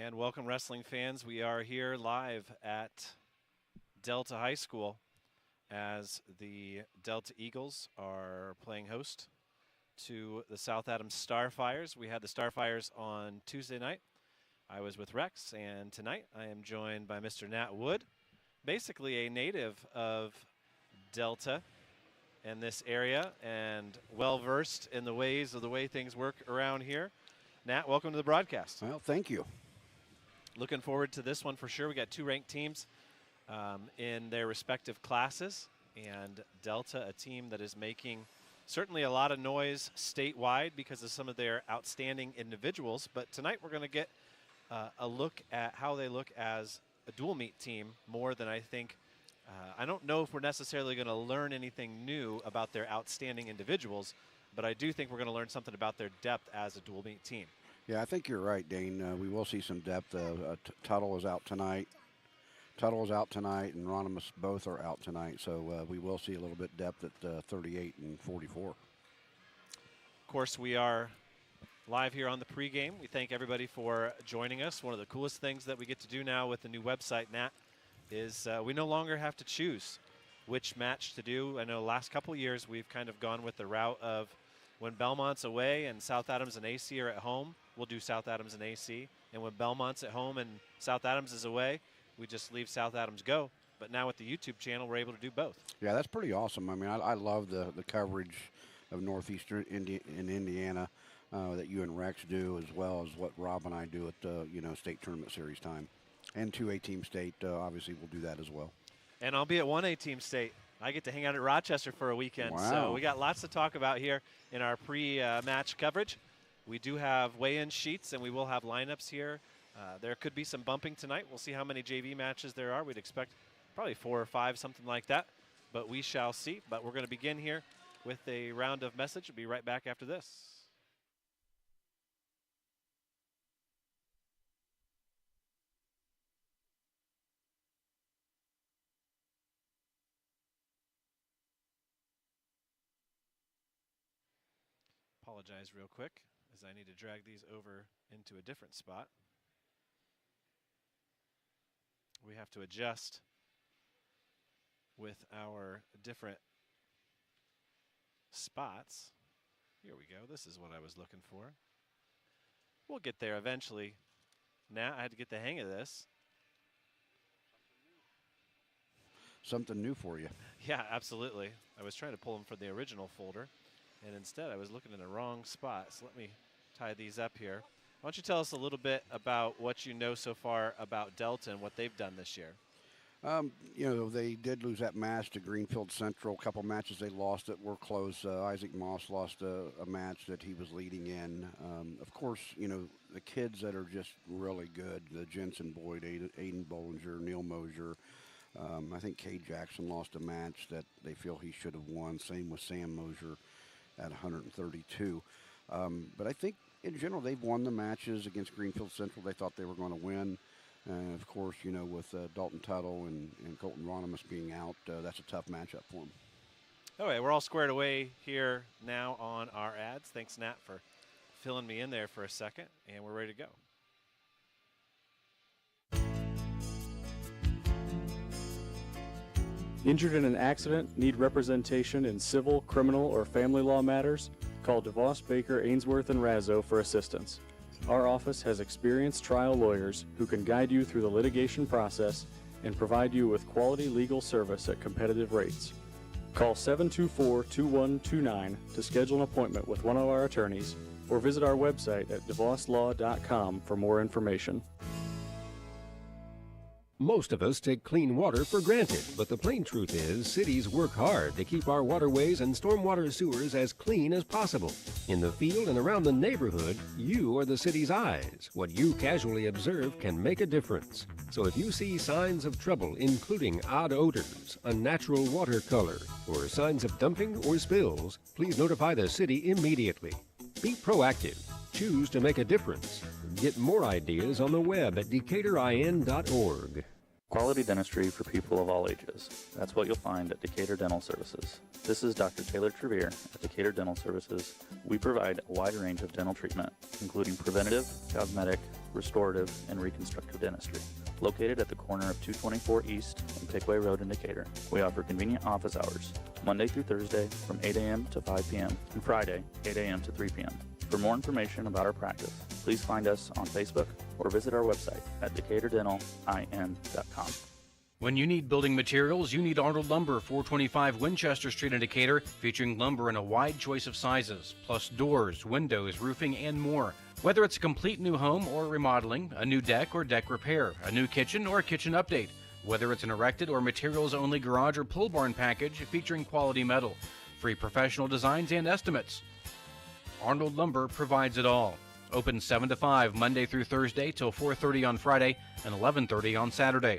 And welcome, wrestling fans. We are here live at Delta High School as the Delta Eagles are playing host to the South Adams Starfires. We had the Starfires on Tuesday night. I was with Rex, and tonight I am joined by Mr. Nat Wood, basically a native of Delta and this area and well-versed in the ways of the way things work around here. Nat, welcome to the broadcast. Well, thank you. Looking forward to this one for sure. We got two ranked teams in their respective classes, and Delta, a team that is making certainly a lot of noise statewide because of some of their outstanding individuals. But tonight we're going to get a look at how they look as a dual meet team more than I think. I don't know if we're necessarily going to learn anything new about their outstanding individuals, but I do think we're going to learn something about their depth as a dual meet team. Yeah, I think you're right, Dane. We will see some depth. Tuttle is out tonight. Tuttle is out tonight, and Ronimus both are out tonight. So we will see a little bit depth at 38 and 44. Of course, we are live here on the pregame. We thank everybody for joining us. One of the coolest things that we get to do now with the new website, Nat, is we no longer have to choose which match to do. I know the last couple of years we've kind of gone with the route of when Belmont's away and South Adams and AC are at home, we'll do South Adams and AC. And when Belmont's at home and South Adams is away, we just leave South Adams go. But now with the YouTube channel, we're able to do both. Yeah, that's pretty awesome. I mean, I love the coverage of Northeastern Indiana that you and Rex do, as well as what Rob and I do at the state tournament series time. And 2A team state, obviously, will do that as well. And I'll be at 1A team state. I get to hang out at Rochester for a weekend. Wow. So we got lots to talk about here in our pre-match coverage. We do have weigh-in sheets, and we will have lineups here. There could be some bumping tonight. We'll see how many JV matches there are. We'd expect probably 4 or 5, something like that. But we shall see. But we're going to begin here with a round of message. We'll be right back after this. Apologize real quick as I need to drag these over into a different spot. We have to adjust with our different spots. Here we go. This is what I was looking for. We'll get there eventually. Now I had to get the hang of this. Something new for you. Yeah, absolutely. I was trying to pull them from the original folder, and instead I was looking in the wrong spot. So let me tie these up here. Why don't you tell us a little bit about what you know so far about Delta and what they've done this year? They did lose that match to Greenfield Central. A couple matches they lost that were close. Isaac Moss lost a match that he was leading in. Of course, the kids that are just really good, the Jensen Boyd, Aiden Bollinger, Neil Mosier. I think Kay Jackson lost a match that they feel he should have won. Same with Sam Mosier at 132. But I think in general they've won the matches against Greenfield Central they thought they were going to win. Of course, with Dalton Tuttle and Colton Ronimus being out, that's a tough matchup for them. All right, we're all squared away here now on our ads. Thanks, Nat, for filling me in there for a second, and we're ready to go. Injured in an accident, need representation in civil, criminal, or family law matters? Call DeVos, Baker, Ainsworth, and Razzo for assistance. Our office has experienced trial lawyers who can guide you through the litigation process and provide you with quality legal service at competitive rates. Call 724-2129 to schedule an appointment with one of our attorneys or visit our website at devoslaw.com for more information. Most of us take clean water for granted, but the plain truth is cities work hard to keep our waterways and stormwater sewers as clean as possible. In the field and around the neighborhood, you are the city's eyes. What you casually observe can make a difference. So if you see signs of trouble, including odd odors, unnatural water color, or signs of dumping or spills, please notify the city immediately. Be proactive. Choose to make a difference. Get more ideas on the web at decatorin.org. Quality dentistry for people of all ages. That's what you'll find at Decatur Dental Services. This is Dr. Taylor Trevere at Decatur Dental Services. We provide a wide range of dental treatment, including preventative, cosmetic, restorative, and reconstructive dentistry. Located at the corner of 224 East and Pickway Road in Decatur, we offer convenient office hours, Monday through Thursday from 8 a.m. to 5 p.m. and Friday, 8 a.m. to 3 p.m. For more information about our practice, please find us on Facebook or visit our website at DecaturDentalIN.com. When you need building materials, you need Arnold Lumber, 425 Winchester Street in Decatur, featuring lumber in a wide choice of sizes, plus doors, windows, roofing, and more. Whether it's a complete new home or remodeling, a new deck or deck repair, a new kitchen or a kitchen update, whether it's an erected or materials-only garage or pole barn package featuring quality metal, free professional designs and estimates. Arnold Lumber provides it all. Open 7 to 5 Monday through Thursday till 4:30 on Friday and 11:30 on Saturday.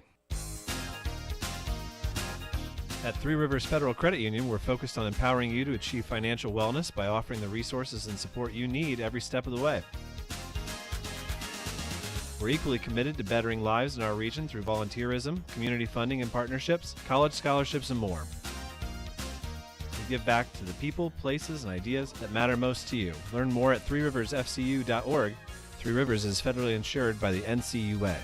At Three Rivers Federal Credit Union, we're focused on empowering you to achieve financial wellness by offering the resources and support you need every step of the way. We're equally committed to bettering lives in our region through volunteerism, community funding and partnerships, college scholarships, and more. We give back to the people, places, and ideas that matter most to you. Learn more at threeriversfcu.org. Three Rivers is federally insured by the NCUA.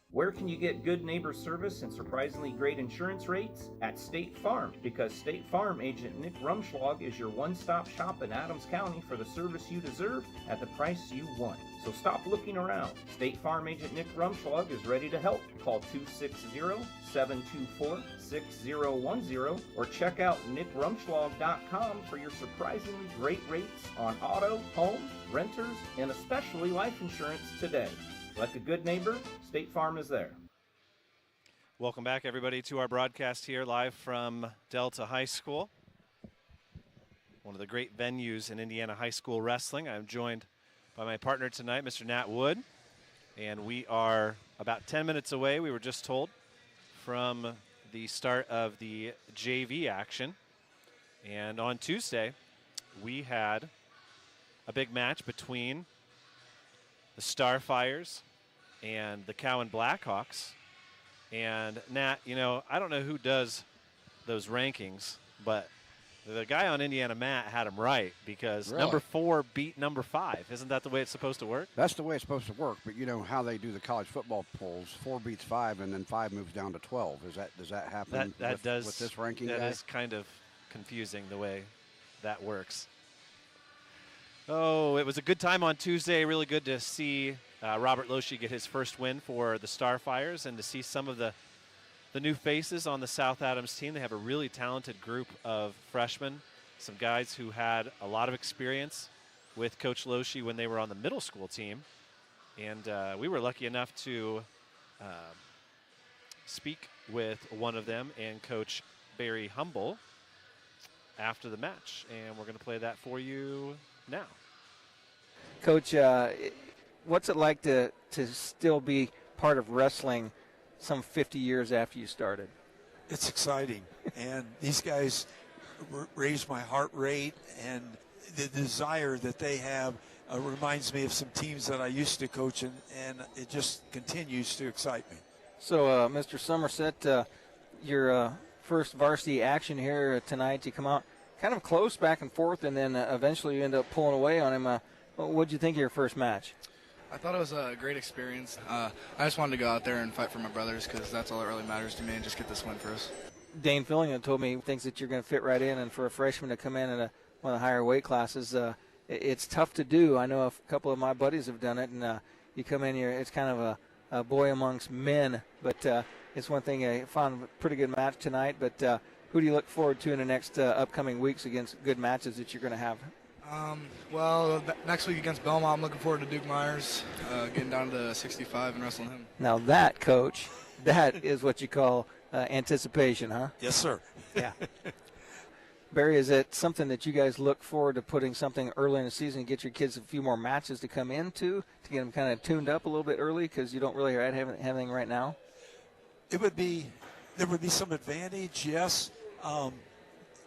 Where can you get good neighbor service and surprisingly great insurance rates? At State Farm, because State Farm agent Nick Rumschlag is your one-stop shop in Adams County for the service you deserve at the price you want. So stop looking around. State Farm agent Nick Rumschlag is ready to help. Call 260-724-6010 or check out nickrumschlag.com for your surprisingly great rates on auto, home, renters, and especially life insurance today. Like a good neighbor, State Farm is there. Welcome back, everybody, to our broadcast here live from Delta High School, one of the great venues in Indiana high school wrestling. I'm joined by my partner tonight, Mr. Nat Wood, and we are about 10 minutes away, we were just told, from the start of the JV action. And on Tuesday, we had a big match between the Starfires and the Cowan Blackhawks. And Nat, you know, I don't know who does those rankings, but the guy on Indiana Matt had him right, because number 4 beat number 5. Isn't that the way it's supposed to work? That's the way it's supposed to work, but you know how they do the college football polls. 4 beats 5, and then 5 moves down to 12. Does that happen with this ranking? That is kind of confusing the way that works. Oh, it was a good time on Tuesday. Really good to see Robert Loesch get his first win for the Starfires, and to see some of the new faces on the South Adams team. They have a really talented group of freshmen, some guys who had a lot of experience with Coach Loesch when they were on the middle school team. And we were lucky enough to speak with one of them and Coach Barry Humble after the match. And we're going to play that for you now. Coach, what's it like to still be part of wrestling some 50 years after you started? It's exciting, and these guys raise my heart rate, and the desire that they have reminds me of some teams that I used to coach, and it just continues to excite me. So, Mr. Somerset, your first varsity action here tonight, you come out kind of close back and forth, and then eventually you end up pulling away on him. What did you think of your first match? I thought it was a great experience. I just wanted to go out there and fight for my brothers, because that's all that really matters to me, and just get this win for us. Dane Fillion told me he thinks that you're going to fit right in, and for a freshman to come in at one of the higher weight classes, it's tough to do. I know a couple of my buddies have done it, and you come in here, it's kind of a boy amongst men, but it's one thing. I found a pretty good match tonight, but who do you look forward to in the next upcoming weeks against good matches that you're going to have? Well, next week against Belmont, I'm looking forward to Duke Myers, getting down to the 65 and wrestling him. Now that, Coach, that is what you call anticipation, huh? Yes, sir. Yeah. Barry, is it something that you guys look forward to, putting something early in the season to get your kids a few more matches to come into, to get them kind of tuned up a little bit early, because you don't really have anything right now? There would be some advantage, yes.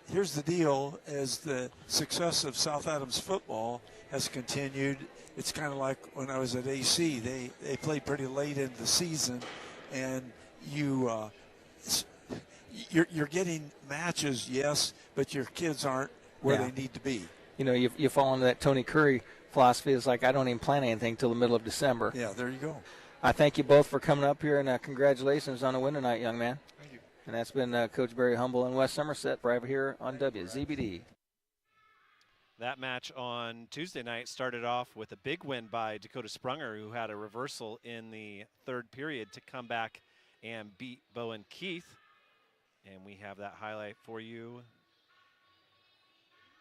Here's the deal: as the success of South Adams football has continued, it's kind of like when I was at AC. They played pretty late into the season, and you're getting matches, yes, but your kids aren't where they need to be. You know, you fall into that Tony Curry philosophy. It's like, I don't even plan anything till the middle of December. Yeah, there you go. I thank you both for coming up here, and congratulations on the win tonight, young man. Thank you. And that's been Coach Barry Humble in West Somerset right here on WZBD. That match on Tuesday night started off with a big win by Dakota Sprunger, who had a reversal in the third period to come back and beat Bowen Keith. And we have that highlight for you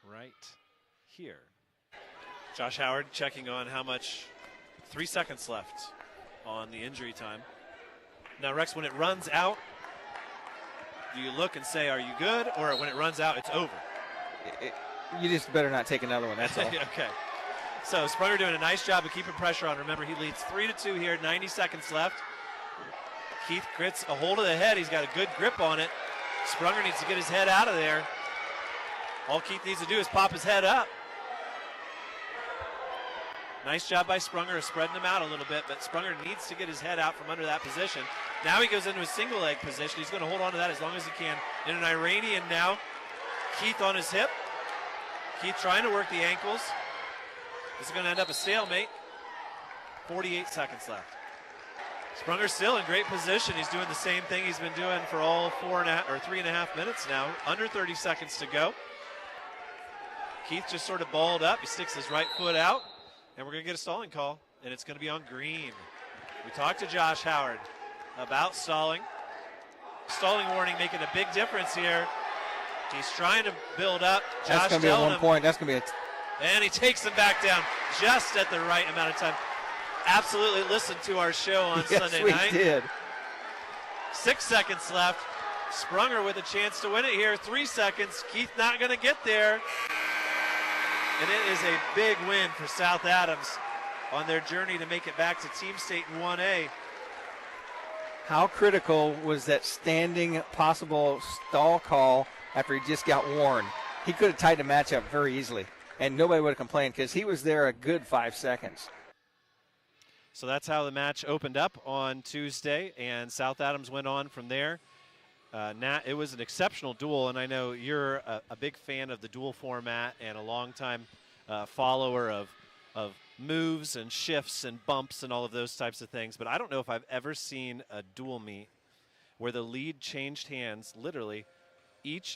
right here. Josh Howard checking on how much, 3 seconds left on the injury time. Now, Rex, when it runs out, do you look and say, are you good? Or when it runs out, it's over? You just better not take another one, that's all. Okay. So Sprunger doing a nice job of keeping pressure on. Remember, he leads 3-2 here, 90 seconds left. Keith gets a hold of the head. He's got a good grip on it. Sprunger needs to get his head out of there. All Keith needs to do is pop his head up. Nice job by Sprunger of spreading him out a little bit, but Sprunger needs to get his head out from under that position. Now he goes into a single leg position. He's going to hold on to that as long as he can. In an Iranian now, Keith on his hip. Keith trying to work the ankles. This is going to end up a stalemate. 48 seconds left. Sprunger's still in great position. He's doing the same thing he's been doing for all 3.5 minutes now. Under 30 seconds to go. Keith just sort of balled up. He sticks his right foot out. And we're going to get a stalling call, and it's going to be on green. We talked to Josh Howard about stalling. Stalling warning making a big difference here. He's trying to build up. That's going to be at 1 point. That's going to be and he takes him back down just at the right amount of time. Absolutely listen to our show on Sunday night. Yes, we did. 6 seconds left. Sprunger with a chance to win it here. 3 seconds. Keith not going to get there. And it is a big win for South Adams on their journey to make it back to Team State in 1A. How critical was that standing possible stall call after he just got warned? He could have tied the match up very easily, and nobody would have complained because he was there a good 5 seconds. So that's how the match opened up on Tuesday, and South Adams went on from there. Nat, it was an exceptional duel, and I know you're a big fan of the duel format and a longtime follower of moves and shifts and bumps and all of those types of things, but I don't know if I've ever seen a duel meet where the lead changed hands literally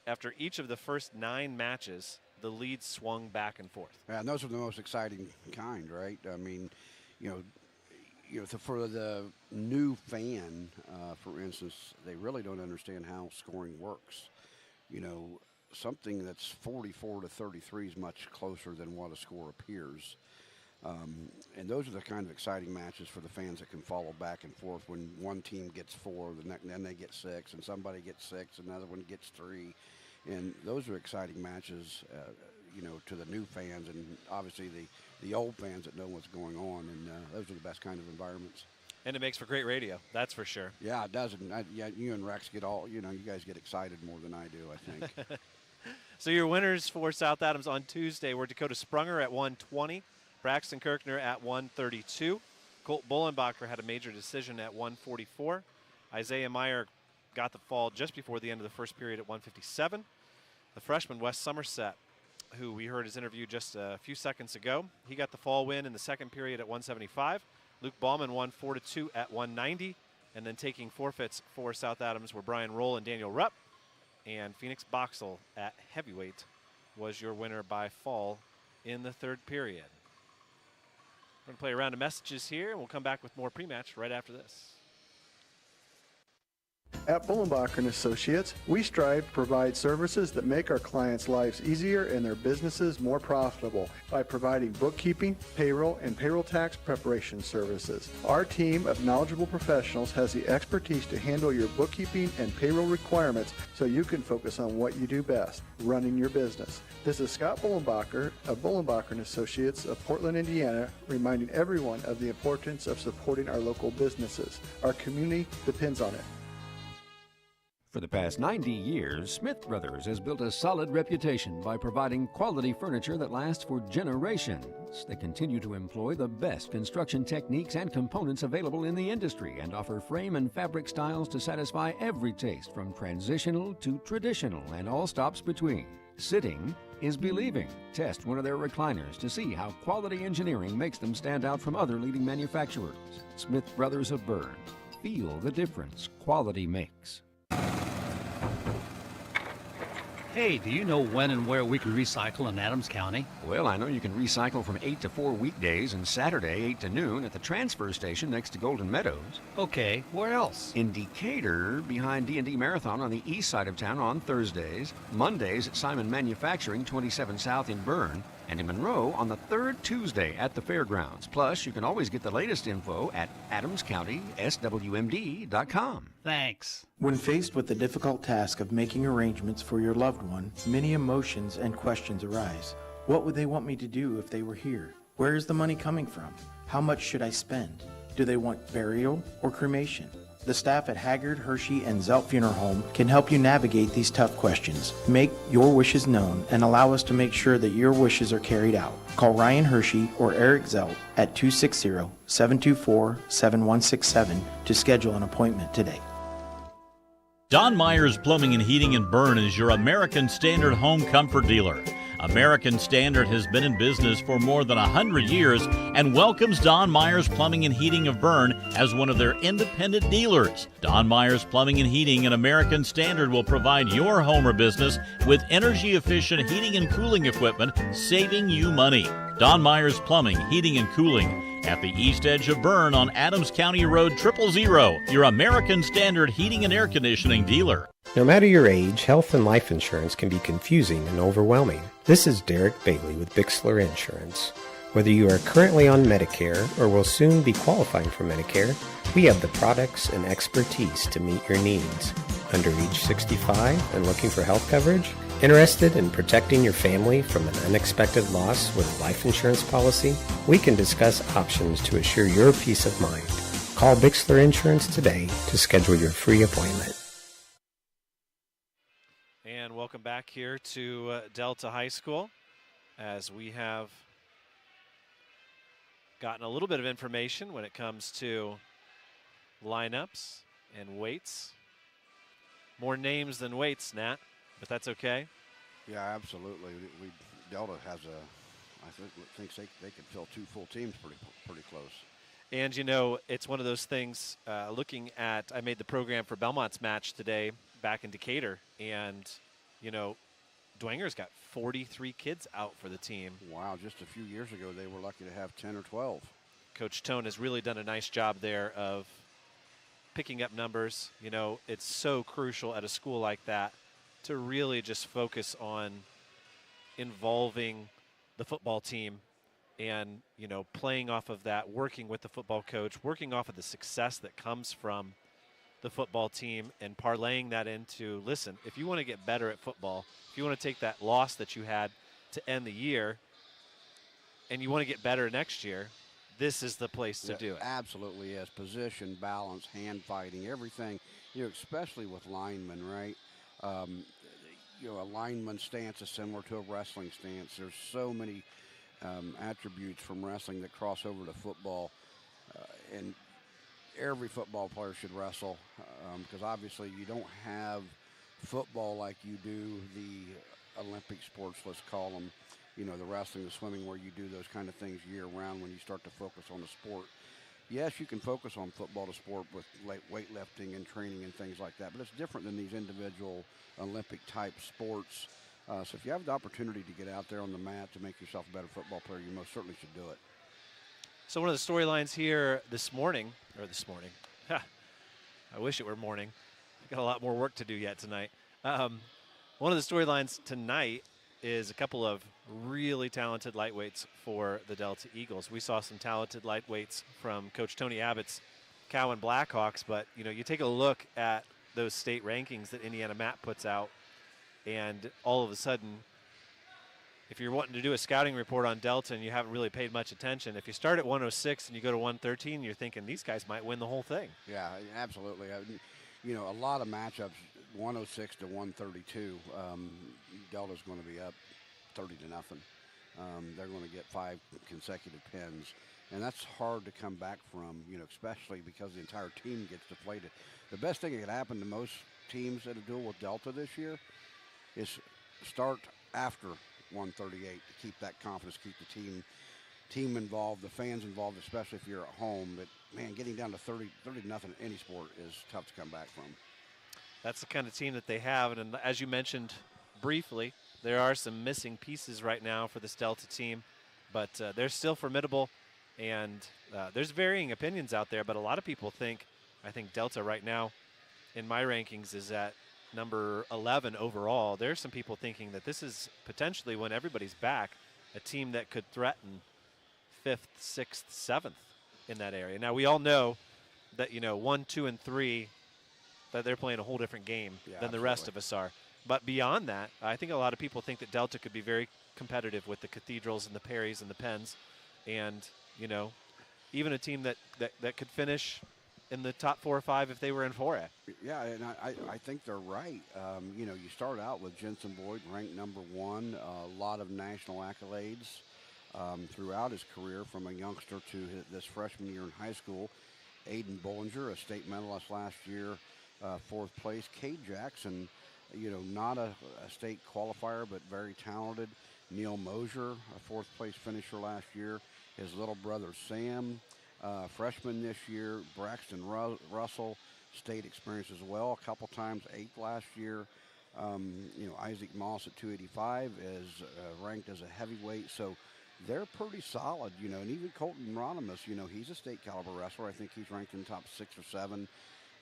after each of the first 9 matches. The lead swung back and forth. Yeah, and those are the most exciting kind, right? I mean, for the new fan, for instance, they really don't understand how scoring works. Something that's 44-33 is much closer than what a score appears. And those are the kind of exciting matches for the fans that can follow back and forth. When one team gets 4, then they get 6, and somebody gets 6, another one gets 3. And those are exciting matches, to the new fans and obviously the old fans that know what's going on. And those are the best kind of environments. And it makes for great radio, that's for sure. Yeah, it does. And you and Rex get you guys get excited more than I do, I think. So your winners for South Adams on Tuesday were Dakota Sprunger at 120, Braxton Kirkner at 132. Colt Bullenbacher had a major decision at 144. Isaiah Meyer got the fall just before the end of the first period at 157. The freshman, West Somerset, who we heard his interview just a few seconds ago, he got the fall win in the second period at 175. Luke Ballman won 4-2 at 190. And then taking forfeits for South Adams were Brian Roll and Daniel Rupp. And Phoenix Boxall at heavyweight was your winner by fall in the third period. We're going to play a round of messages here, and we'll come back with more pre-match right after this. At Bullenbacher & Associates, we strive to provide services that make our clients' lives easier and their businesses more profitable by providing bookkeeping, payroll, and payroll tax preparation services. Our team of knowledgeable professionals has the expertise to handle your bookkeeping and payroll requirements so you can focus on what you do best, running your business. This is Scott Bullenbacher of Bullenbacher & Associates of Portland, Indiana, reminding everyone of the importance of supporting our local businesses. Our community depends on it. For the past 90 years, Smith Brothers has built a solid reputation by providing quality furniture that lasts for generations. They continue to employ the best construction techniques and components available in the industry and offer frame and fabric styles to satisfy every taste from transitional to traditional and all stops between. Sitting is believing. Test one of their recliners to see how quality engineering makes them stand out from other leading manufacturers. Smith Brothers of Bern. Feel the difference quality makes. Hey, do you know when and where we can recycle in Adams County? Well, I know you can recycle from 8 to 4 weekdays and Saturday 8 to noon at the transfer station next to Golden Meadows. Okay, where else? In Decatur, behind D&D Marathon on the east side of town on Thursdays, Mondays at Simon Manufacturing 27 South in Bern, and in Monroe on the third Tuesday at the fairgrounds. Plus, you can always get the latest info at adamscountyswmd.com. Thanks. When faced with the difficult task of making arrangements for your loved one, many emotions and questions arise. What would they want me to do if they were here? Where is the money coming from? How much should I spend? Do they want burial or cremation? The staff at Haggard, Hershey, and Zelt Funeral Home can help you navigate these tough questions. Make your wishes known and allow us to make sure that your wishes are carried out. Call Ryan Hershey or Eric Zelt at 260-724-7167 to schedule an appointment today. Don Myers Plumbing and Heating in Bern is your American Standard home comfort dealer. American Standard has been in business for more than 100 years and welcomes Don Myers Plumbing and Heating of Bern as one of their independent dealers. Don Myers Plumbing and Heating and American Standard will provide your home or business with energy-efficient heating and cooling equipment, saving you money. Don Myers Plumbing, Heating and Cooling at the east edge of Bern on Adams County Road 000, your American Standard heating and air conditioning dealer. No matter your age, health and life insurance can be confusing and overwhelming. This is Derek Bailey with Bixler Insurance. Whether you are currently on Medicare or will soon be qualifying for Medicare, we have the products and expertise to meet your needs. Under age 65 and looking for health coverage? Interested in protecting your family from an unexpected loss with a life insurance policy? We can discuss options to assure your peace of mind. Call Bixler Insurance today to schedule your free appointment. And welcome back here to Delta High School, as we have gotten a little bit of information when it comes to lineups and weights. More names than weights, Nat, but that's okay. Yeah, absolutely. Delta has I think they could fill 2 full teams pretty close. And, you know, it's one of those things, looking at, I made the program for Belmont's match today back in Decatur, and, you know, Dwanger's got 43 kids out for the team. Wow, just a few years ago they were lucky to have 10 or 12. Coach Tone has really done a nice job there of picking up numbers. You know, it's so crucial at a school like that to really just focus on involving the football team and, you know, playing off of that, working with the football coach, working off of the success that comes from the football team and parlaying that into, listen, if you want to get better at football, if you want to take that loss that you had to end the year and you want to get better next year, this is the place to do it. Absolutely, yes. Position, balance, hand fighting, everything, you know, especially with linemen, right? You know, a lineman stance is similar to a wrestling stance. There's so many attributes from wrestling that cross over to football, and every football player should wrestle, because obviously you don't have football like you do the Olympic sports, let's call them, you know, the wrestling, the swimming, where you do those kind of things year round when you start to focus on the sport. Yes, you can focus on football to sport with weightlifting and training and things like that, but it's different than these individual Olympic-type sports. So if you have the opportunity to get out there on the mat to make yourself a better football player, you most certainly should do it. So one of the storylines here this morning, I wish it were morning. I've got a lot more work to do yet tonight. One of the storylines tonight is a couple of really talented lightweights for the Delta Eagles. We saw some talented lightweights from Coach Tony Abbott's Cowan Blackhawks, but, you know, you take a look at those state rankings that Indiana Mat puts out, and all of a sudden, if you're wanting to do a scouting report on Delta and you haven't really paid much attention, if you start at 106 and you go to 113, you're thinking these guys might win the whole thing. Yeah, absolutely. You know, a lot of matchups 106 to 132. Delta's going to be up 30 to nothing. They're going to get 5 consecutive pins, and that's hard to come back from, especially because the entire team gets deflated. The best thing that could happen to most teams that duel with Delta this year is start after 138 to keep that confidence, keep the team involved, the fans involved, especially if you're at home. But, man, getting down to 30 to nothing in any sport is tough to come back from. That's the kind of team that they have, and as you mentioned briefly, there are some missing pieces right now for this Delta team, but they're still formidable, and there's varying opinions out there, but a lot of people I think Delta right now in my rankings is at number 11 overall. There's some people thinking that this is potentially, when everybody's back, a team that could threaten 5th, 6th, 7th in that area. Now, we all know that, 1, 2, and 3, that they're playing a whole different game than the rest of us are. But beyond that, I think a lot of people think that Delta could be very competitive with the Cathedrals and the Perrys and the Penns, and even a team that could finish in the top 4 or 5 if they were in 4A. Yeah, and I think they're right. You start out with Jensen Boyd ranked number 1, a lot of national accolades throughout his career, from a youngster to this freshman year in high school. Aiden Bollinger, a state medalist last year, 4th place. Cade Jackson, not a state qualifier, but very talented. Neil Mosier, a 4th place finisher last year. His little brother Sam, freshman this year. Braxton Russell, state experience as well, a couple times, 8th last year. Isaac Moss at 285 is ranked as a heavyweight, so they're pretty solid, and even Colton Ronimus, he's a state caliber wrestler. I think he's ranked in top 6 or 7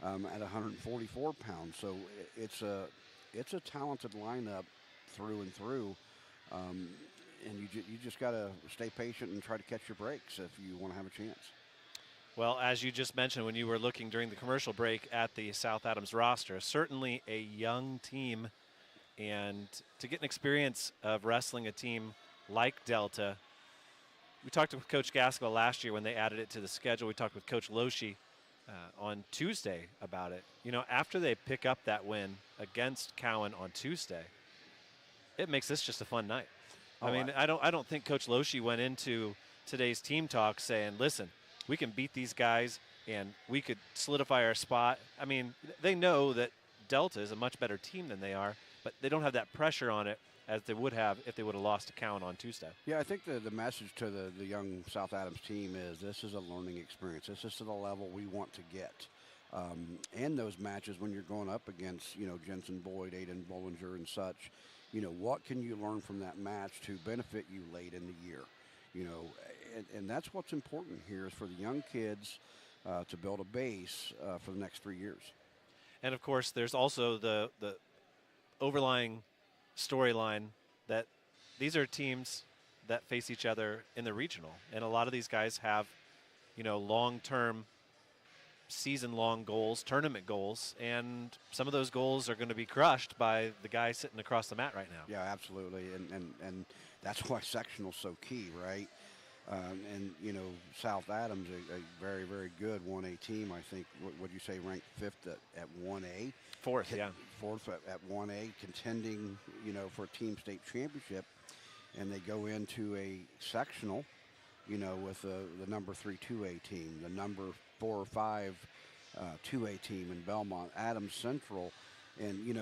at 144 pounds. So it's a talented lineup through and through. And you just got to stay patient and try to catch your breaks if you want to have a chance. Well, as you just mentioned when you were looking during the commercial break at the South Adams roster, certainly a young team, and to get an experience of wrestling a team like Delta. We talked with Coach Gaskell last year when they added it to the schedule. We talked with Coach Loshi on Tuesday about it. After they pick up that win against Cowan on Tuesday, it makes this just a fun night. I don't think Coach Loshi went into today's team talk saying, listen, we can beat these guys and we could solidify our spot. They know that Delta is a much better team than they are, but they don't have that pressure on it as they would have if they would have lost to Cowan on Tuesday. Yeah, I think the message to the young South Adams team is this is a learning experience. This is to the level we want to get. And those matches when you're going up against, Jensen Boyd, Aiden Bollinger and such, what can you learn from that match to benefit you late in the year? And that's what's important here is for the young kids to build a base for the next 3 years. And, of course, there's also the overlying storyline that these are teams that face each other in the regional. And a lot of these guys have, long-term, season-long goals, tournament goals, and some of those goals are going to be crushed by the guy sitting across the mat right now. Yeah, absolutely. And that's why sectional's so key, right? South Adams, a very, very good 1A team. I think, what you say, ranked 5th at 1A? 4th, yeah. 4th at 1A, contending, for a team state championship. And they go into a sectional, with the number 3 2A team, the number 4 or 5 2A team in Belmont, Adams Central. And,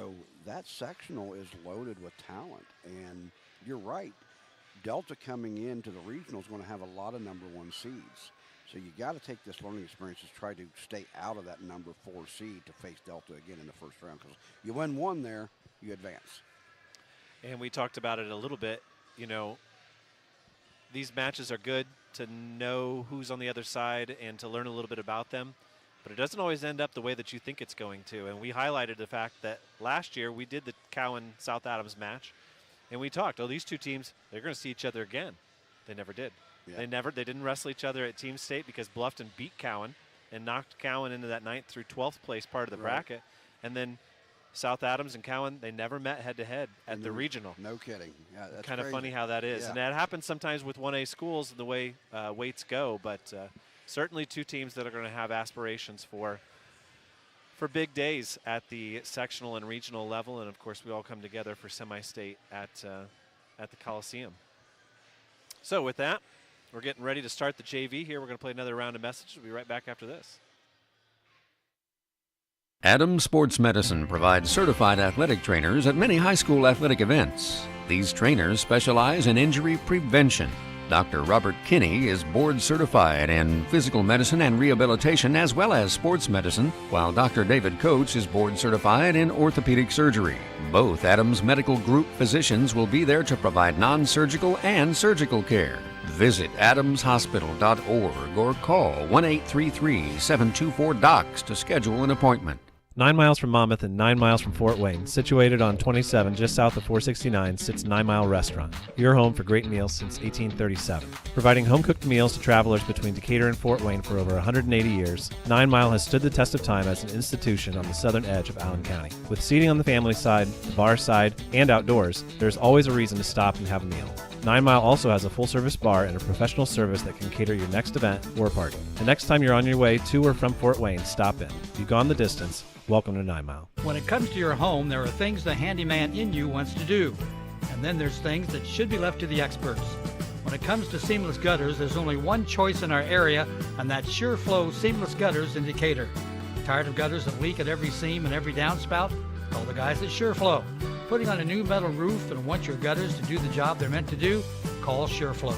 that sectional is loaded with talent. And you're right. Delta coming into the regional is going to have a lot of number 1 seeds. So you got to take this learning experience to try to stay out of that number 4 seed to face Delta again in the first round. Because you win 1 there, you advance. And we talked about it a little bit. These matches are good to know who's on the other side and to learn a little bit about them. But it doesn't always end up the way that you think it's going to. And we highlighted the fact that last year we did the Cowan-South Adams match. And we talked, these two teams, they're going to see each other again. They never did. Yeah. They didn't wrestle each other at Team State because Bluffton beat Cowan and knocked Cowan into that 9th through 12th place part of the bracket. And then South Adams and Cowan, they never met head-to-head at the regional. No kidding. Yeah, that's kind of funny how that is. Yeah. And that happens sometimes with 1A schools and the way weights go. But certainly two teams that are going to have aspirations for for big days at the sectional and regional level, and of course we all come together for semi-state at the Coliseum. So with that, we're getting ready to start the JV here. We're going to play another round of messages. We'll be right back after this. Adams Sports Medicine provides certified athletic trainers at many high school athletic events. These trainers specialize in injury prevention. Dr. Robert Kinney is board certified in physical medicine and rehabilitation as well as sports medicine, while Dr. David Coates is board certified in orthopedic surgery. Both Adams Medical Group physicians will be there to provide non-surgical and surgical care. Visit adamshospital.org or call 1-833-724-DOCS to schedule an appointment. 9 miles from Monmouth and 9 miles from Fort Wayne, situated on 27 just south of 469, sits 9 Mile Restaurant, your home for great meals since 1837. Providing home-cooked meals to travelers between Decatur and Fort Wayne for over 180 years, 9 Mile has stood the test of time as an institution on the southern edge of Allen County. With seating on the family side, the bar side, and outdoors, there's always a reason to stop and have a meal. 9 Mile also has a full-service bar and a professional service that can cater your next event or party. The next time you're on your way to or from Fort Wayne, stop in. If you've gone the distance, welcome to 9 Mile. When it comes to your home, there are things the handyman in you wants to do. And then there's things that should be left to the experts. When it comes to seamless gutters, there's only one choice in our area, and that's SureFlow Seamless Gutters in Decatur. Tired of gutters that leak at every seam and every downspout? Call the guys at SureFlow. Putting on a new metal roof and want your gutters to do the job they're meant to do? Call SureFlow.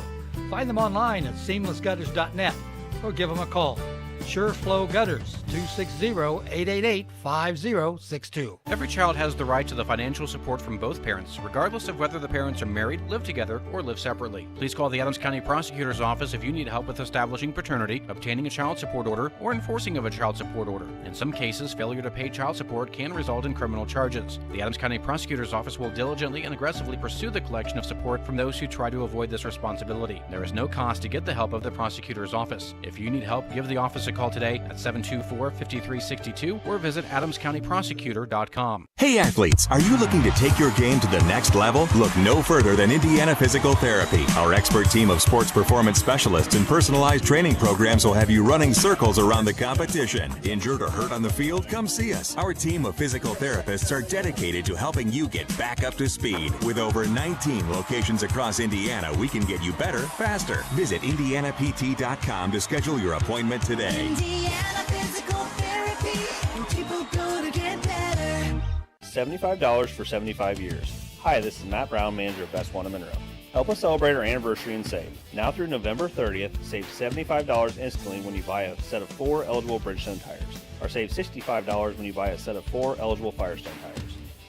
Find them online at seamlessgutters.net or give them a call. SureFlow Gutters, 260-888-5062. Every child has the right to the financial support from both parents, regardless of whether the parents are married, live together, or live separately. Please call the Adams County Prosecutor's Office if you need help with establishing paternity, obtaining a child support order, or enforcing of a child support order. In some cases, failure to pay child support can result in criminal charges. The Adams County Prosecutor's Office will diligently and aggressively pursue the collection of support from those who try to avoid this responsibility. There is no cost to get the help of the Prosecutor's Office. If you need help, give the office a call today at 724-5362 or visit adamscountyprosecutor.com. Hey athletes, are you looking to take your game to the next level? Look no further than Indiana Physical Therapy. Our expert team of sports performance specialists and personalized training programs will have you running circles around the competition. Injured or hurt on the field? Come see us. Our team of physical therapists are dedicated to helping you get back up to speed. With over 19 locations across Indiana, we can get you better, faster. Visit indianapt.com to schedule your appointment today. Indiana Physical Therapy, and people go to get better. $75 for 75 years. Hi, this is Matt Brown, manager of Best One in Monroe. Help us celebrate our anniversary and save. Now through November 30th, save $75 instantly when you buy a set of 4 eligible Bridgestone tires, or save $65 when you buy a set of 4 eligible Firestone tires.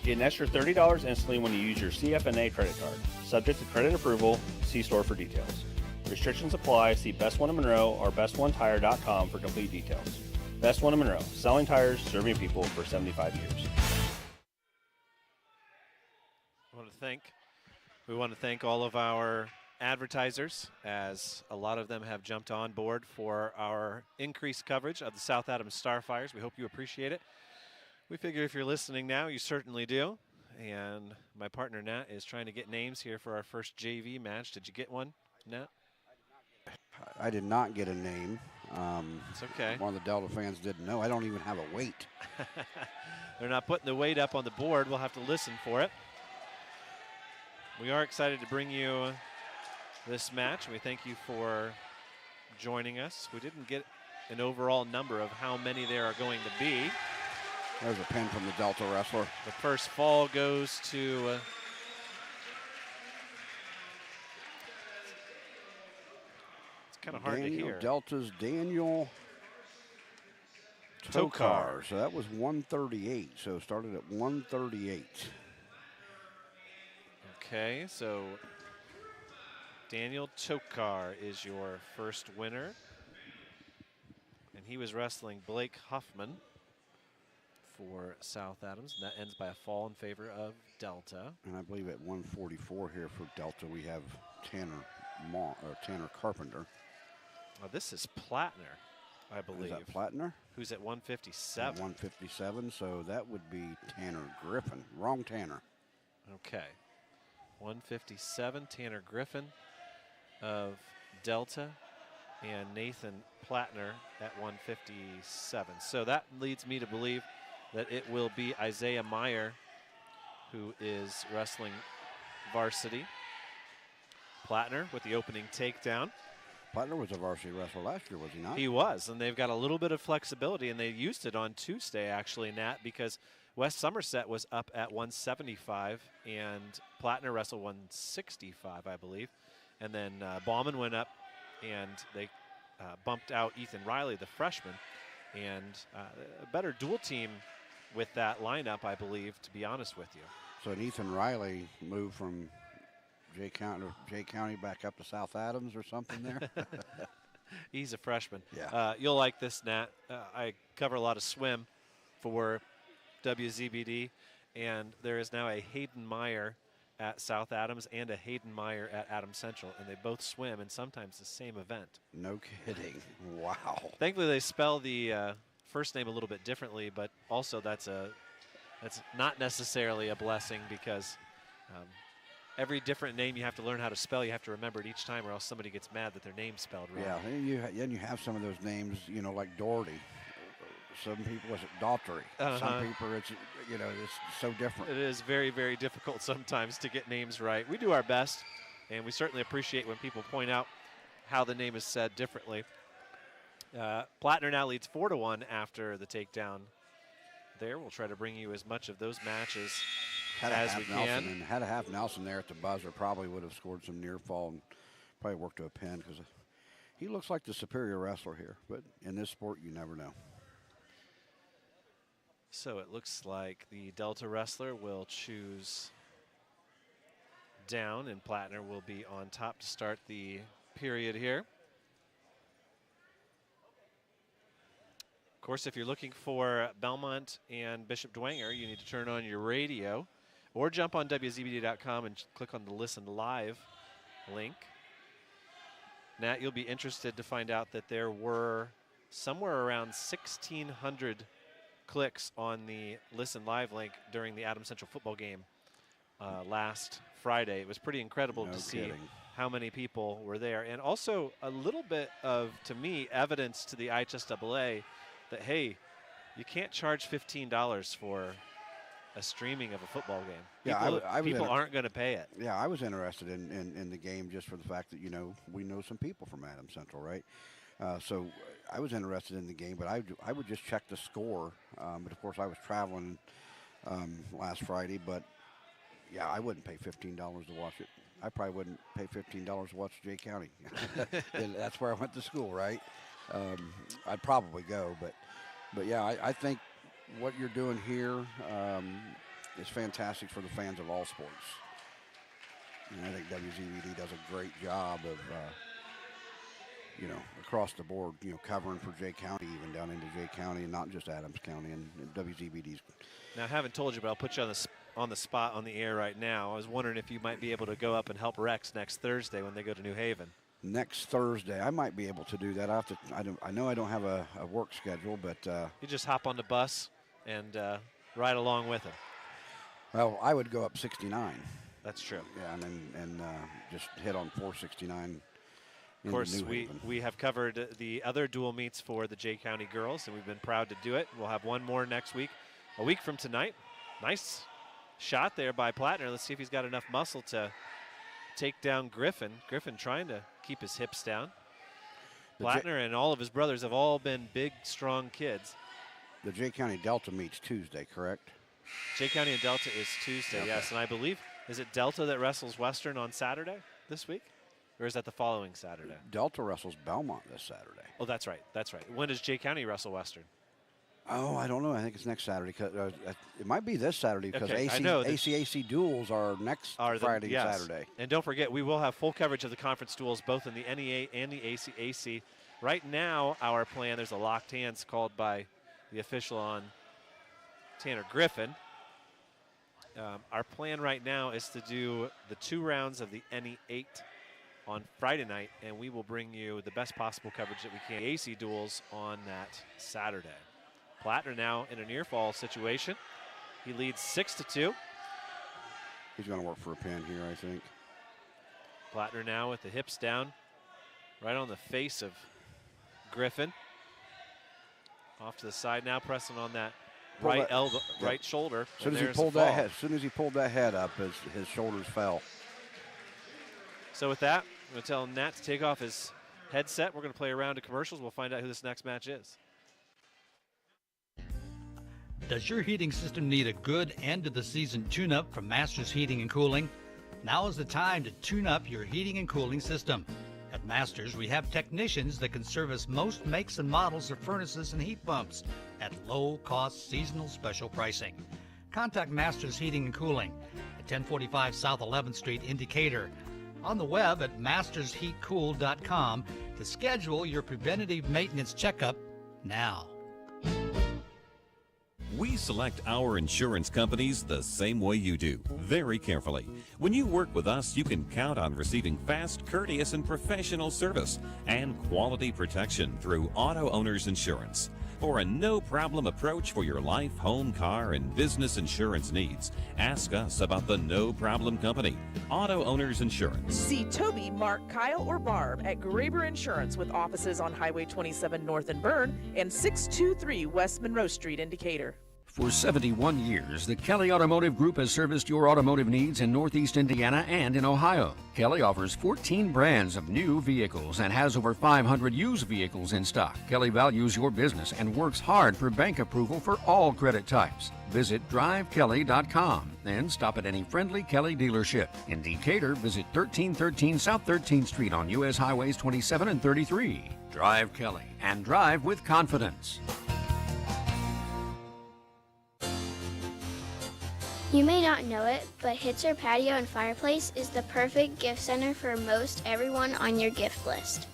Get an extra $30 instantly when you use your CFNA credit card. Subject to credit approval, see store for details. Restrictions apply. See Best One in Monroe or bestonetire.com for complete details. Best One in Monroe, selling tires, serving people for 75 years. We want to thank all of our advertisers, as a lot of them have jumped on board for our increased coverage of the South Adams Starfires. We hope you appreciate it. We figure if you're listening now, you certainly do. And my partner Nat is trying to get names here for our first JV match. Did you get one, Nat? I did not get a name. It's okay. One of the Delta fans didn't know. I don't even have a weight. They're not putting the weight up on the board. We'll have to listen for it. We are excited to bring you this match. We thank you for joining us. We didn't get an overall number of how many there are going to be. There's a pin from the Delta wrestler. The first fall goes to it's kind of hard to hear. Delta's Daniel Tokar. So that was 138. So started at 138. Okay, so Daniel Tokar is your first winner. And he was wrestling Blake Huffman for South Adams. And that ends by a fall in favor of Delta. And I believe at 144 here for Delta, we have Tanner Carpenter. Oh, this is Plattner, I believe. Is that Plattner? Who's at 157. At 157, so that would be Tanner Griffin. Wrong Tanner. Okay. 157, Tanner Griffin of Delta. and Nathan Plattner at 157. So that leads me to believe that it will be Isaiah Meyer who is wrestling varsity. Plattner with the opening takedown. Plattner was a varsity wrestler last year, was he not? He was, and they've got a little bit of flexibility, and they used it on Tuesday, actually, Nat, because West Somerset was up at 175, and Plattner wrestled 165, I believe. And then Bauman went up, and they bumped out Ethan Riley, the freshman, and a better dual team with that lineup, I believe, to be honest with you. So an Ethan Riley moved from Jay County back up to South Adams or something there? He's a freshman. Yeah. You'll like this, Nat. I cover a lot of swim for WZBD, and there is now a Hayden Meyer at South Adams and a Hayden Meyer at Adams Central, and they both swim in sometimes the same event. No kidding. Wow. Thankfully, they spell the first name a little bit differently, but also that's not necessarily a blessing because every different name you have to learn how to spell. You have to remember it each time, or else somebody gets mad that their name's spelled wrong. Yeah, then you have some of those names, like Doherty. Some people, it's Daughtry. Some people, it's so different. It is very, very difficult sometimes to get names right. We do our best, and we certainly appreciate when people point out how the name is said differently. Plattner now leads 4-1 after the takedown there. We'll try to bring you as much of those matches as we can. And had to have Nelson there at the buzzer, probably would have scored some near fall and probably worked to a pin because he looks like the superior wrestler here. But in this sport, you never know. So it looks like the Delta wrestler will choose down, and Plattner will be on top to start the period here. Of course, if you're looking for Belmont and Bishop Dwenger, you need to turn on your radio or jump on WZBD.com and click on the Listen Live link. Nat, you'll be interested to find out that there were somewhere around 1,600 clicks on the Listen Live link during the Adams Central football game last Friday. It was pretty incredible to see how many people were there. And also a little bit of, to me, evidence to the IHSAA that, hey, you can't charge $15 for a streaming of a football game. People aren't going to pay it. Yeah, I was interested in the game just for the fact that, we know some people from Adams Central, right? So I was interested in the game, but I would just check the score. But, of course, I was traveling last Friday. But, yeah, I wouldn't pay $15 to watch it. I probably wouldn't pay $15 to watch Jay County. And that's where I went to school, right? I'd probably go. But yeah, I think what you're doing here is fantastic for the fans of all sports. And I think WZBD does a great job of across the board, covering for Jay County, even down into Jay County, and not just Adams County, and WZBD's. Now, I haven't told you, but I'll put you on the spot on the air right now. I was wondering if you might be able to go up and help Rex next Thursday when they go to New Haven. Next Thursday, I might be able to do that. I know I don't have a work schedule, but you just hop on the bus and ride along with him. Well, I would go up 69. That's true. Yeah, and just hit on 469. Of course, we have covered the other dual meets for the Jay County girls, and we've been proud to do it. We'll have one more next week, a week from tonight. Nice shot there by Plattner. Let's see if he's got enough muscle to take down Griffin. Griffin trying to keep his hips down. Plattner and all of his brothers have all been big, strong kids. The Jay County Delta meets Tuesday, correct? Jay County and Delta is Tuesday, okay. Yes. And I believe, is it Delta that wrestles Western on Saturday this week? Or is that the following Saturday? Delta wrestles Belmont this Saturday. Oh, that's right. That's right. When does Jay County wrestle Western? Oh, I don't know. I think it's next Saturday. It might be this Saturday because ACAC duels are next Friday and Saturday. And don't forget, we will have full coverage of the conference duels, both in the NEA and the ACAC. Right now, our plan, there's a locked hands called by the official on Tanner Griffin. Our plan right now is to do the 2 rounds of the NE8 on Friday night, and we will bring you the best possible coverage that we can. AC duels on that Saturday. Plattner now in a near fall situation. He leads 6-2. He's going to work for a pin here, I think. Plattner now with the hips down, right on the face of Griffin. Off to the side now, pressing on that Pull right that- elbow, Yep. right shoulder. As soon as he There's the pulled that fall. head, as soon as he pulled that head up, his shoulders fell. So with that, I'm going to tell Nat to take off his headset. We're going to play a round of commercials. We'll find out who this next match is. Does your heating system need a good end-of-the-season tune-up from Masters Heating and Cooling? Now is the time to tune up your heating and cooling system. At Masters, we have technicians that can service most makes and models of furnaces and heat pumps at low-cost seasonal special pricing. Contact Masters Heating and Cooling at 1045 South 11th Street in Decatur. On the web at mastersheatcool.com to schedule your preventative maintenance checkup now. We select our insurance companies the same way you do, very carefully. When you work with us, you can count on receiving fast, courteous, and professional service and quality protection through Auto Owners Insurance. For a no-problem approach for your life, home, car, and business insurance needs, ask us about the No Problem Company, Auto Owners Insurance. See Toby, Mark, Kyle, or Barb at Graber Insurance with offices on Highway 27 North in Bern and 623 West Monroe Street in Decatur. For 71 years, the Kelly Automotive Group has serviced your automotive needs in Northeast Indiana and in Ohio. Kelly offers 14 brands of new vehicles and has over 500 used vehicles in stock. Kelly values your business and works hard for bank approval for all credit types. Visit drivekelly.com and stop at any friendly Kelly dealership. In Decatur, visit 1313 South 13th Street on U.S. Highways 27 and 33. Drive Kelly and drive with confidence. You may not know it, but Hitzer Patio and Fireplace is the perfect gift center for most everyone on your gift list.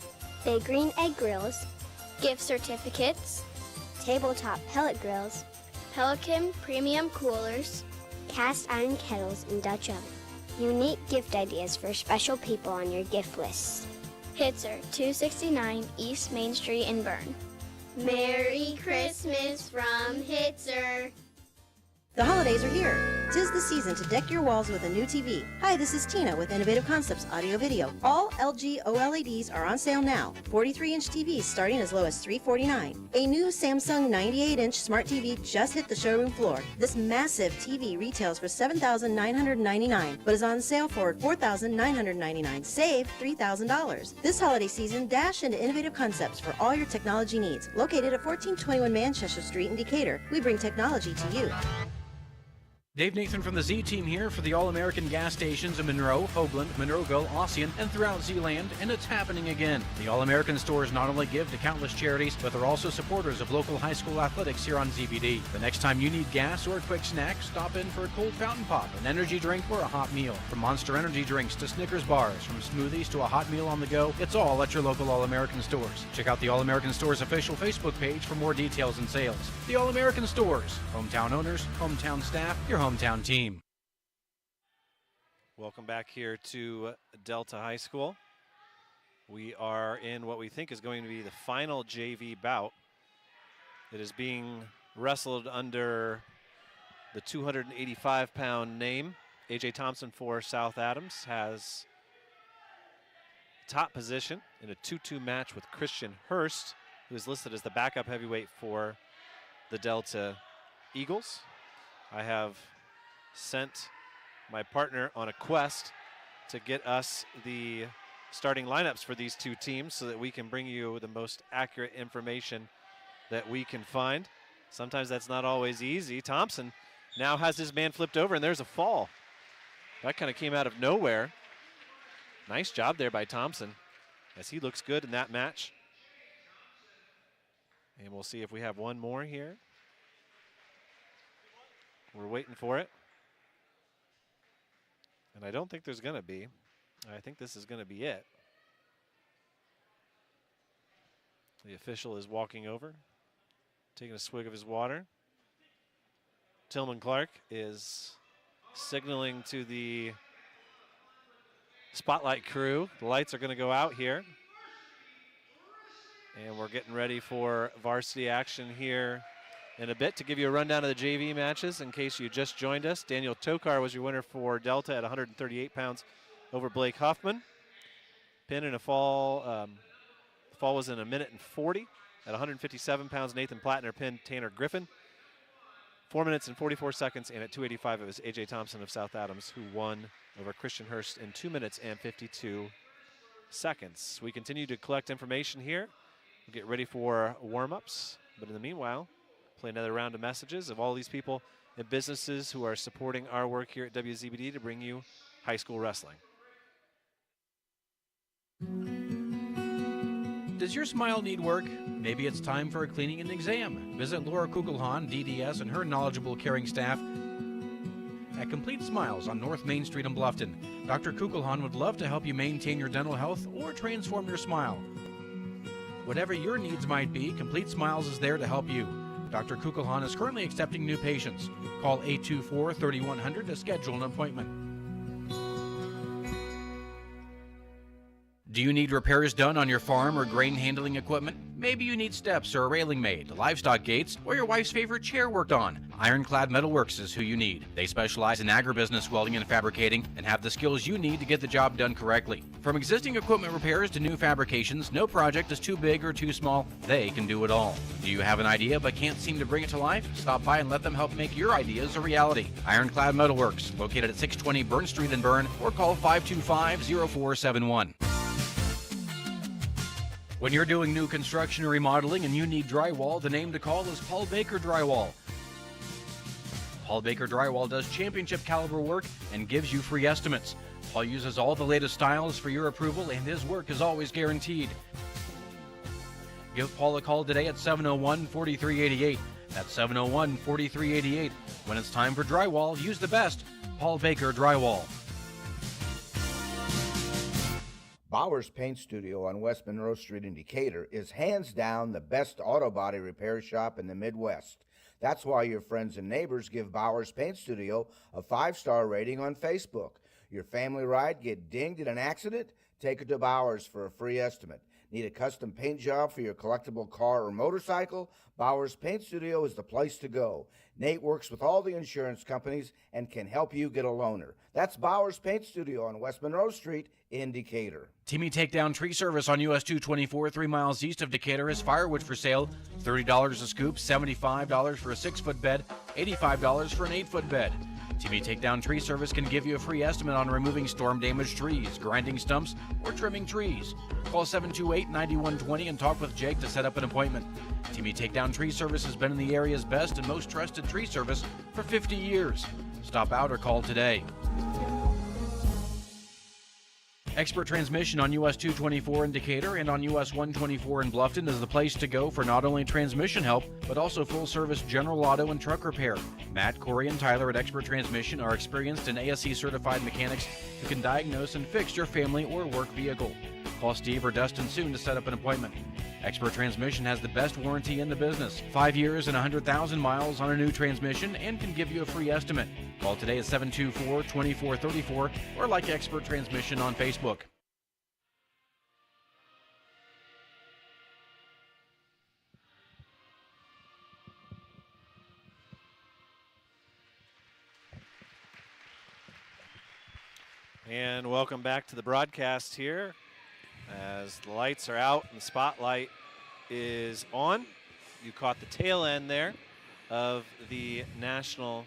Big green egg grills, gift certificates, tabletop pellet grills, Pelican premium coolers, cast iron kettles and Dutch oven. Unique gift ideas for special people on your gift list. Hitzer, 269 East Main Street in Bern. Merry Christmas from Hitzer. The holidays are here. 'Tis the season to deck your walls with a new TV. Hi, this is Tina with Innovative Concepts Audio Video. All LG OLEDs are on sale now. 43-inch TVs starting as low as $349. A new Samsung 98-inch smart TV just hit the showroom floor. This massive TV retails for $7,999, but is on sale for $4,999. Save $3,000. This holiday season, dash into Innovative Concepts for all your technology needs. Located at 1421 Manchester Street in Decatur. We bring technology to you. Dave Nathan from the Z-Team here for the All-American gas stations in Monroe, Hoagland, Monroeville, Ossian, and throughout Z-Land, and it's happening again. The All-American stores not only give to countless charities, but they're also supporters of local high school athletics here on ZBD. The next time you need gas or a quick snack, stop in for a cold fountain pop, an energy drink, or a hot meal. From Monster Energy drinks to Snickers bars, from smoothies to a hot meal on the go, it's all at your local All-American stores. Check out the All-American Stores official Facebook page for more details and sales. The All-American Stores, hometown owners, hometown staff, your hometown team. Welcome back here to Delta High School. We are in what we think is going to be the final JV bout. It is being wrestled under the 285-pound name. A.J. Thompson for South Adams has top position in a 2-2 match with Christian Hurst, who is listed as the backup heavyweight for the Delta Eagles. I have sent my partner on a quest to get us the starting lineups for these two teams so that we can bring you the most accurate information that we can find. Sometimes that's not always easy. Thompson now has his man flipped over, and there's a fall. That kind of came out of nowhere. Nice job there by Thompson, as he looks good in that match. And we'll see if we have one more here. We're waiting for it. And I don't think there's going to be. I think this is going to be it. The official is walking over, taking a swig of his water. Tillman Clark is signaling to the spotlight crew. The lights are going to go out here. And we're getting ready for varsity action here in a bit. To give you a rundown of the JV matches in case you just joined us, Daniel Tokar was your winner for Delta at 138 pounds over Blake Huffman. Pin and a fall The fall was in 1 minute and 40. At 157 pounds, Nathan Plattner pinned Tanner Griffin. 4 minutes and 44 seconds, and at 285, it was A.J. Thompson of South Adams who won over Christian Hurst in 2 minutes and 52 seconds. We continue to collect information here. We'll get ready for warm-ups, but in the meanwhile, play another round of messages of all these people and businesses who are supporting our work here at WZBD to bring you high school wrestling. Does your smile need work? Maybe it's time for a cleaning and exam. Visit Laura Kugelhahn, DDS, and her knowledgeable, caring staff at Complete Smiles on North Main Street in Bluffton. Dr. Kugelhahn would love to help you maintain your dental health or transform your smile. Whatever your needs might be, Complete Smiles is there to help you. Dr. Kugelhahn is currently accepting new patients. Call 824-3100 to schedule an appointment. Do you need repairs done on your farm or grain handling equipment? Maybe you need steps or a railing made, livestock gates, or your wife's favorite chair worked on. Ironclad Metalworks is who you need. They specialize in agribusiness welding and fabricating and have the skills you need to get the job done correctly. From existing equipment repairs to new fabrications, no project is too big or too small. They can do it all. Do you have an idea but can't seem to bring it to life? Stop by and let them help make your ideas a reality. Ironclad Metalworks, located at 620 Burn Street in Bern, or call 525-0471. When you're doing new construction or remodeling and you need drywall, the name to call is Paul Baker Drywall. Paul Baker Drywall does championship caliber work and gives you free estimates. Paul uses all the latest styles for your approval, and his work is always guaranteed. Give Paul a call today at 701-4388. That's 701-4388. When it's time for drywall, use the best, Paul Baker Drywall. Bowers Paint Studio on West Monroe Street in Decatur is hands down the best auto body repair shop in the Midwest. That's why your friends and neighbors give Bowers Paint Studio a 5-star rating on Facebook. Your family ride get dinged in an accident? Take it to Bowers for a free estimate. Need a custom paint job for your collectible car or motorcycle? Bowers Paint Studio is the place to go. Nate works with all the insurance companies and can help you get a loaner. That's Bowers Paint Studio on West Monroe Street in Decatur. Timmy Takedown Tree Service on US 224, 3 miles east of Decatur, has firewood for sale. $30 a scoop, $75 for a 6-foot bed, $85 for an 8-foot bed. Timmy Takedown Tree Service can give you a free estimate on removing storm-damaged trees, grinding stumps, or trimming trees. Call 728-9120 and talk with Jake to set up an appointment. Timmy Takedown Tree Service has been in the area's best and most trusted tree service for 50 years. Stop out or call today. Expert Transmission on US 224 in Decatur and on US 124 in Bluffton is the place to go for not only transmission help, but also full-service general auto and truck repair. Matt, Corey, and Tyler at Expert Transmission are experienced and ASE-certified mechanics who can diagnose and fix your family or work vehicle. Call Steve or Dustin soon to set up an appointment. Expert Transmission has the best warranty in the business. 5 years and 100,000 miles on a new transmission and can give you a free estimate. Call today at 724-2434 or like Expert Transmission on Facebook. And welcome back to the broadcast here as the lights are out and the spotlight is on. You caught the tail end there of the national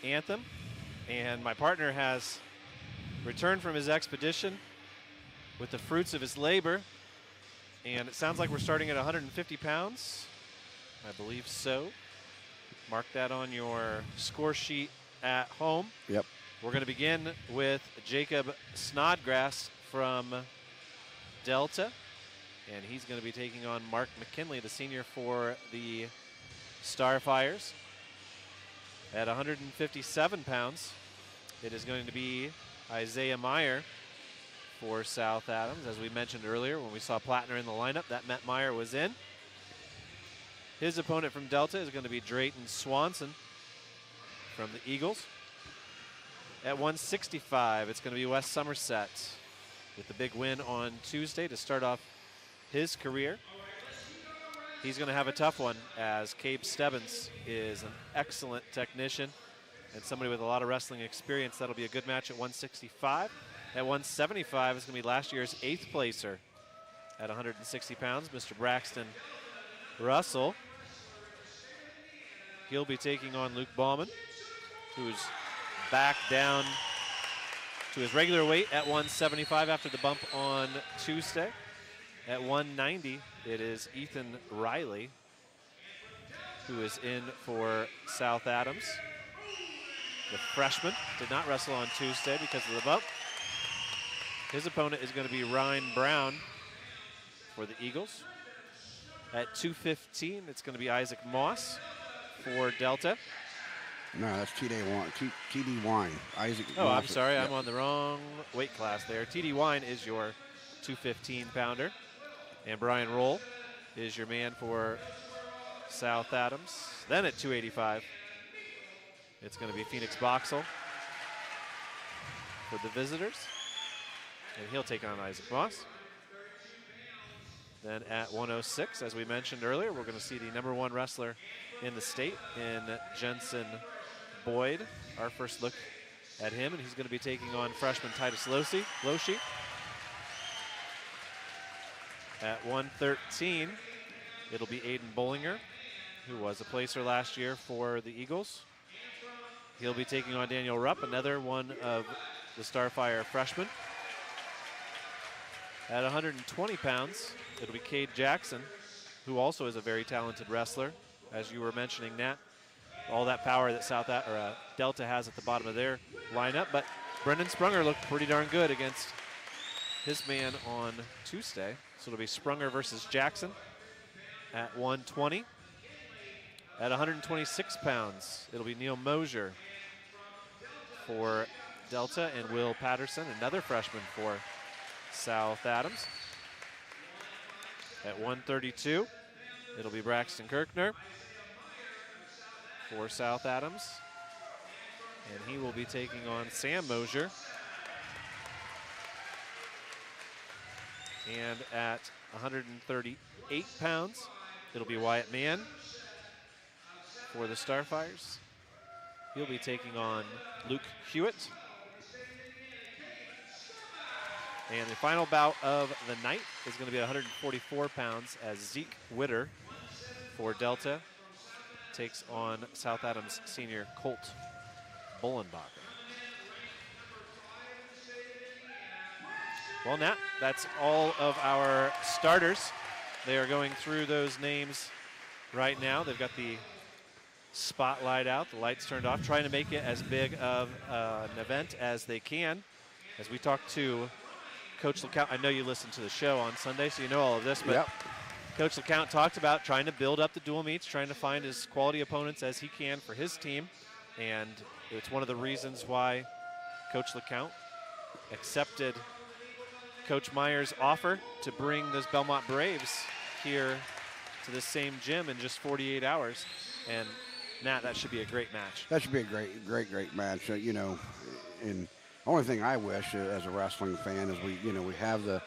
anthem, and my partner has returned from his expedition with the fruits of his labor, and it sounds like we're starting at 150 pounds. I believe so. Mark that on your score sheet at home. Yep. We're going to begin with Jacob Snodgrass from Delta, and he's going to be taking on Mark McKinley, the senior for the Starfires. At 157 pounds, it is going to be Isaiah Meyer for South Adams. As we mentioned earlier, when we saw Plattner in the lineup, that meant Meyer was in. His opponent from Delta is going to be Drayton Swanson from the Eagles. At 165, it's going to be Wes Somerset with the big win on Tuesday to start off his career. He's going to have a tough one as Cabe Stebbins is an excellent technician and somebody with a lot of wrestling experience. That'll be a good match at 165. At 175, it's going to be last year's 8th placer, at 160 pounds, Mr. Braxton Russell. He'll be taking on Luke Bauman, who's back down to his regular weight at 175 after the bump on Tuesday. At 190, it is Ethan Riley, who is in for South Adams. The freshman did not wrestle on Tuesday because of the bump. His opponent is going to be Ryan Brown for the Eagles. At 215, it's going to be Isaac Moss for Delta. No, that's TD Wine. Isaac. Oh, Moss. I'm sorry. Yep. I'm on the wrong weight class there. TD Wine is your 215-pounder. And Brian Roll is your man for South Adams. Then at 285, it's going to be Phoenix Boxell for the visitors. And he'll take on Isaac Moss. Then at 106, as we mentioned earlier, we're going to see the #1 wrestler in the state in Jensen Boyd. Our first look at him, and he's going to be taking on freshman Titus Loshi. At 113, it'll be Aiden Bollinger, who was a placer last year for the Eagles. He'll be taking on Daniel Rupp, another one of the Starfire freshmen. At 120 pounds, it'll be Cade Jackson, who also is a very talented wrestler, as you were mentioning, Nat. All that power that Delta has at the bottom of their lineup, but Brendan Sprunger looked pretty darn good against his man on Tuesday. So it'll be Sprunger versus Jackson at 120. At 126 pounds, it'll be Neil Mosier for Delta and Will Patterson, another freshman for South Adams. At 132, it'll be Braxton Kirkner for South Adams. And he will be taking on Sam Mosier. And at 138 pounds, it'll be Wyatt Mann for the Starfires. He'll be taking on Luke Hewitt. And the final bout of the night is going to be at 144 pounds as Zeke Witter for Delta takes on South Adams senior Colt Bullenbacher. Well, Nat, that's all of our starters. They are going through those names right now. They've got the spotlight out, the lights turned off, trying to make it as big of an event as they can. As we talk to Coach LeCount, I know you listen to the show on Sunday, so you know all of this, but yep. Coach LeCount talked about trying to build up the dual meets, trying to find as quality opponents as he can for his team, and it's one of the reasons why Coach LeCount accepted Coach Meyer's offer to bring those Belmont Braves here to the same gym in just 48 hours. And Nat, that should be a great match. That should be a great match. You know, and the only thing I wish as a wrestling fan is we have the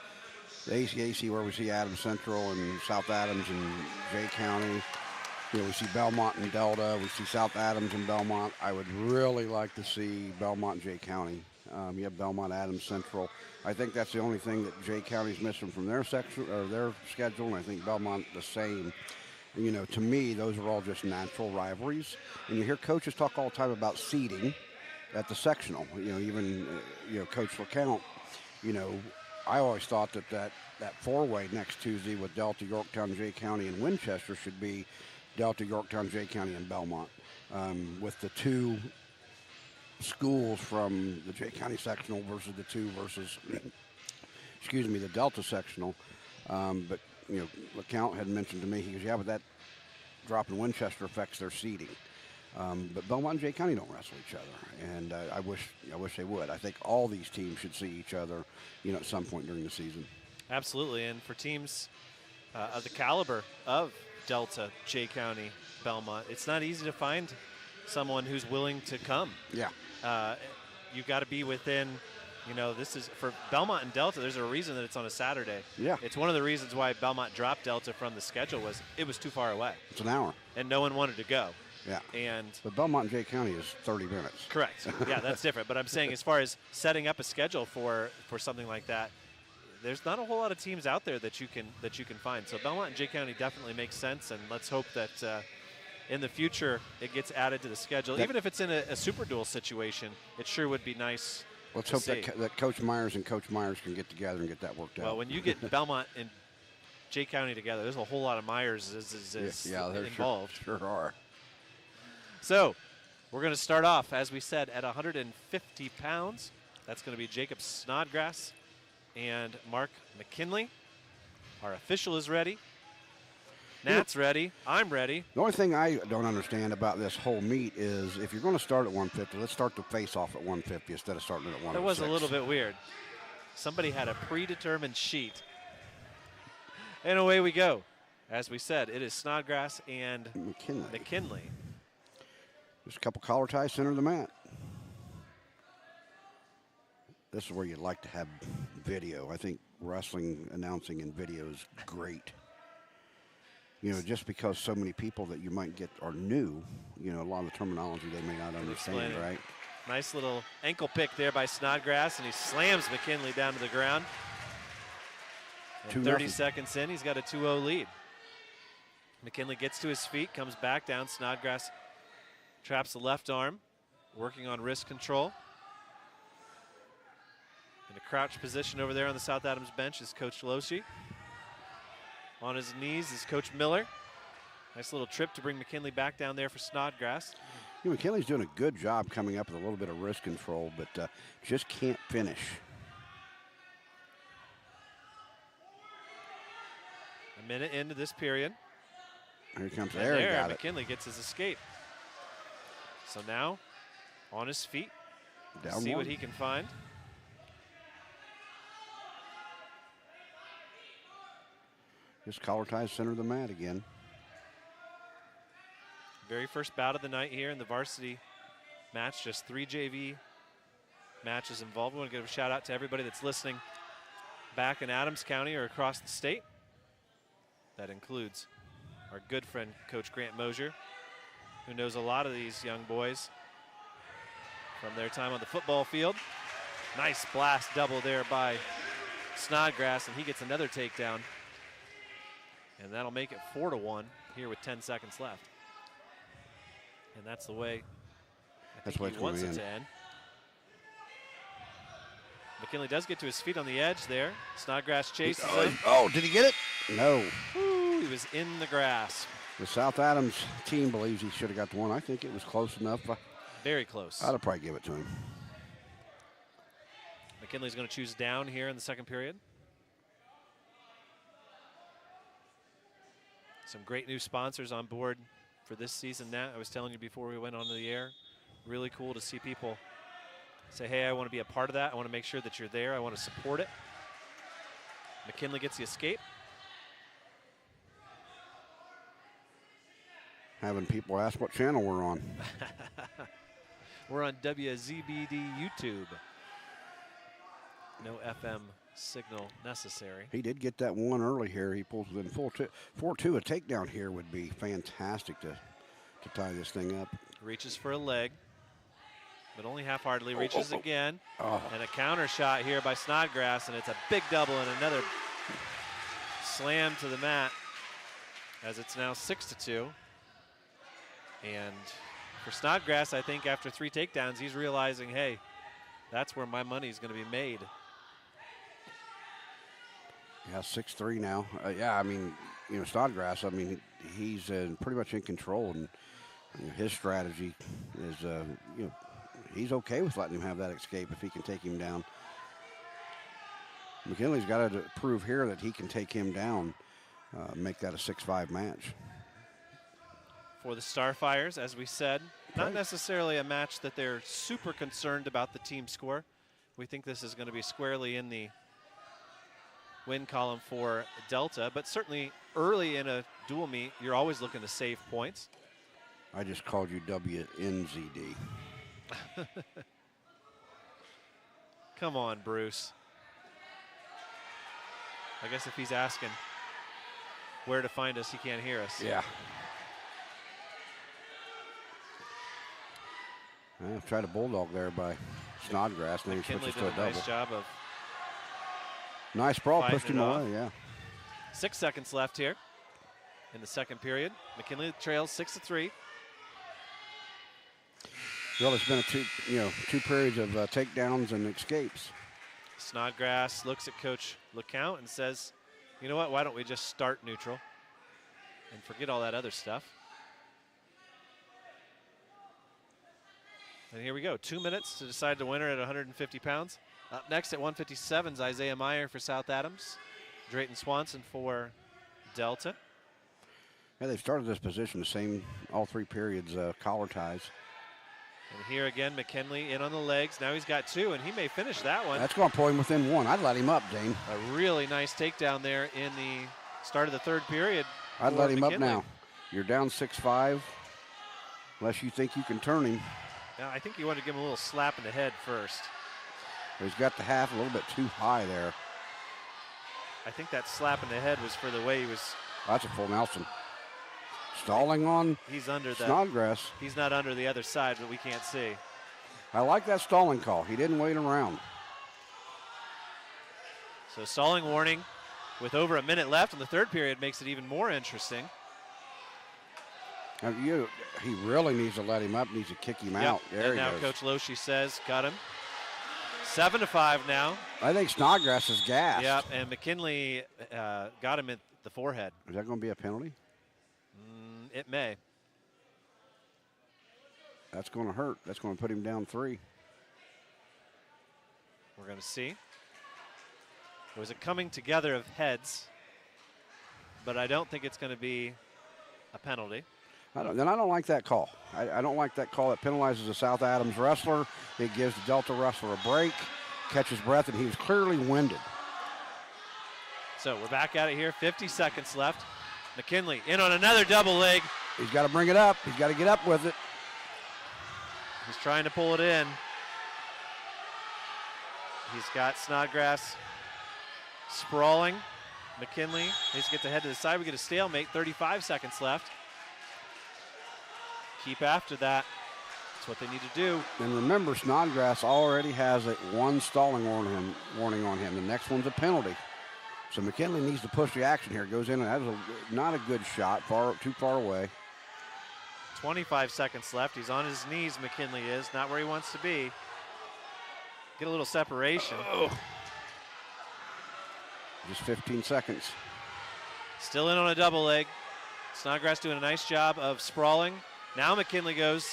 ACAC where we see Adams Central and South Adams and Jay County. You know, we see Belmont and Delta. We see South Adams and Belmont. I would really like to see Belmont and Jay County. You have Belmont, Adams Central. I think that's the only thing that Jay County's missing from their section or their schedule, and I think Belmont the same. And, you know, to me, those are all just natural rivalries. And you hear coaches talk all the time about seeding at the sectional. You know, even Coach LeCount. You know, I always thought that four-way next Tuesday with Delta, Yorktown, Jay County, and Winchester should be Delta, Yorktown, Jay County, and Belmont, with the two schools from the Jay County sectional versus the Delta sectional. But you know, LeCount had mentioned to me, he goes, yeah, but that drop in Winchester affects their seeding. But Belmont and Jay County don't wrestle each other, and I wish they would. I think all these teams should see each other, you know, at some point during the season. Absolutely, and for teams of the caliber of Delta, Jay County, Belmont, it's not easy to find someone who's willing to come. Yeah. You've got to be within, you know, this is for Belmont and Delta, there's a reason that it's on a Saturday. Yeah. It's one of the reasons why Belmont dropped Delta from the schedule was it was too far away. It's an hour. And no one wanted to go. Yeah. And but Belmont and Jay County is 30 minutes. Correct. Yeah, that's different. But I'm saying as far as setting up a schedule for something like that, there's not a whole lot of teams out there that you can find. So Belmont and Jay County definitely makes sense, and let's hope that in the future it gets added to the schedule. Even if it's in a super duel situation, it sure would be nice. Let's hope that Coach Myers and Coach Myers can get together and get that worked out. Well, when you get Belmont and Jay County together, there's a whole lot of Myers involved. Sure are. So we're going to start off, as we said, at 150 pounds. That's going to be Jacob Snodgrass and Mark McKinley. Our official is ready. Nat's ready. I'm ready. The only thing I don't understand about this whole meet is if you're going to start at 150, let's start the face-off at 150 instead of starting at 106. That was a little bit weird. Somebody had a predetermined sheet. And away we go. As we said, it is Snodgrass and McKinley. Just a couple collar ties, center of the mat. This is where you'd like to have video. I think wrestling announcing in video is great. You know, just because so many people that you might get are new, you know, a lot of the terminology they may not understand, right? Nice little ankle pick there by Snodgrass, and he slams McKinley down to the ground. And 30 seconds in, he's got a 2-0 lead. McKinley gets to his feet, comes back down. Snodgrass traps the left arm, working on wrist control. In a crouch position over there on the South Adams bench is Coach Loshi. On his knees is Coach Miller. Nice little trip to bring McKinley back down there for Snodgrass. You know, McKinley's doing a good job coming up with a little bit of wrist control, but just can't finish. A minute into this period. Here he comes. And There, he got McKinley gets his escape. So now, on his feet, Down see one. what he can find. Just collar ties, center of the mat again. Very first bout of the night here in the varsity match. Just 3 JV matches involved. We want to give a shout out to everybody that's listening back in Adams County or across the state. That includes our good friend, Coach Grant Mosier, who knows a lot of these young boys from their time on the football field. Nice blast double there by Snodgrass, and he gets another takedown. And that'll make it 4-1 here with 10 seconds left. And that's the way I think he wants it to end. McKinley does get to his feet on the edge there. Snodgrass chases him. Oh, did he get it? No. Ooh, he was in the grass. The South Adams team believes he should have got the one. I think it was close enough. Very close. I'd probably give it to him. McKinley's going to choose down here in the second period. Some great new sponsors on board for this season, Nat. I was telling you before we went onto the air. Really cool to see people say, hey, I want to be a part of that. I want to make sure that you're there. I want to support it. McKinley gets the escape. Having people ask what channel we're on. We're on WZBD YouTube. No FM signal necessary. He did get that one early here. He pulls within 4-2. 4-2, a takedown here would be fantastic to tie this thing up. Reaches for a leg, but only half-heartedly reaches again. Oh. And a counter shot here by Snodgrass, and it's a big double and another slam to the mat as it's now 6-2. And for Snodgrass, I think after 3 takedowns, he's realizing, hey, that's where my money's going to be made. Yeah, 6-3 now. Yeah, I mean, you know, Snodgrass, I mean, he's pretty much in control, and you know, his strategy is, you know, he's okay with letting him have that escape if he can take him down. McKinley's got to prove here that he can take him down, make that a 6-5 match. For the Starfires, as we said, not necessarily a match that they're super concerned about the team score. We think this is going to be squarely in the win column for Delta, but certainly early in a dual meet, you're always looking to save points. I just called you WNZD. Come on, Bruce. I guess if he's asking where to find us, he can't hear us. Yeah. I've tried a bulldog there by Snodgrass, and then he McKinley switches did to a a double. nice job of Nice sprawl, fighting pushed him it off. away, yeah. 6 seconds left here in the second period. McKinley trails 6-3. Well, it's been two periods of takedowns and escapes. Snodgrass looks at Coach LeCount and says, you know what, why don't we just start neutral and forget all that other stuff. And here we go, 2 minutes to decide the winner at 150 pounds. Up next at 157 is Isaiah Meyer for South Adams, Drayton Swanson for Delta. Yeah, they've started this position the same all 3 periods, collar ties. And here again, McKinley in on the legs. Now he's got 2, and he may finish that one. That's going to pull him within 1. I'd let him up, Dane. A really nice takedown there in the start of the third period. I'd let him McKinley. up now. You're down 6-5, unless you think you can turn him. Now, I think you want to give him a little slap in the head first. He's got the half a little bit too high there. I think that slap in the head was for the way he was. That's a full Nelson. Stalling on He's under that. Snodgrass. He's not under the other side, but we can't see. I like that stalling call. He didn't wait around. So stalling warning with over a minute left in the third period makes it even more interesting. Now, he really needs to let him up, needs to kick him out. There and he now goes. Coach Loshi says, cut him. 7-5 now. I think Snodgrass is gassed. Yep, and McKinley got him at the forehead. Is that going to be a penalty? It may. That's going to hurt. That's going to put him down 3. We're going to see. It was a coming together of heads, but I don't think it's going to be a penalty. I don't like that call. I don't like that call. It penalizes a South Adams wrestler. It gives the Delta wrestler a break, catches breath, and he was clearly winded. So we're back at it here. 50 seconds left. McKinley in on another double leg. He's got to bring it up. He's got to get up with it. He's trying to pull it in. He's got Snodgrass sprawling. McKinley needs to get the head to the side. We get a stalemate. 35 seconds left. Keep after that. That's what they need to do. And remember, Snodgrass already has one stalling warning on him. The next one's a penalty. So McKinley needs to push the action here. Goes in, and that was not a good shot, too far away. 25 seconds left. He's on his knees, McKinley is. Not where he wants to be. Get a little separation. Just 15 seconds. Still in on a double leg. Snodgrass doing a nice job of sprawling. Now McKinley goes.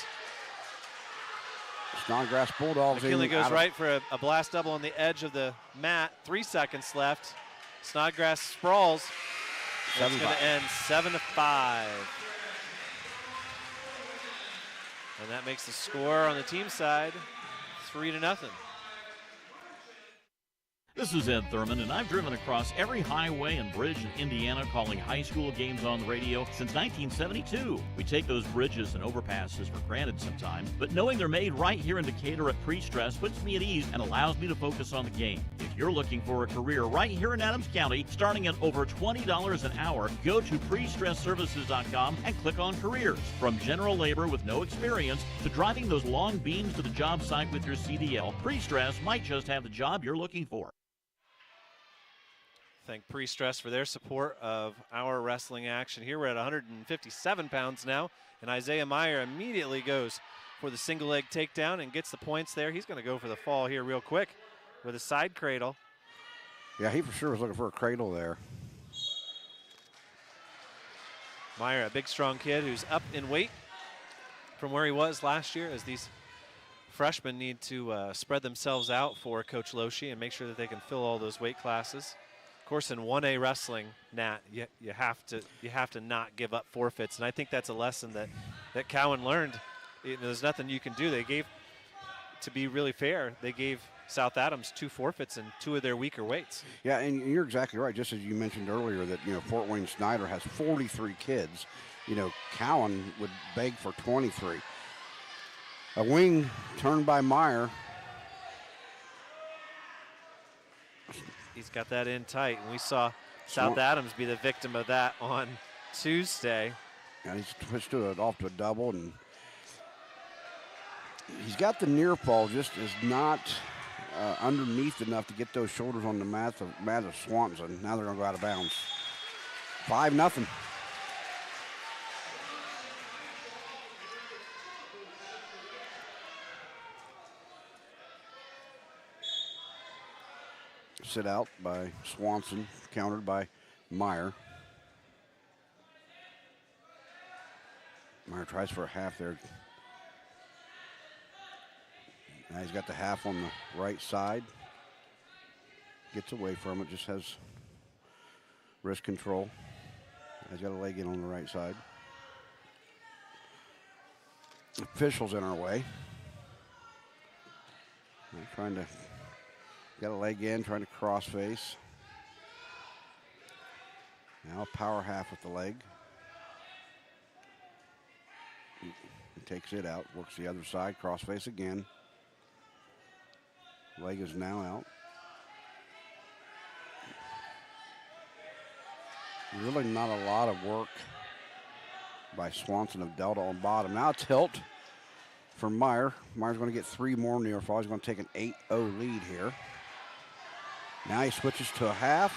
Snodgrass Bulldogs. McKinley goes right for a blast double on the edge of the mat. 3 seconds left. Snodgrass sprawls. It's going to end 7-5. And that makes the score on the team side 3-0. This is Ed Thurman, and I've driven across every highway and bridge in Indiana calling high school games on the radio since 1972. We take those bridges and overpasses for granted sometimes, but knowing they're made right here in Decatur at Pre-Stress puts me at ease and allows me to focus on the game. If you're looking for a career right here in Adams County, starting at over $20 an hour, go to PreStressServices.com and click on Careers. From general labor with no experience to driving those long beams to the job site with your CDL, Pre-Stress might just have the job you're looking for. Thank Pre-Stress for their support of our wrestling action. Here we're at 157 pounds now, and Isaiah Meyer immediately goes for the single leg takedown and gets the points there. He's going to go for the fall here real quick with a side cradle. Yeah, he for sure was looking for a cradle there. Meyer, a big, strong kid who's up in weight from where he was last year, as these freshmen need to spread themselves out for Coach Loshi and make sure that they can fill all those weight classes. Of course, in 1A wrestling, Nat, you have to not give up forfeits, and I think that's a lesson that Cowan learned. There's nothing you can do. They gave, to be really fair, they gave South Adams 2 forfeits in 2 of their weaker weights. Yeah, and you're exactly right. Just as you mentioned earlier, that Fort Wayne Snyder has 43 kids. Cowan would beg for 23. A wing turned by Meyer. He's got that in tight, and we saw South Adams be the victim of that on Tuesday. And he's switched off to a double, and he's got the near fall, just is not underneath enough to get those shoulders on the mat of Swanson. Now they're going to go out of bounds. 5-0. Sit out by Swanson, countered by Meyer. Meyer tries for a half there. Now he's got the half on the right side. Gets away from it, just has wrist control. He's got a leg in on the right side. Officials in our way. They're trying to, got a leg in, trying to cross face. Now a power half with the leg. He takes it out, works the other side, cross face again. Leg is now out. Really not a lot of work by Swanson of Delta on bottom. Now tilt for Meyer. Meyer's going to get 3 more near fall. He's going to take an 8-0 lead here. Now he switches to a half.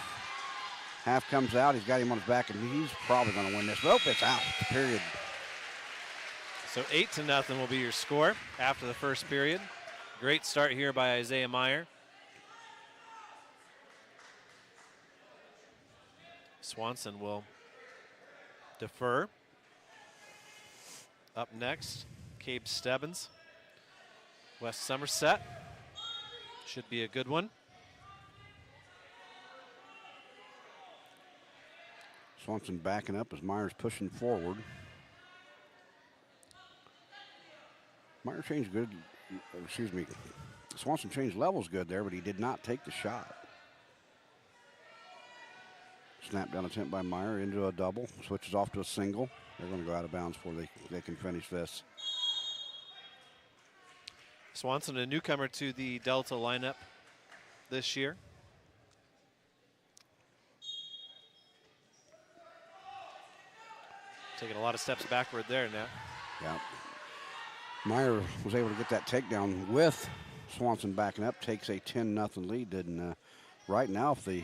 Half comes out. He's got him on his back, and he's probably going to win this. Nope, it's out. Period. So 8-0 will be your score after the first period. Great start here by Isaiah Meyer. Swanson will defer. Up next, Cabe Stebbins. West Somerset. Should be a good one. Swanson backing up as Meyer's pushing forward. Meyer changed good, excuse me, Swanson changed levels good there, but he did not take the shot. Snap down attempt by Meyer into a double, switches off to a single. They're going to go out of bounds before they can finish this. Swanson, a newcomer to the Delta lineup this year. Taking a lot of steps backward there now. Yeah. Meyer was able to get that takedown with Swanson backing up, takes a 10-0 lead. And right now, if the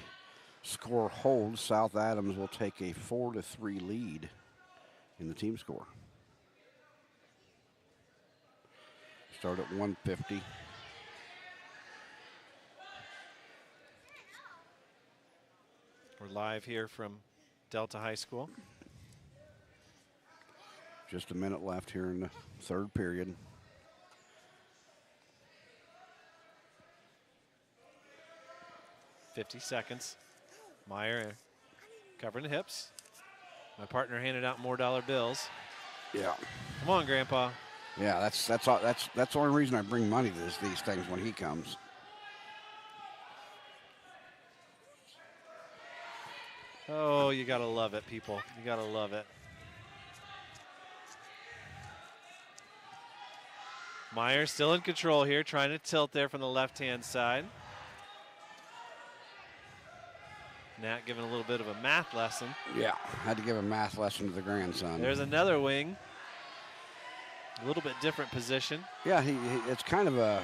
score holds, South Adams will take a 4-3 lead in the team score. Start at 150. We're live here from Delta High School. Just a minute left here in the third period. $50 seconds. Meyer covering the hips. My partner handed out more dollar bills. Yeah. Come on, Grandpa. Yeah, that's the only reason I bring money to these things when he comes. Oh, you gotta love it, people. You gotta love it. Meyer still in control here, trying to tilt there from the left-hand side. Nat giving a little bit of a math lesson. Yeah, had to give a math lesson to the grandson. There's another wing. A little bit different position. Yeah, it's kind of a,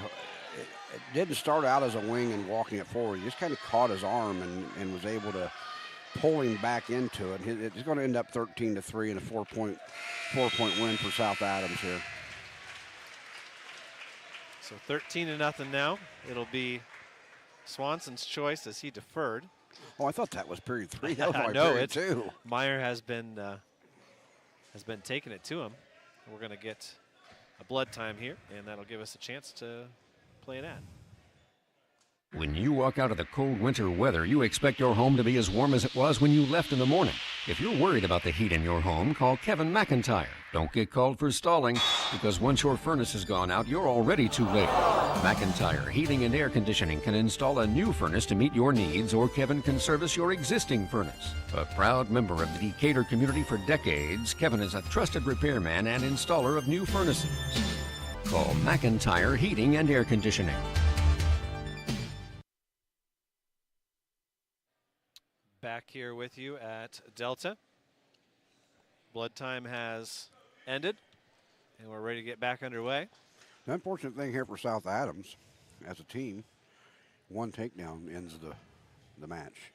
it didn't start out as a wing and walking it forward. He just kind of caught his arm and was able to pull him back into it. It's going to end up 13-3 and a 4-point win for South Adams here. So 13-0 now. It'll be Swanson's choice as he deferred. Oh, I thought that was period 3. That was my no, period 2. Meyer has been taking it to him. We're going to get a blood time here, and that'll give us a chance to play an ad. When you walk out of the cold winter weather, you expect your home to be as warm as it was when you left in the morning. If you're worried about the heat in your home, call Kevin McIntyre. Don't get called for stalling, because once your furnace has gone out, you're already too late. McIntyre Heating and Air Conditioning can install a new furnace to meet your needs, or Kevin can service your existing furnace. A proud member of the Decatur community for decades, Kevin is a trusted repairman and installer of new furnaces. Call McIntyre Heating and Air Conditioning. Back here with you at Delta. Blood time has ended, and we're ready to get back underway. The unfortunate thing here for South Adams as a team, one takedown ends the match.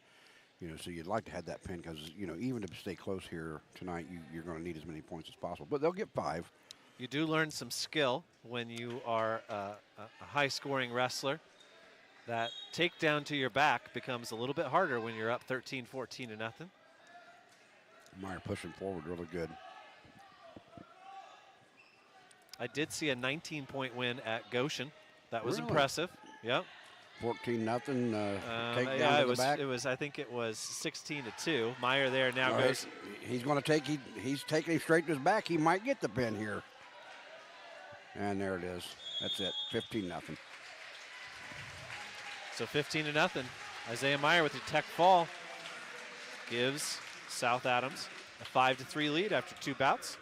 So you'd like to have that pin because, even to stay close here tonight, you're going to need as many points as possible. But they'll get 5. You do learn some skill when you are a high-scoring wrestler. That takedown to your back becomes a little bit harder when you're up 13-14 to nothing. Meyer pushing forward really good. I did see a 19-point win at Goshen. That was Really? impressive. Yep. 14-0. Takedown Yeah, to the back. it was. I think it was 16-2. Meyer there now All goes. right. He's going to take. He's taking him straight to his back. He might get the pin here. And there it is. That's it. 15-0. So 15-0. Isaiah Meyer with the tech fall gives South Adams a 5-3 lead after 2 bouts.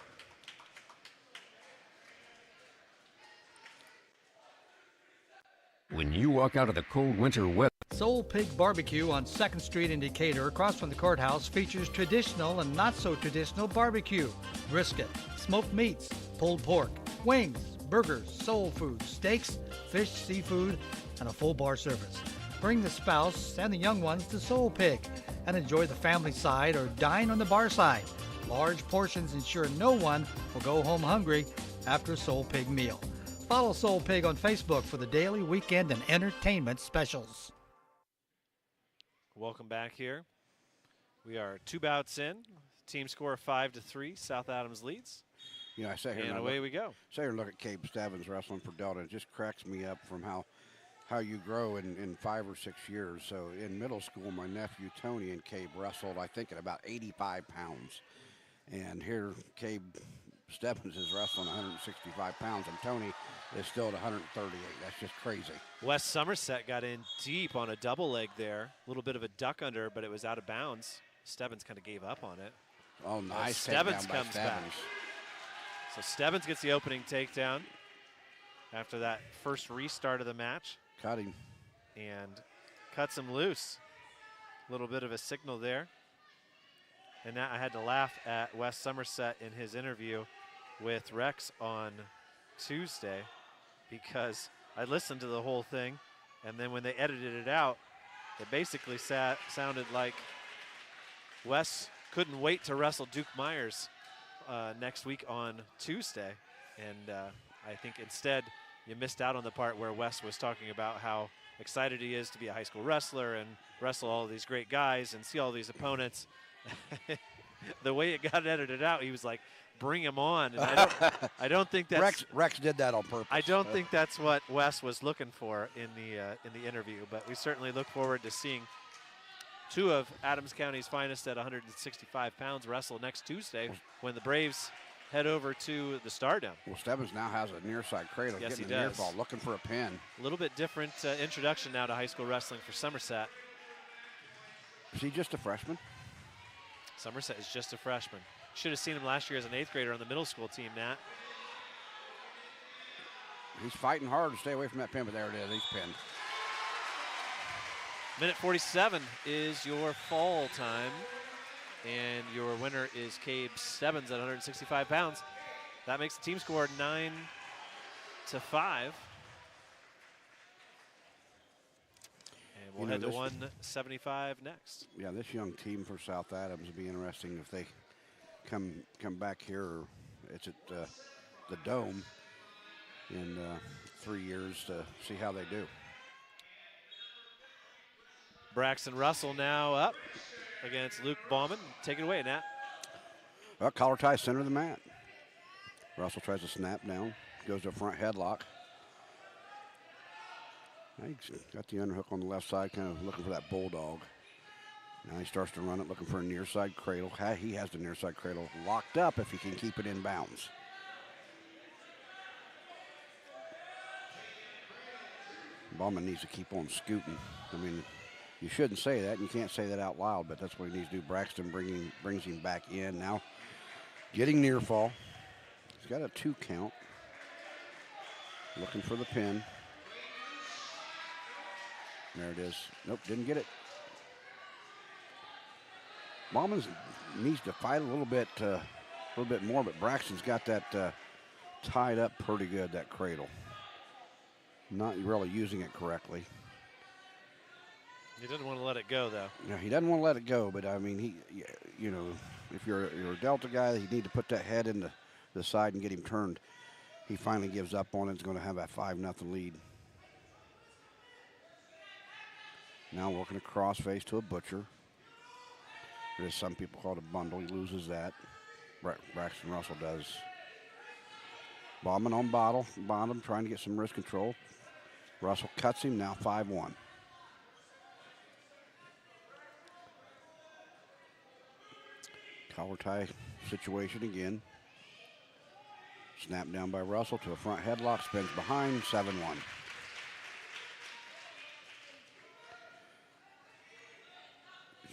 When you walk out of the cold winter weather, Soul Pig Barbecue on 2nd Street in Decatur, across from the courthouse, features traditional and not so traditional barbecue, brisket, smoked meats, pulled pork, wings, burgers, soul food, steaks, fish, seafood, and a full bar service. Bring the spouse and the young ones to Soul Pig and enjoy the family side or dine on the bar side. Large portions ensure no one will go home hungry after a Soul Pig meal. Follow Soul Pig on Facebook for the daily, weekend, and entertainment specials. Welcome back here. We are 2 bouts in. Team score 5-3. South Adams leads. I say here and away we go. Say here, look at Cabe Stebbins wrestling for Delta. It just cracks me up from how you grow in 5 or 6 years. So in middle school, my nephew Tony and Cabe wrestled, I think, at about 85 pounds. And here, Cabe Stebbins is wrestling 165 pounds, and Tony is still at 138. That's just crazy. West Somerset got in deep on a double leg there. A little bit of a duck under, but it was out of bounds. Stebbins kind of gave up on it. Oh, nice. Stebbins takedown by comes back. So Stebbins gets the opening takedown after that first restart of the match. Cut him. And cuts him loose. A little bit of a signal there. And now I had to laugh at West Somerset in his interview with Rex on Tuesday because I listened to the whole thing, and then when they edited it out, it basically sounded like Wes couldn't wait to wrestle Duke Myers next week on Tuesday. And I think instead you missed out on the part where Wes was talking about how excited he is to be a high school wrestler and wrestle all these great guys and see all these opponents. The way it got edited out, he was like, bring him on. And I don't think that's Rex did that on purpose. I don't think that's what Wes was looking for in the interview, but we certainly look forward to seeing 2 of Adams County's finest at 165 pounds wrestle next Tuesday when the Braves head over to the Stardom. Well, Stebbins now has a near side cradle. Yes, he getting a near does. fall, looking for a pin. A little bit different introduction now to high school wrestling for Somerset. Is he just a freshman? Somerset is just a freshman. Should have seen him last year as an 8th grader on the middle school team, Nat. He's fighting hard to stay away from that pin, but there it is. He's pinned. Minute 47 is your fall time, and your winner is Cabe Stebbins at 165 pounds. That makes the team score 9-5. And we'll head to 175 next. Yeah, this young team for South Adams will be interesting if they come back here. It's at the Dome in 3 years to see how they do. Braxton Russell now up against Luke Bauman. Take it away, Nat. Well, collar tie center of the mat. Russell tries to snap down, goes to a front headlock. He's got the underhook on the left side, kind of looking for that bulldog. Now he starts to run it, looking for a near side cradle. He has the near side cradle locked up if he can keep it in bounds. Bauman needs to keep on scooting. I mean, you shouldn't say that, and you can't say that out loud, but that's what he needs to do. Braxton brings him back in. Now getting near fall. He's got a 2 count. Looking for the pin. There it is. Nope, didn't get it. Bauman needs to fight a little bit more, but Braxton's got that tied up pretty good, that cradle. Not really using it correctly. He didn't want to let it go, though. Yeah, he doesn't want to let it go, but I mean, you know, if you're a Delta guy, you need to put that head into the side and get him turned. He finally gives up on it. He's going to have that 5-0 lead. Now working a cross face to a butcher. Or as some people call it a bundle. He loses that. Braxton Russell does. Bauman on bottom, trying to get some wrist control. Russell cuts him, now 5-1. Collar tie situation again. Snap down by Russell to a front headlock, spins behind, 7-1.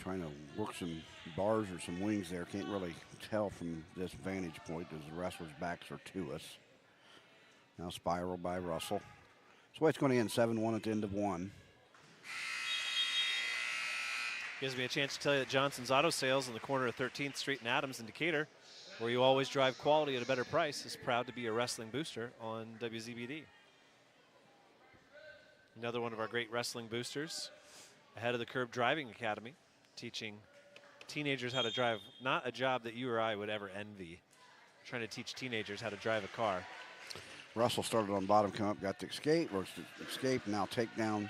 Trying to work some bars or some wings there. Can't really tell from this vantage point as the wrestlers' backs are to us. Now spiral by Russell. So it's going to end 7-1 at the end of one. Gives me a chance to tell you that Johnson's Auto Sales in the corner of 13th Street and Adams in Decatur, where you always drive quality at a better price, is proud to be a wrestling booster on WZBD. Another one of our great wrestling boosters, Ahead of the Curve Driving Academy, teaching teenagers how to drive, not a job that you or I would ever envy, trying to teach teenagers how to drive a car. Russell started on bottom, come up, got the escape, works the escape, now takedown.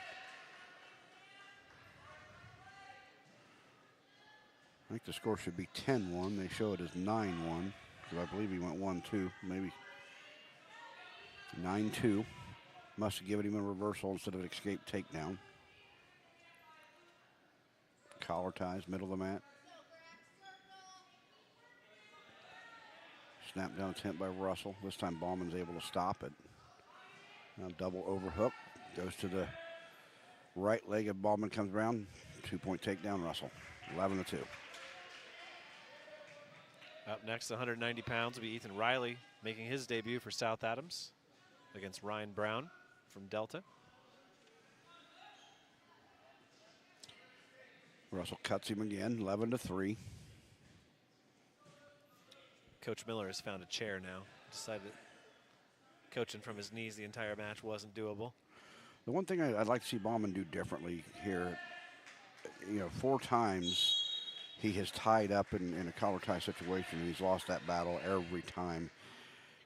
I think the score should be 10-1. They show it as 9-1, because I believe he went 1-2, maybe 9-2. Must have given him a reversal instead of an escape takedown. Collar ties, middle of the mat. Snap down attempt by Russell. This time Bauman's able to stop it. Now double overhook. Goes to the right leg of Bauman, comes around. 2-point takedown, Russell. 11-2. Up next, 190 pounds, will be Ethan Riley, making his debut for South Adams against Ryan Brown from Delta. Russell cuts him again, 11-3. Coach Miller has found a chair now. Decided that coaching from his knees the entire match wasn't doable. The one thing I'd like to see Bauman do differently here, 4 times he has tied up in a collar tie situation, and he's lost that battle every time.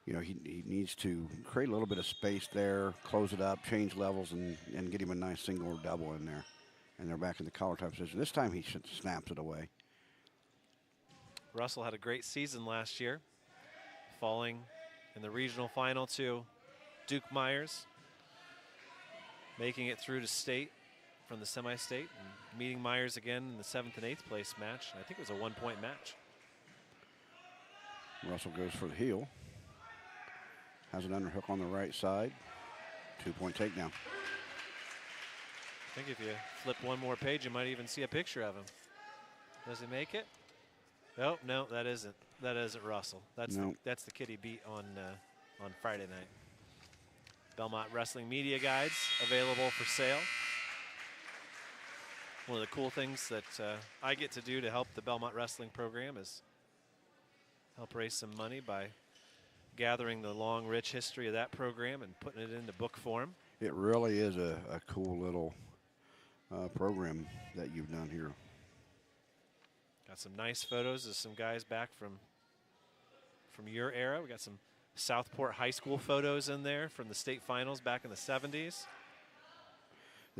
He needs to create a little bit of space there, close it up, change levels, and get him a nice single or double in there. And they're back in the collar tie position. This time he snaps it away. Russell had a great season last year, falling in the regional final to Duke Myers, making it through to state from the semi-state, and meeting Myers again in the 7th and 8th place match. I think it was a 1-point match. Russell goes for the heel. Has an underhook on the right side. 2-point takedown. I think if you flip one more page, you might even see a picture of him. Does he make it? Oh, no, that isn't Russell. That's the kid he beat on Friday night. Belmont Wrestling Media Guides available for sale. One of the cool things that I get to do to help the Belmont Wrestling program is help raise some money by gathering the long, rich history of that program and putting it into book form. It really is a cool little program that you've done here. Got some nice photos of some guys back from your era. We got some Southport High School photos in there from the state finals back in the 70s.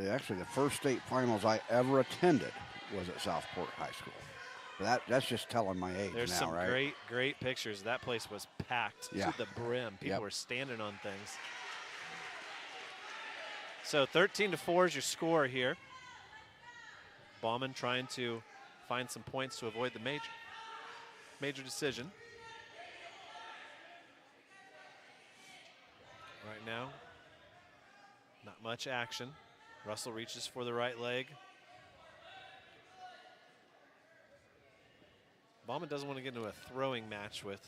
Actually, the first state finals I ever attended was at Southport High School. That's just telling my age. There's now, some right? great pictures. That place was packed to the brim. People were standing on things. So 13-4 is your score here. Bauman trying to find some points to avoid the major decision. Right now, not much action. Russell reaches for the right leg. Bauman doesn't want to get into a throwing match with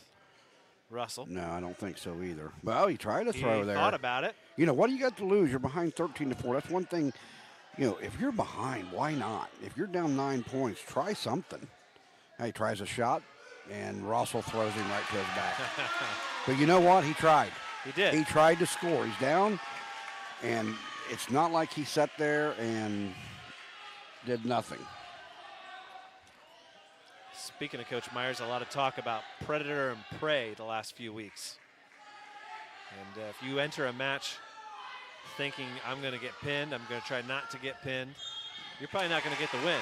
Russell. No, I don't think so either. Well, he tried to throw there. He thought about it. What do you got to lose? You're behind 13-4. That's one thing. If you're behind, why not? If you're down 9 points, try something. Now he tries a shot, and Russell throws him right to his back. But you know what? He tried. He did. He tried to score. He's down, and it's not like he sat there and did nothing. Speaking of Coach Myers, a lot of talk about predator and prey the last few weeks. And if you enter a match thinking I'm going to get pinned, I'm going to try not to get pinned, you're probably not going to get the win.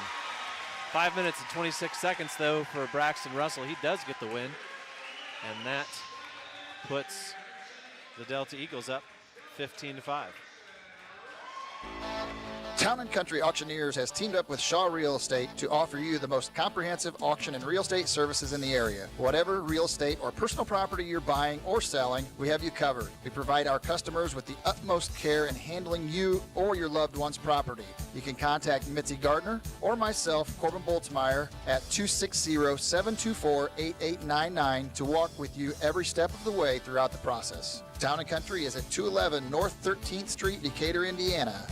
5 minutes and 26 seconds, though, for Braxton Russell. He does get the win, and that puts the Delta Eagles up 15-5. Town & Country Auctioneers has teamed up with Shaw Real Estate to offer you the most comprehensive auction and real estate services in the area. Whatever real estate or personal property you're buying or selling, we have you covered. We provide our customers with the utmost care in handling you or your loved one's property. You can contact Mitzi Gardner or myself, Corbin Boltzmeyer, at 260-724-8899 to walk with you every step of the way throughout the process. Town & Country is at 211 North 13th Street, Decatur, Indiana.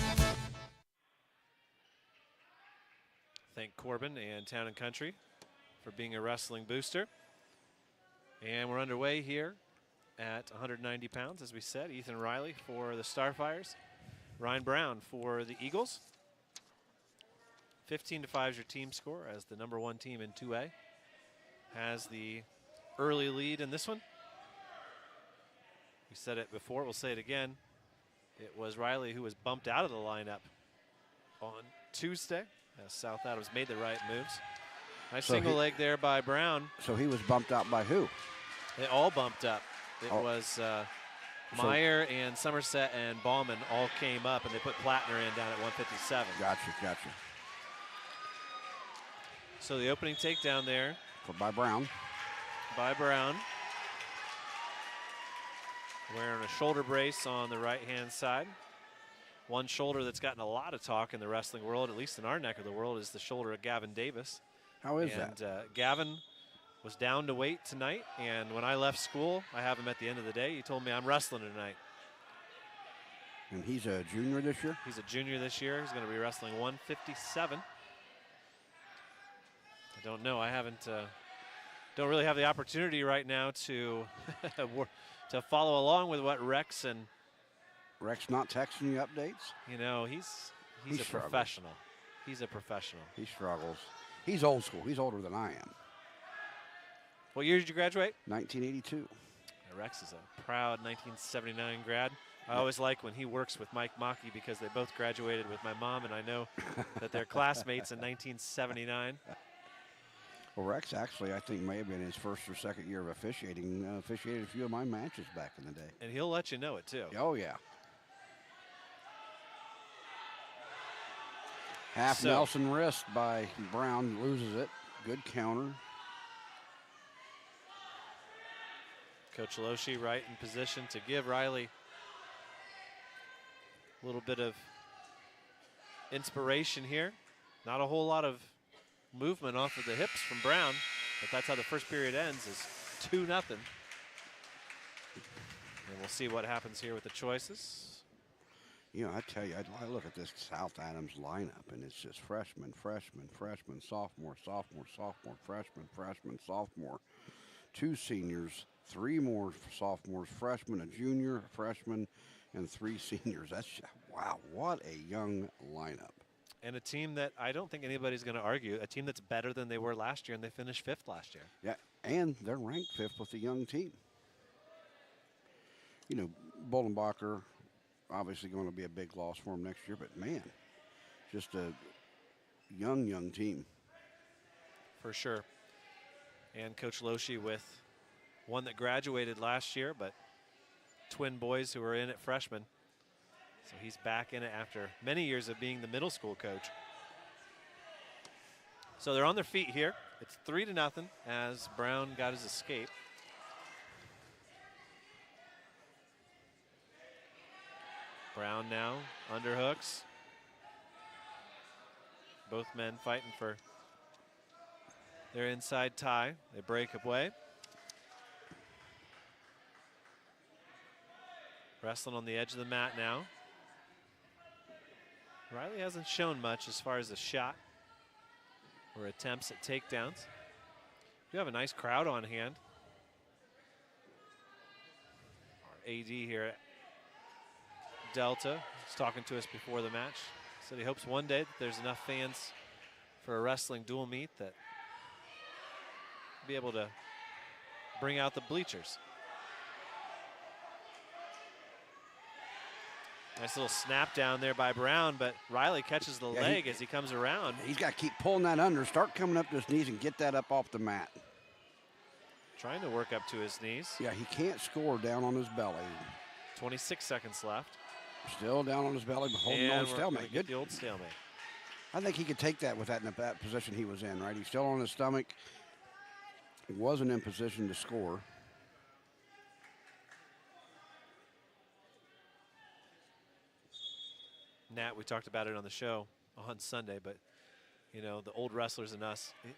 Thank Corbin and Town & Country for being a wrestling booster. And we're underway here at 190 pounds, as we said. Ethan Riley for the Starfires. Ryan Brown for the Eagles. 15-5 is your team score as the #1 team in 2A has the early lead in this one. We said it before, we'll say it again. It was Riley who was bumped out of the lineup on Tuesday, as South Adams made the right moves. Nice single leg there by Brown. So he was bumped out by who? They all bumped up. It was Meyer and Somerset and Ballman all came up, and they put Plattner in down at 157. Gotcha. So the opening takedown there. By Brown. Wearing a shoulder brace on the right-hand side. One shoulder that's gotten a lot of talk in the wrestling world, at least in our neck of the world, is the shoulder of Gavin Davis. How is that? Gavin was down to weight tonight, and when I left school, I have him at the end of the day. He told me, I'm wrestling tonight. And he's a junior this year? He's a junior this year. He's going to be wrestling 157. I don't know. I haven't, don't really have the opportunity right now to to follow along with what Rex and Rex not texting you updates? You know, he's a professional. He's a professional. He struggles. He's old school. He's older than I am. What year did you graduate? 1982. Rex is a proud 1979 grad. I always like when he works with Mike Mockey because they both graduated with my mom, and I know that they're classmates in 1979. Well, Rex actually, I think, may have been his first or second year of officiating. Officiated a few of my matches back in the day. And he'll let you know it, too. Oh, yeah. Half Nelson wrist by Brown, loses it. Good counter. Coach Loshi right in position to give Riley a little bit of inspiration here. Not a whole lot of movement off of the hips from Brown, but that's how the first period ends, is 2-0. And we'll see what happens here with the choices. You know, I tell you, I look at this South Adams lineup, and it's just freshman, sophomore, freshman, sophomore. 2 seniors, 3 more sophomores, freshman, a junior, a freshman, and 3 seniors. That's, wow, what a young lineup. And a team that I don't think anybody's going to argue, a team that's better than they were last year, and they finished 5th last year. Yeah, and they're ranked 5th with a young team. You know, Bolenbacher, obviously going to be a big loss for him next year, but man, just a young team. For sure. And Coach Loshi with one that graduated last year, but twin boys who were in at freshman. So he's back in it after many years of being the middle school coach. So they're on their feet here. It's 3-0 as Brown got his escape. Brown now underhooks. Both men fighting for their inside tie. They break away. Wrestling on the edge of the mat now. Riley hasn't shown much as far as a shot or attempts at takedowns. We have a nice crowd on hand. Our AD here at Delta was talking to us before the match. Said he hopes one day that there's enough fans for a wrestling dual meet that be able to bring out the bleachers. Nice little snap down there by Brown, but Riley catches the leg as he comes around. He's got to keep pulling that under, start coming up to his knees and get that up off the mat. Trying to work up to his knees. Yeah, he can't score down on his belly. 26 seconds left. Still down on his belly, but holding on stalemate. Good. The old stalemate. I think he could take that with that position he was in, right? He's still on his stomach. He wasn't in position to score. Nat, we talked about it on the show on Sunday, but, you know, the old wrestlers in us, it's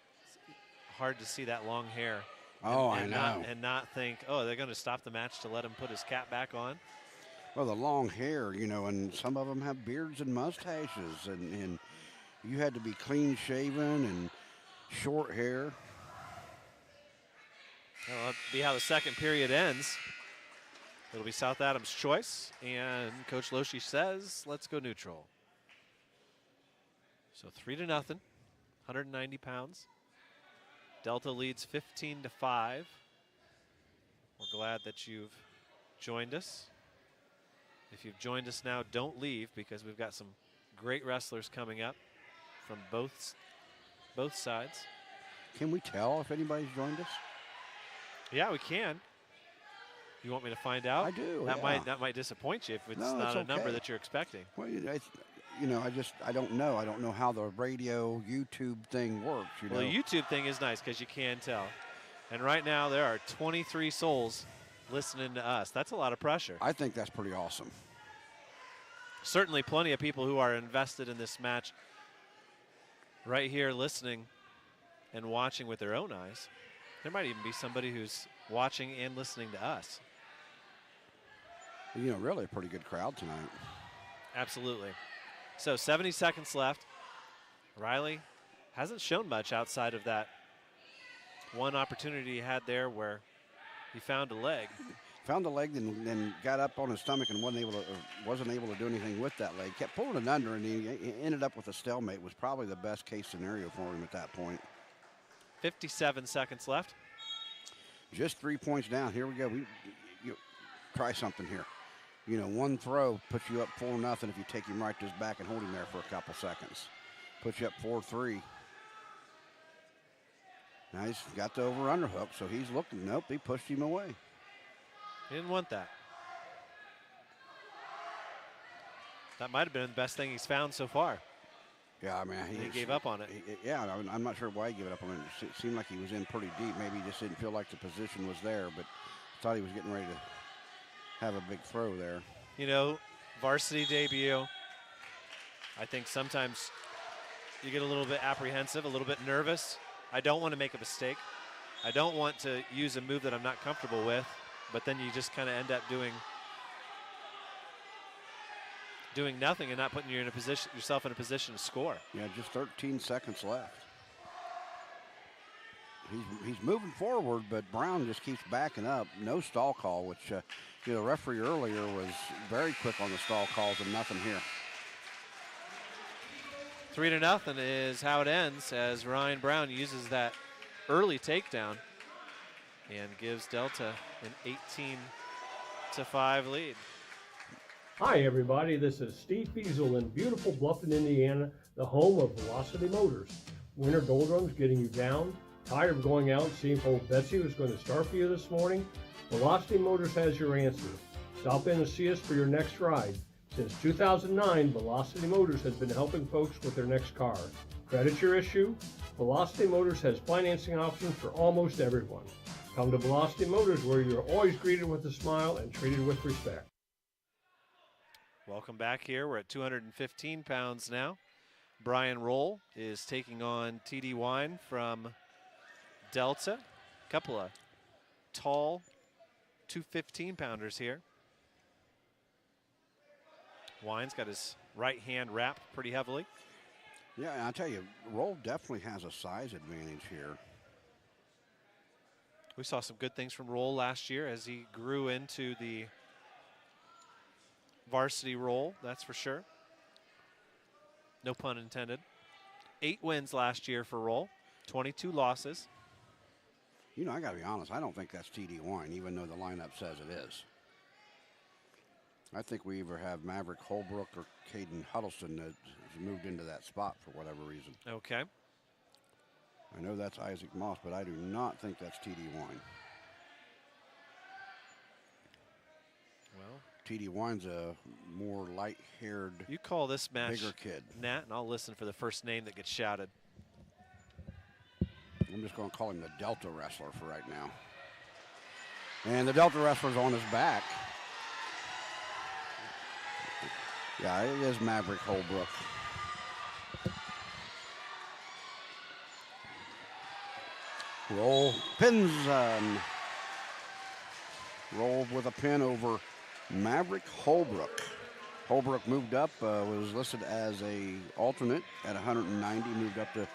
hard to see that long hair. Oh, I know. And not think, oh, they're going to stop the match to let him put his cap back on. Well, the long hair, you know, and some of them have beards and mustaches, and you had to be clean shaven and short hair. That'll be how the second period ends. It'll be South Adams' choice, and Coach Loesch says, let's go neutral. So 3-0, 190 pounds. Delta leads 15-5. We're glad that you've joined us. If you've joined us now, don't leave, because we've got some great wrestlers coming up from both sides. Can we tell if anybody's joined us? Yeah, we can. You want me to find out? I do. That might disappoint you if it's not a number that you're expecting. Well, I don't know. I don't know how the radio YouTube thing works. Well, the YouTube thing is nice because you can tell. And right now there are 23 souls listening to us. That's a lot of pressure. I think that's pretty awesome. Certainly plenty of people who are invested in this match right here listening and watching with their own eyes. There might even be somebody who's watching and listening to us. You know, really a pretty good crowd tonight. Absolutely. So 70 seconds left. Riley hasn't shown much outside of that one opportunity he had there where he found a leg. Found a leg, then got up on his stomach and wasn't able to do anything with that leg. Kept pulling it under, and he ended up with a stalemate. Was probably the best case scenario for him at that point. 57 seconds left. Just 3 points down. Here we go. You try something here. You know, one throw puts you up 4-0 if you take him right to his back and hold him there for a couple seconds. Puts you up 4-3. Now he's got the over-under hook, so he's looking. Nope, he pushed him away. He didn't want that. That might have been the best thing he's found so far. Yeah, I mean, he gave up on it. I'm not sure why he gave it up on it. It seemed like he was in pretty deep. Maybe he just didn't feel like the position was there, but thought he was getting ready to have a big throw there. You know, varsity debut. I think sometimes you get a little bit apprehensive, a little bit nervous. I don't want to make a mistake. I don't want to use a move that I'm not comfortable with, but then you just kind of end up doing nothing and not putting yourself in a position to score. Yeah, just 13 seconds left. He's moving forward, but Brown just keeps backing up. No stall call, which the referee earlier was very quick on the stall calls, and nothing here. 3-0 is how it ends as Ryan Brown uses that early takedown and gives Delta an 18-5 lead. Hi everybody, this is Steve Fiesel in beautiful Bluffton, Indiana, the home of Velocity Motors. Winter doldrums getting you down? Tired of going out and seeing if old Betsy was going to start for you this morning? Velocity Motors has your answer. Stop in and see us for your next ride. Since 2009, Velocity Motors has been helping folks with their next car. Credit your issue? Velocity Motors has financing options for almost everyone. Come to Velocity Motors where you're always greeted with a smile and treated with respect. Welcome back here. We're at 215 pounds now. Brian Roll is taking on TD Wine from Delta. A couple of tall 215-pounders here. Wine's got his right hand wrapped pretty heavily. Yeah, and I'll tell you, Roll definitely has a size advantage here. We saw some good things from Roll last year as he grew into the varsity role, that's for sure. No pun intended. 8 wins last year for Roll, 22 losses. You know, I got to be honest. I don't think that's TD Wine, even though the lineup says it is. I think we either have Maverick Holbrook or Caden Huddleston that has moved into that spot for whatever reason. Okay. I know that's Isaac Moss, but I do not think that's TD Wine. Well, TD Wine's a more light-haired, you call this match bigger kid. Nat, and I'll listen for the first name that gets shouted. I'm just going to call him the Delta Wrestler for right now. And the Delta Wrestler's on his back. Yeah, it is Maverick Holbrook. Roll pins. Roll with a pin over Maverick Holbrook. Holbrook moved up, was listed as a alternate at 190, moved up to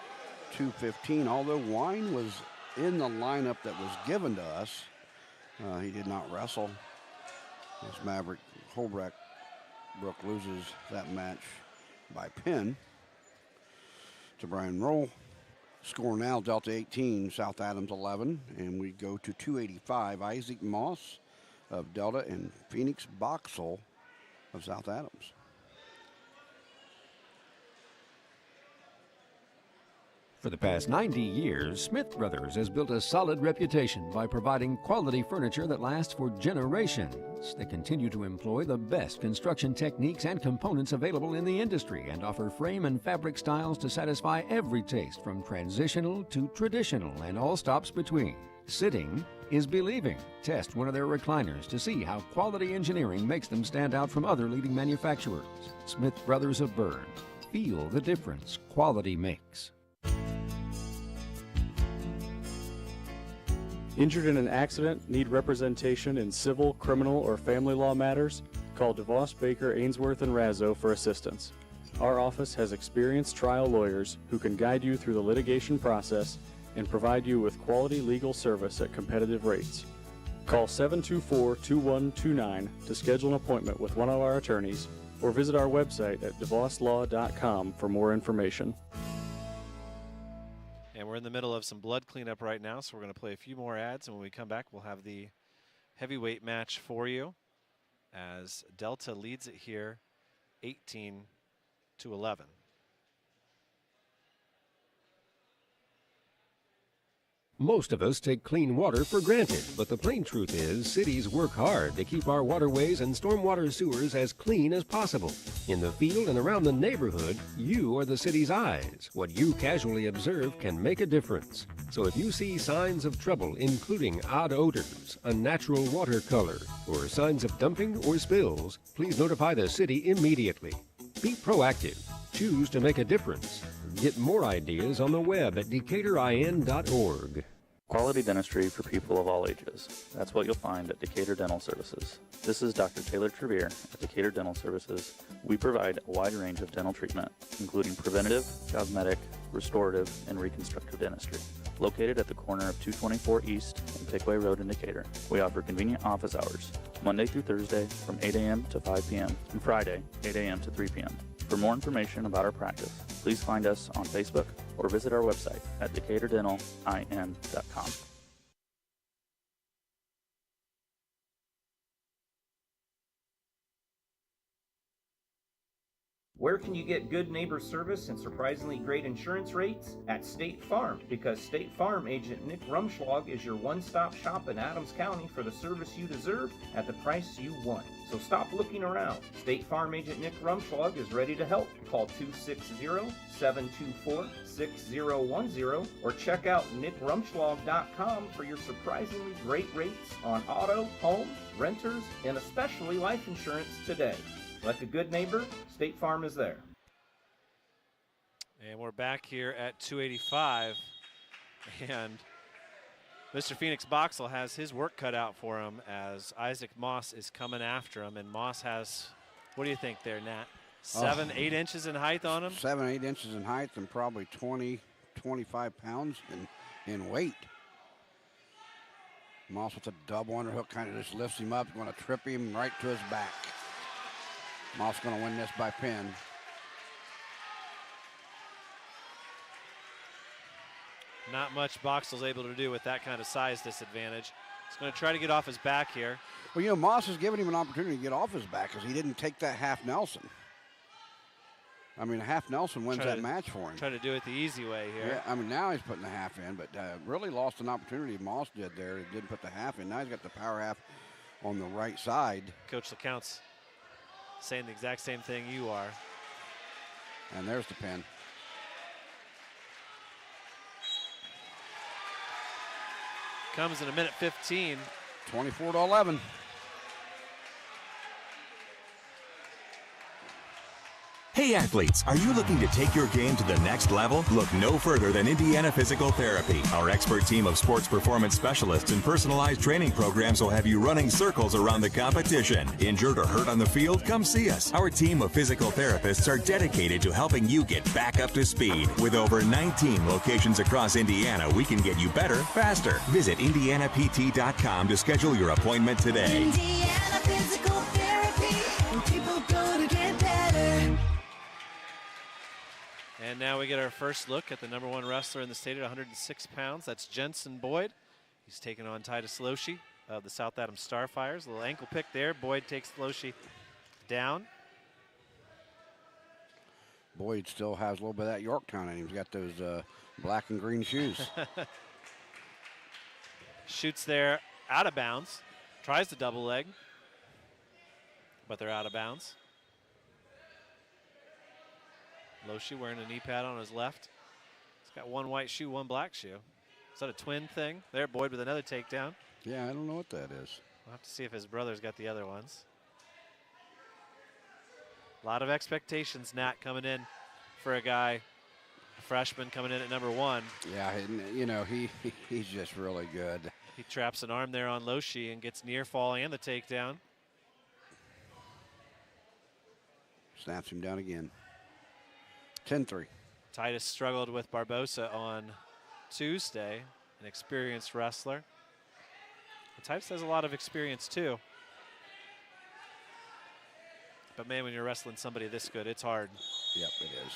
215. Although Wine was in the lineup that was given to us, he did not wrestle. As Maverick Holbrook loses that match by pin to Brian Roll. Score now, Delta 18, South Adams 11, and we go to 285. Isaac Moss of Delta and Phoenix Boxall of South Adams. For the past 90 years, Smith Brothers has built a solid reputation by providing quality furniture that lasts for generations. They continue to employ the best construction techniques and components available in the industry and offer frame and fabric styles to satisfy every taste from transitional to traditional and all stops between. Sitting is believing. Test one of their recliners to see how quality engineering makes them stand out from other leading manufacturers. Smith Brothers of Bern. Feel the difference quality makes. Injured in an accident, need representation in civil, criminal, or family law matters? Call DeVos, Baker, Ainsworth, and Razzo for assistance. Our office has experienced trial lawyers who can guide you through the litigation process and provide you with quality legal service at competitive rates. Call 724-2129 to schedule an appointment with one of our attorneys or visit our website at devoslaw.com for more information. And we're in the middle of some blood cleanup right now, so we're going to play a few more ads, and when we come back, we'll have the heavyweight match for you as Delta leads it here 18-11. Most of us take clean water for granted, but the plain truth is cities work hard to keep our waterways and stormwater sewers as clean as possible. In the field and around the neighborhood, you are the city's eyes. What you casually observe can make a difference. So if you see signs of trouble, including odd odors, unnatural water color, or signs of dumping or spills, please notify the city immediately. Be proactive. Choose to make a difference. Get more ideas on the web at DecaturIN.org. Quality dentistry for people of all ages. That's what you'll find at Decatur Dental Services. This is Dr. Taylor Trevere at Decatur Dental Services. We provide a wide range of dental treatment, including preventative, cosmetic, restorative, and reconstructive dentistry. Located at the corner of 224 East and Pickway Road in Decatur, we offer convenient office hours, Monday through Thursday from 8 a.m. to 5 p.m. and Friday, 8 a.m. to 3 p.m. For more information about our practice, please find us on Facebook or visit our website at DecaturDentalIN.com. Where can you get good neighbor service and surprisingly great insurance rates? At State Farm, because State Farm agent Nick Rumschlag is your one-stop shop in Adams County for the service you deserve at the price you want. So stop looking around. State Farm agent Nick Rumschlag is ready to help. Call 260-724-6010 or check out nickrumschlag.com for your surprisingly great rates on auto, home, renters, and especially life insurance today. Like a good neighbor, State Farm is there. And we're back here at 285. And Mr. Phoenix Boxall has his work cut out for him as Isaac Moss is coming after him. And Moss has, what do you think there, Nat? 8 inches in height on him? 7, 8 inches in height and probably 20, 25 pounds in weight. Moss with a double underhook kind of just lifts him up, going to trip him right to his back. Moss going to win this by pin. not much Boxall's able to do with that kind of size disadvantage. He's going to try to get off his back here. Well, Moss has given him an opportunity to get off his back because he didn't take that half Nelson. I mean, a half Nelson wins that match for him. Try to do it the easy way here. Yeah, I mean, now he's putting the half in, but really lost an opportunity Moss did there. He didn't put the half in. Now he's got the power half on the right side. Coach LeCounte's saying the exact same thing you are. And there's the pin. Comes in a minute 15. 24-11. Hey athletes, are you looking to take your game to the next level? Look no further than Indiana Physical Therapy. Our expert team of sports performance specialists and personalized training programs will have you running circles around the competition. Injured or hurt on the field? Come see us. Our team of physical therapists are dedicated to helping you get back up to speed. With over 19 locations across Indiana, we can get you better, faster. Visit IndianaPT.com to schedule your appointment today. Indiana Physical Therapy, where people go to get better. And now we get our first look at the #1 wrestler in the state at 106 pounds. That's Jensen Boyd. He's taking on Titus Loesch of the South Adams Starfires. A little ankle pick there. Boyd takes Loesch down. Boyd still has a little bit of that Yorktown in him. He's got those black and green shoes. Shoots there out of bounds. Tries to double leg, but they're out of bounds. Loesch wearing a knee pad on his left. He's got one white shoe, one black shoe. Is that a twin thing? There, Boyd with another takedown. Yeah, I don't know what that is. We'll have to see if his brother's got the other ones. A lot of expectations, Nat, coming in for a guy, a freshman coming in at #1. Yeah, he's just really good. He traps an arm there on Loesch and gets near fall and the takedown. Snaps him down again. 10-3. Titus struggled with Barbosa on Tuesday, an experienced wrestler. And Titus has a lot of experience too. But man, when you're wrestling somebody this good, it's hard. Yep, it is.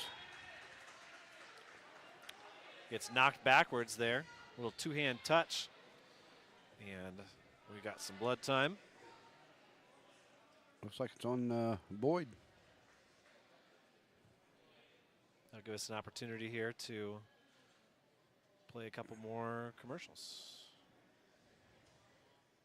Gets knocked backwards there. A little two-hand touch. And we got some blood time. Looks like it's on Boyd. That'll give us an opportunity here to play a couple more commercials.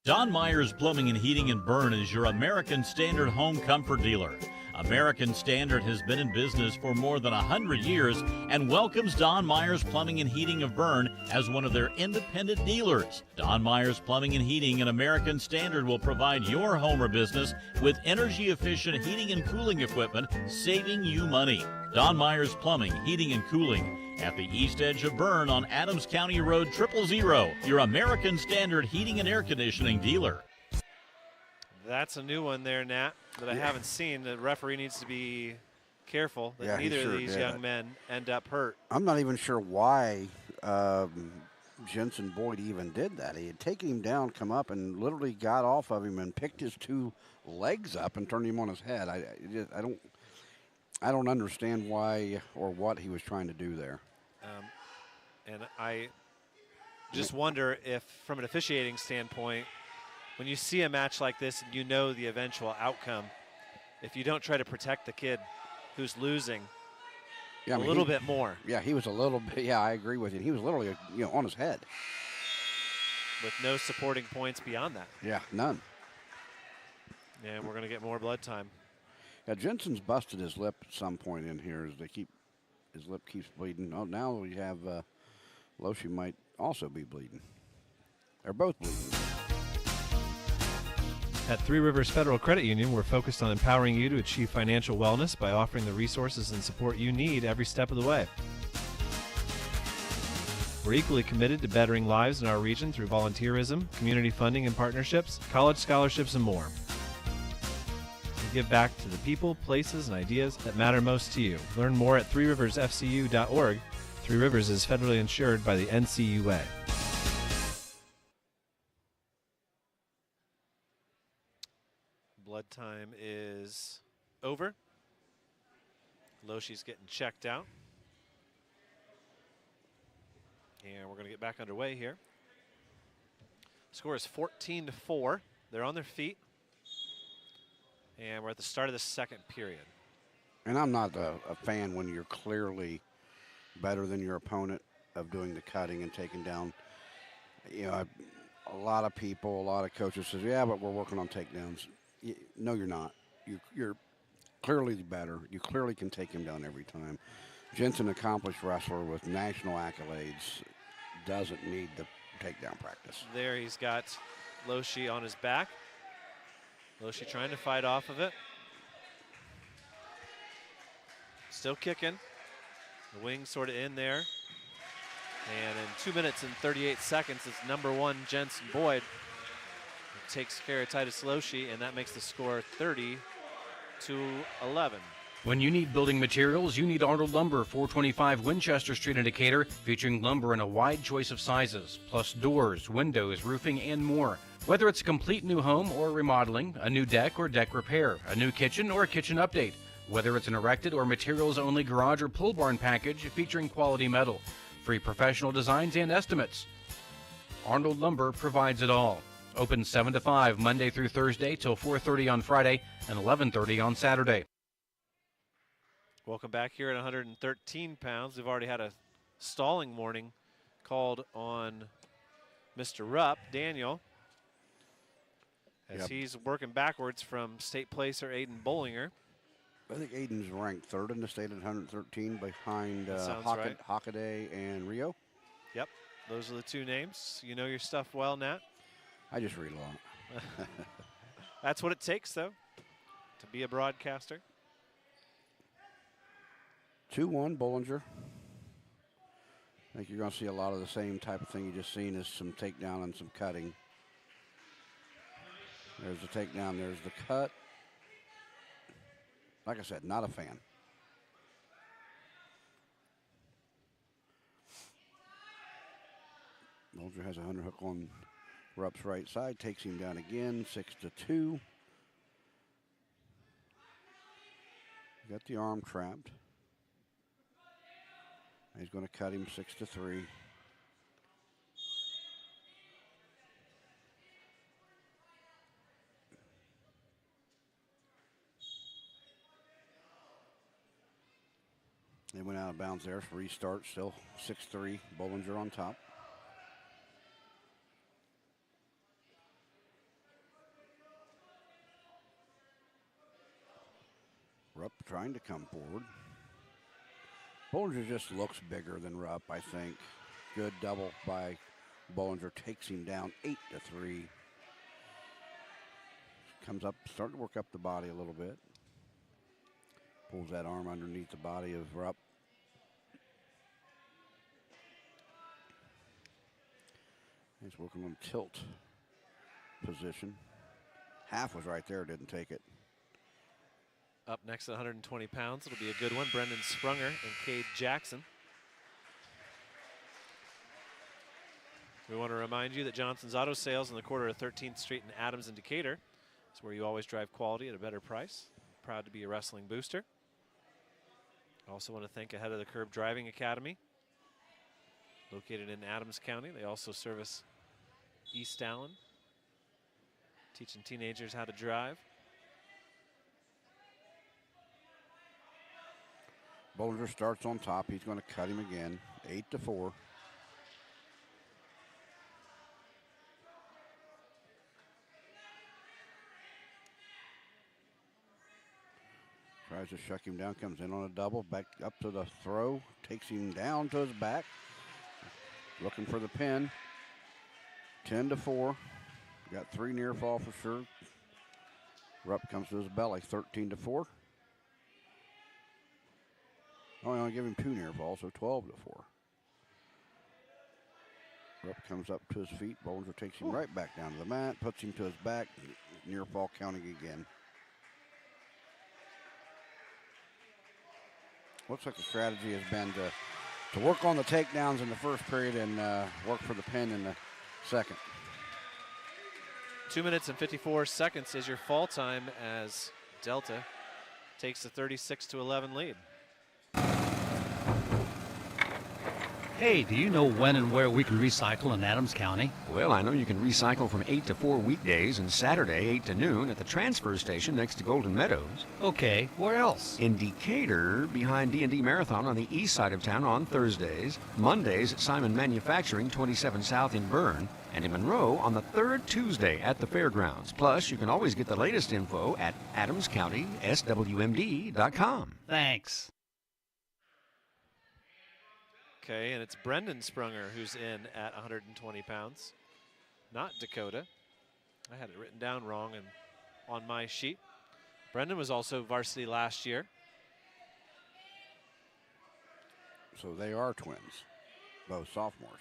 Don Myers Plumbing and Heating in Bern is your American Standard home comfort dealer. American Standard has been in business for more than 100 years and welcomes Don Myers Plumbing and Heating of Bern as one of their independent dealers. Don Myers Plumbing and Heating and American Standard will provide your home or business with energy-efficient heating and cooling equipment, saving you money. Don Myers Plumbing, Heating and Cooling at the east edge of Bern on Adams County Road 000, your American Standard heating and air conditioning dealer. That's a new one there, Nat, that I haven't seen. The referee needs to be careful that Yeah, he neither of sure these did. young men end up hurt. I'm not even sure why Jensen Boyd even did that. He had taken him down, come up, and literally got off of him and picked his two legs up and turned him on his head. I don't understand why or what he was trying to do there. And I just wonder if, from an officiating standpoint, when you see a match like this and you know the eventual outcome, if you don't try to protect the kid who's losing Yeah, I mean, little bit more. Yeah, he was a little bit. Yeah, I agree with you. He was literally, on his head. With no supporting points beyond that. Yeah, none. And we're going to get more blood time. Yeah, Jensen's busted his lip at some point in here as his lip keeps bleeding. Oh, now we have Loesch might also be bleeding. They're both bleeding. At Three Rivers Federal Credit Union, we're focused on empowering you to achieve financial wellness by offering the resources and support you need every step of the way. We're equally committed to bettering lives in our region through volunteerism, community funding and partnerships, college scholarships, and more. We give back to the people, places, and ideas that matter most to you. Learn more at threeriversfcu.org. Three Rivers is federally insured by the NCUA. Blood time is over. Loesch's getting checked out. And we're going to get back underway here. Score is 14-4. They're on their feet. And we're at the start of the second period. And I'm not a fan when you're clearly better than your opponent of doing the cutting and taking down. You know, a lot of people, a lot of coaches says, yeah, but we're working on takedowns. No, you're not. You're clearly better. You clearly can take him down every time. Jensen, accomplished wrestler with national accolades, doesn't need the takedown practice. There he's got Loesch on his back. Loesch trying to fight off of it. Still kicking. The wing sort of in there. And in 2 minutes and 38 seconds, it's #1 Jensen Boyd who takes care of Titus Loesch, and that makes the score 30-11. When you need building materials, you need Arnold Lumber, 425 Winchester Street in Decatur, featuring lumber in a wide choice of sizes, plus doors, windows, roofing, and more. Whether it's a complete new home or remodeling, a new deck or deck repair, a new kitchen or a kitchen update, whether it's an erected or materials-only garage or pole barn package featuring quality metal, free professional designs and estimates. Arnold Lumber provides it all. Open 7 to 5 Monday through Thursday till 4:30 on Friday and 11:30 on Saturday. Welcome back here at 113 pounds. We've already had a stalling warning called on Mr. Rupp, Daniel, as he's working backwards from state placer Aiden Bollinger. I think Aiden's ranked 3rd in the state at 113 behind right. Hockaday and Rio. Yep, those are the two names. You know your stuff well, Nat. I just read a lot. That's what it takes, though, to be a broadcaster. 2-1 Bollinger. I think you're going to see a lot of the same type of thing you just seen, as some takedown and some cutting. There's the takedown, there's the cut. Like I said, not a fan. Bollinger has a underhook on Rupp's right side, takes him down again, 6-2. Got the arm trapped. He's going to cut him 6-3. They went out of bounds there for restart. Still 6-3. Bollinger on top. Rupp trying to come forward. Bollinger just looks bigger than Rupp, I think. Good double by Bollinger. Takes him down 8-3. Comes up, starting to work up the body a little bit. Pulls that arm underneath the body of Rupp. He's working on tilt position. Half was right there, didn't take it. Up next at 120 pounds, it'll be a good one. Brendan Sprunger and Cade Jackson. We want to remind you that Johnson's Auto Sales on the corner of 13th Street in Adams and Decatur is where you always drive quality at a better price. Proud to be a wrestling booster. Also want to thank Ahead of the Curb Driving Academy, located in Adams County. They also service East Allen, teaching teenagers how to drive. Bollinger starts on top. He's going to cut him again, 8-4. Tries to shuck him down, comes in on a double, back up to the throw, takes him down to his back. Looking for the pin. 10-4. Got 3 near fall for sure. Rupp comes to his belly, 13-4. Oh, I only give him 2 near falls, so 12-4. Rupp comes up to his feet. Bollinger takes him right back down to the mat, puts him to his back. Near fall counting again. Looks like the strategy has been to work on the takedowns in the first period and work for the pin in the second. 2 minutes and 54 seconds is your fall time as Delta takes a 36-11 lead. Hey, do you know when and where we can recycle in Adams County? Well, I know you can recycle from 8 to 4 weekdays and Saturday 8 to noon at the transfer station next to Golden Meadows. Okay, where else? In Decatur, behind D&D Marathon on the east side of town on Thursdays. Mondays at Simon Manufacturing, 27 South in Bern. And in Monroe on the third Tuesday at the fairgrounds. Plus, you can always get the latest info at adamscountyswmd.com. Thanks. Okay, and it's Brendan Sprunger who's in at 120 pounds, not Dakota. I had it written down wrong and on my sheet. Brendan was also varsity last year. So they are twins, both sophomores.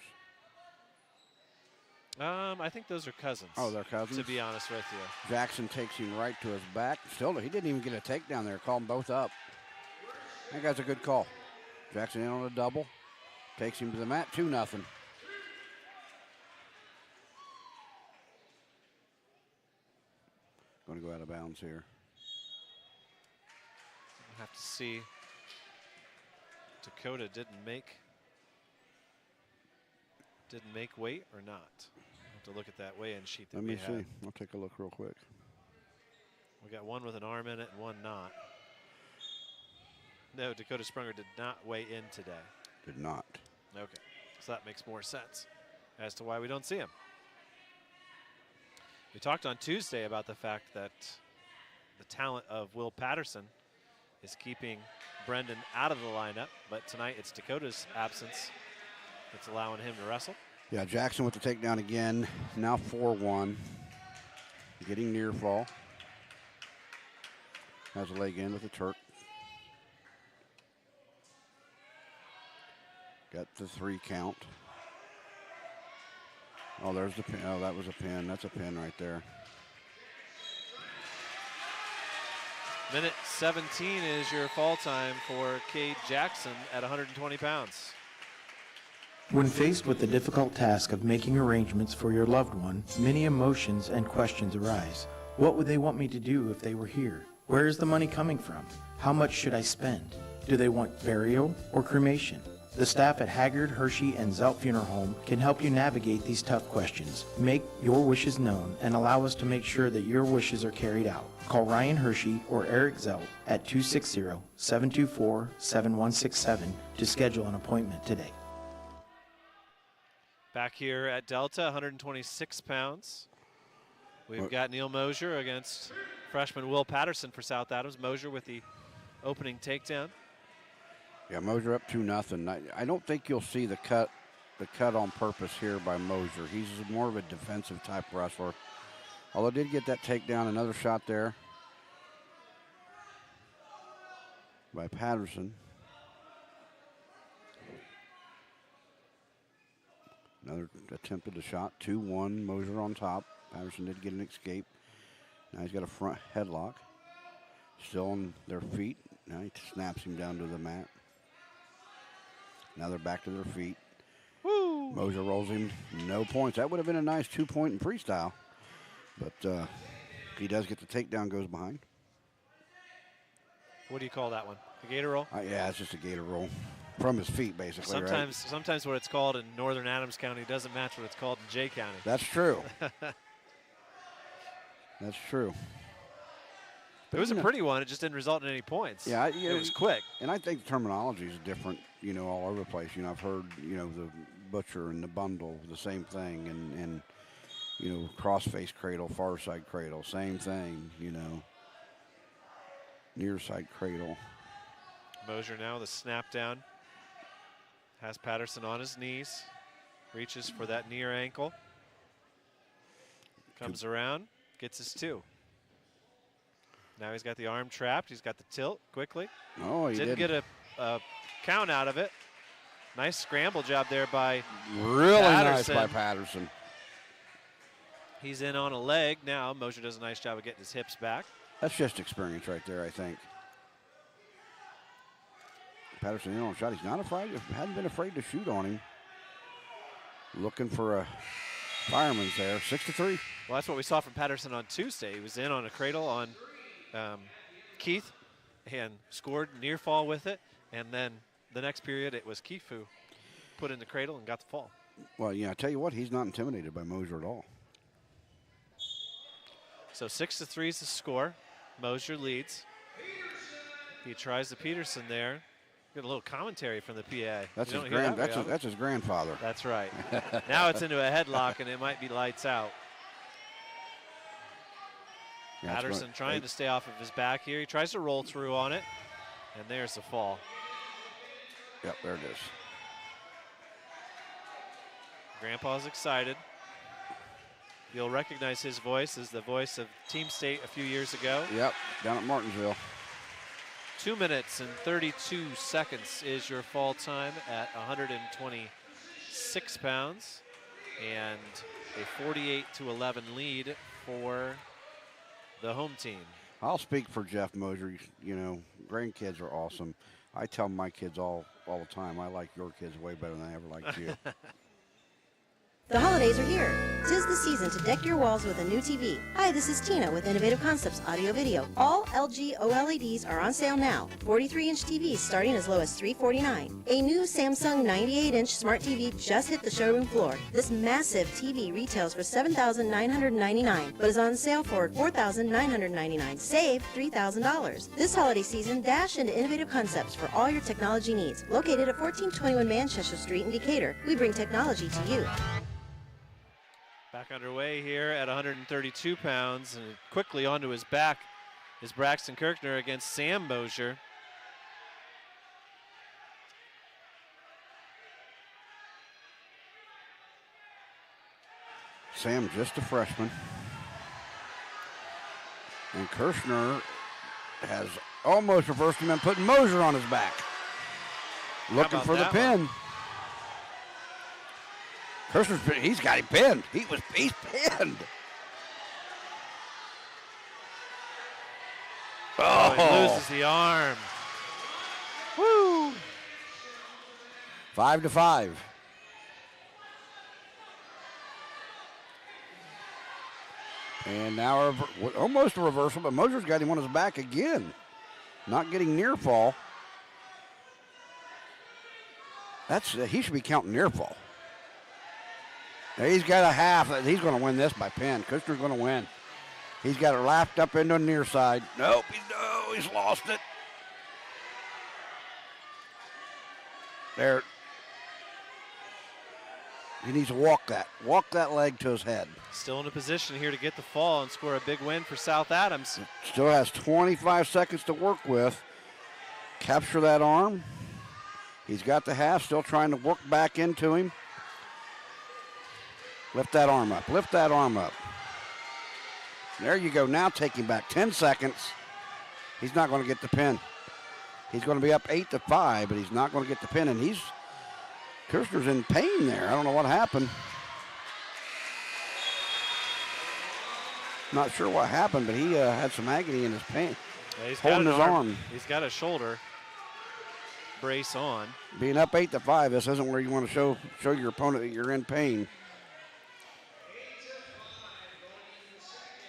I think those are cousins. Oh, they're cousins? To be honest with you. Jackson takes him right to his back. Still, he didn't even get a takedown there. Called them both up. That guy's a good call. Jackson in on a double. Takes him to the mat, 2-0. Going to go out of bounds here. We'll have to see. Dakota didn't make weight or not. We'll have to look at that weigh-in sheet that Let we me had. see. I'll take a look real quick. We got one with an arm in it and one not. No, Dakota Sprunger did not weigh in today. Did not. Okay, so that makes more sense as to why we don't see him. We talked on Tuesday about the fact that the talent of Will Patterson is keeping Brendan out of the lineup, but tonight it's Dakota's absence that's allowing him to wrestle. Yeah, Jackson with the takedown again. Now 4-1. Getting near fall. Has a leg in with a Turk. Got the 3 count. Oh, there's the pin. Oh, that was a pin. That's a pin right there. Minute 17 is your fall time for Cade Jackson at 120 pounds. When faced with the difficult task of making arrangements for your loved one, many emotions and questions arise. What would they want me to do if they were here? Where is the money coming from? How much should I spend? Do they want burial or cremation? The staff at Haggard, Hershey, and Zelt Funeral Home can help you navigate these tough questions. Make your wishes known and allow us to make sure that your wishes are carried out. Call Ryan Hershey or Eric Zelt at 260-724-7167 to schedule an appointment today. Back here at Delta, 126 pounds. We've got Neil Mosier against freshman Will Patterson for South Adams. Mosier with the opening takedown. Yeah, Mosier up 2-0. I don't think you'll see the cut on purpose here by Mosier. He's more of a defensive type wrestler. Although did get that takedown, another shot there by Patterson. Another attempted a shot, 2-1, Mosier on top. Patterson did get an escape. Now he's got a front headlock. Still on their feet. Now he snaps him down to the mat. Now they're back to their feet. Woo! Mosier rolls him, no points. That would have been a nice 2-point in freestyle. But he does get the takedown, goes behind. What do you call that one? A gator roll? Yeah, it's just a gator roll. From his feet, basically, Sometimes what it's called in northern Adams County doesn't match what it's called in Jay County. That's true. That's true. It was a pretty one. It just didn't result in any points. Yeah, it was quick. And I think the terminology is different, all over the place. I've heard, the butcher and the bundle, the same thing. And cross-face cradle, far side cradle, same thing, near side cradle. Mosier now, the snap down. Has Patterson on his knees. Reaches for that near ankle. Comes around, gets his 2. Now he's got the arm trapped. He's got the tilt quickly. Oh, he didn't get a count out of it. Nice scramble job there by really Patterson. Nice by Patterson. He's in on a leg now. Mosier does a nice job of getting his hips back. That's just experience right there, I think. Patterson in on a shot. He's not afraid. Hadn't been afraid to shoot on him. Looking for a fireman's there. 6-3. Well, that's what we saw from Patterson on Tuesday. He was in on a cradle on Keith and scored near fall with it. And then the next period, it was Keith who put in the cradle and got the fall. Well, yeah, I tell you what, he's not intimidated by Mosier at all. So 6-3 is the score. Mosier leads. He tries the Peterson there. Get a little commentary from the PA. That's You his don't hear that very that's often. his grandfather. That's right. Now it's into a headlock, and it might be lights out. Yeah, it's Patterson going- trying to stay off of his back here. He tries to roll through on it, and there's the fall. Yep, there it is. Grandpa's excited. You'll recognize his voice as the voice of Team State a few years ago. Yep, down at Martinsville. 2 minutes and 32 seconds is your fall time at 126 pounds, and a 48-11 lead for the home team. I'll speak for Jeff Mosier. You know, grandkids are awesome. I tell my kids all the time, I like your kids way better than I ever liked you. The holidays are here. 'Tis the season to deck your walls with a new TV. Hi, this is Tina with Innovative Concepts Audio Video. All LG OLEDs are on sale now. 43-inch TVs starting as low as $349. A new Samsung 98-inch smart TV just hit the showroom floor. This massive TV retails for $7,999, but is on sale for $4,999. Save $3,000. This holiday season, dash into Innovative Concepts for all your technology needs. Located at 1421 Manchester Street in Decatur, we bring technology to you. Back underway here at 132 pounds, and quickly onto his back is Braxton Kirkner against Sam Mosier. Sam just a freshman. And Kirshner has almost reversed him and putting Mosier on his back. Looking about for the that pin. Kirshner's, he's got him pinned. He's pinned. Oh, he loses the arm. Woo! 5-5. And now almost a reversal, but Mosier's got him on his back again. Not getting near fall. He should be counting near fall. Now he's got a half. He's going to win this by pin. Kushner's going to win. He's got it lapped up into the near side. Nope, he's lost it. There. He needs to walk that leg to his head. Still in a position here to get the fall and score a big win for South Adams. Still has 25 seconds to work with. Capture that arm. He's got the half, still trying to work back into him. Lift that arm up, lift that arm up. There you go, now take him back 10 seconds. He's not going to get the pin. He's going to be up 8-5, but he's not going to get the pin, and Kirshner's in pain there. I don't know what happened. Not sure what happened, but he had some agony in his pain. Yeah, he's holding his arm. He's got a shoulder brace on. Being up 8-5, this isn't where you want to show your opponent that you're in pain.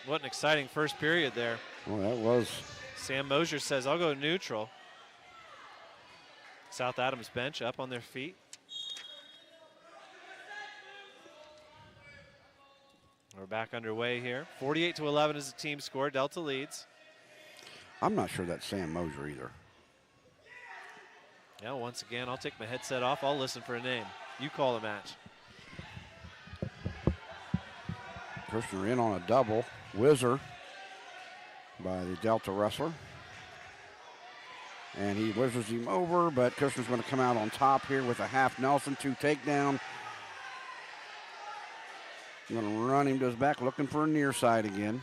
What an exciting first period there. Well, that was. Sam Mosier says, I'll go neutral. South Adams bench up on their feet. We're back underway here. 48-11 is the team score. Delta leads. I'm not sure that's Sam Mosier either. Yeah, once again, I'll take my headset off. I'll listen for a name. You call the match. Kirshner in on a double. Whizzer by the Delta wrestler. And he whizzes him over, but Kirshner's going to come out on top here with a half Nelson, 2 takedown. Going to run him to his back, looking for a near side again.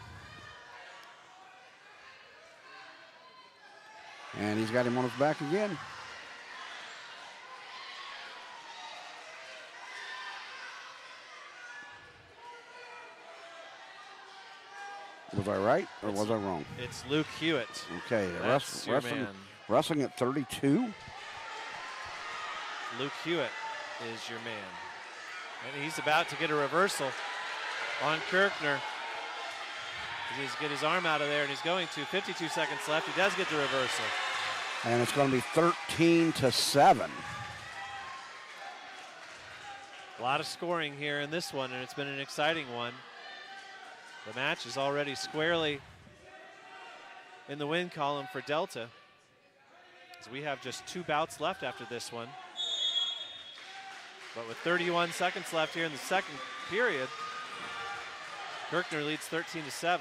And he's got him on his back again. Was I right or was I wrong? It's Luke Hewitt. Okay, That's your man. wrestling at 32. Luke Hewitt is your man. And he's about to get a reversal on Kirkner. He's get his arm out of there, and he's going to. 52 seconds left. He does get the reversal. And it's going to be 13-7. A lot of scoring here in this one, and it's been an exciting one. The match is already squarely in the win column for Delta, as we have just 2 bouts left after this one. But with 31 seconds left here in the second period, Kirkner leads 13-7.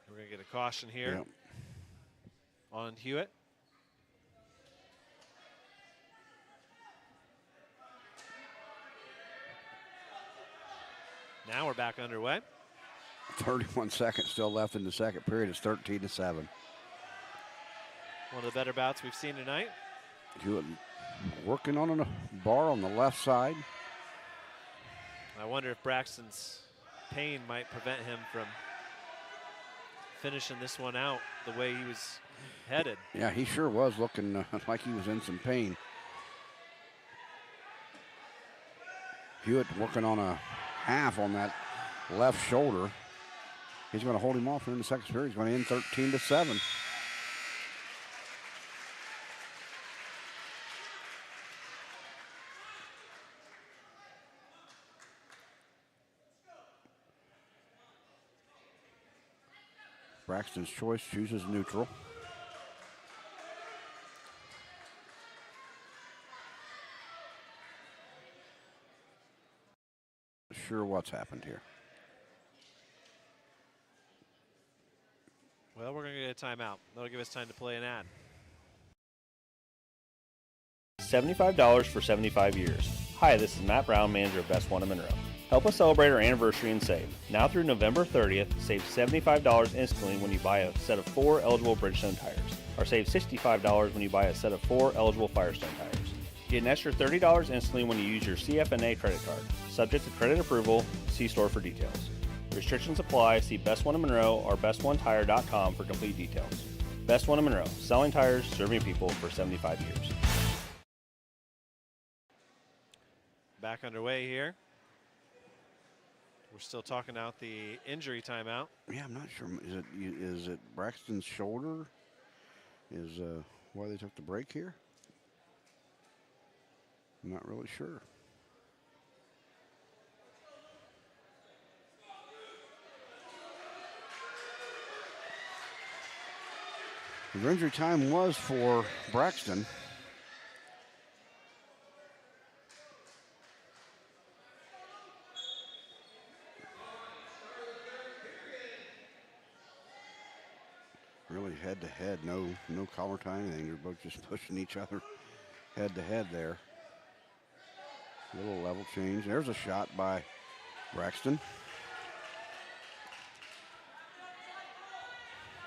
We're going to get a caution here on Hewitt. Now we're back underway. 31 seconds still left in the second period. It's 13-7. One of the better bouts we've seen tonight. Hewitt working on a bar on the left side. I wonder if Braxton's pain might prevent him from finishing this one out the way he was headed. Yeah, he sure was looking like he was in some pain. Hewitt working on a half on that left shoulder. He's going to hold him off in the second period. He's going to end 13-7. Braxton's choice chooses neutral. Sure what's happened here. Well, we're going to get a timeout. That'll give us time to play an ad. $75 for 75 years. Hi, this is Matt Brown, manager of Best One in Monroe. Help us celebrate our anniversary and save. Now through November 30th, save $75 instantly when you buy a set of 4 eligible Bridgestone tires, or save $65 when you buy a set of 4 eligible Firestone tires. Get an extra $30 instantly when you use your CFNA credit card. Subject to credit approval, see store for details. Restrictions apply. See Best One in Monroe or bestonetire.com for complete details. Best One in Monroe, selling tires, serving people for 75 years. Back underway here. We're still talking out the injury timeout. Yeah, I'm not sure. Is it Braxton's shoulder? Is why they took the break here? I'm not really sure. The injury time was for Braxton. Really head to head, no collar tie, anything. They're both just pushing each other head to head there. A little level change. There's a shot by Braxton.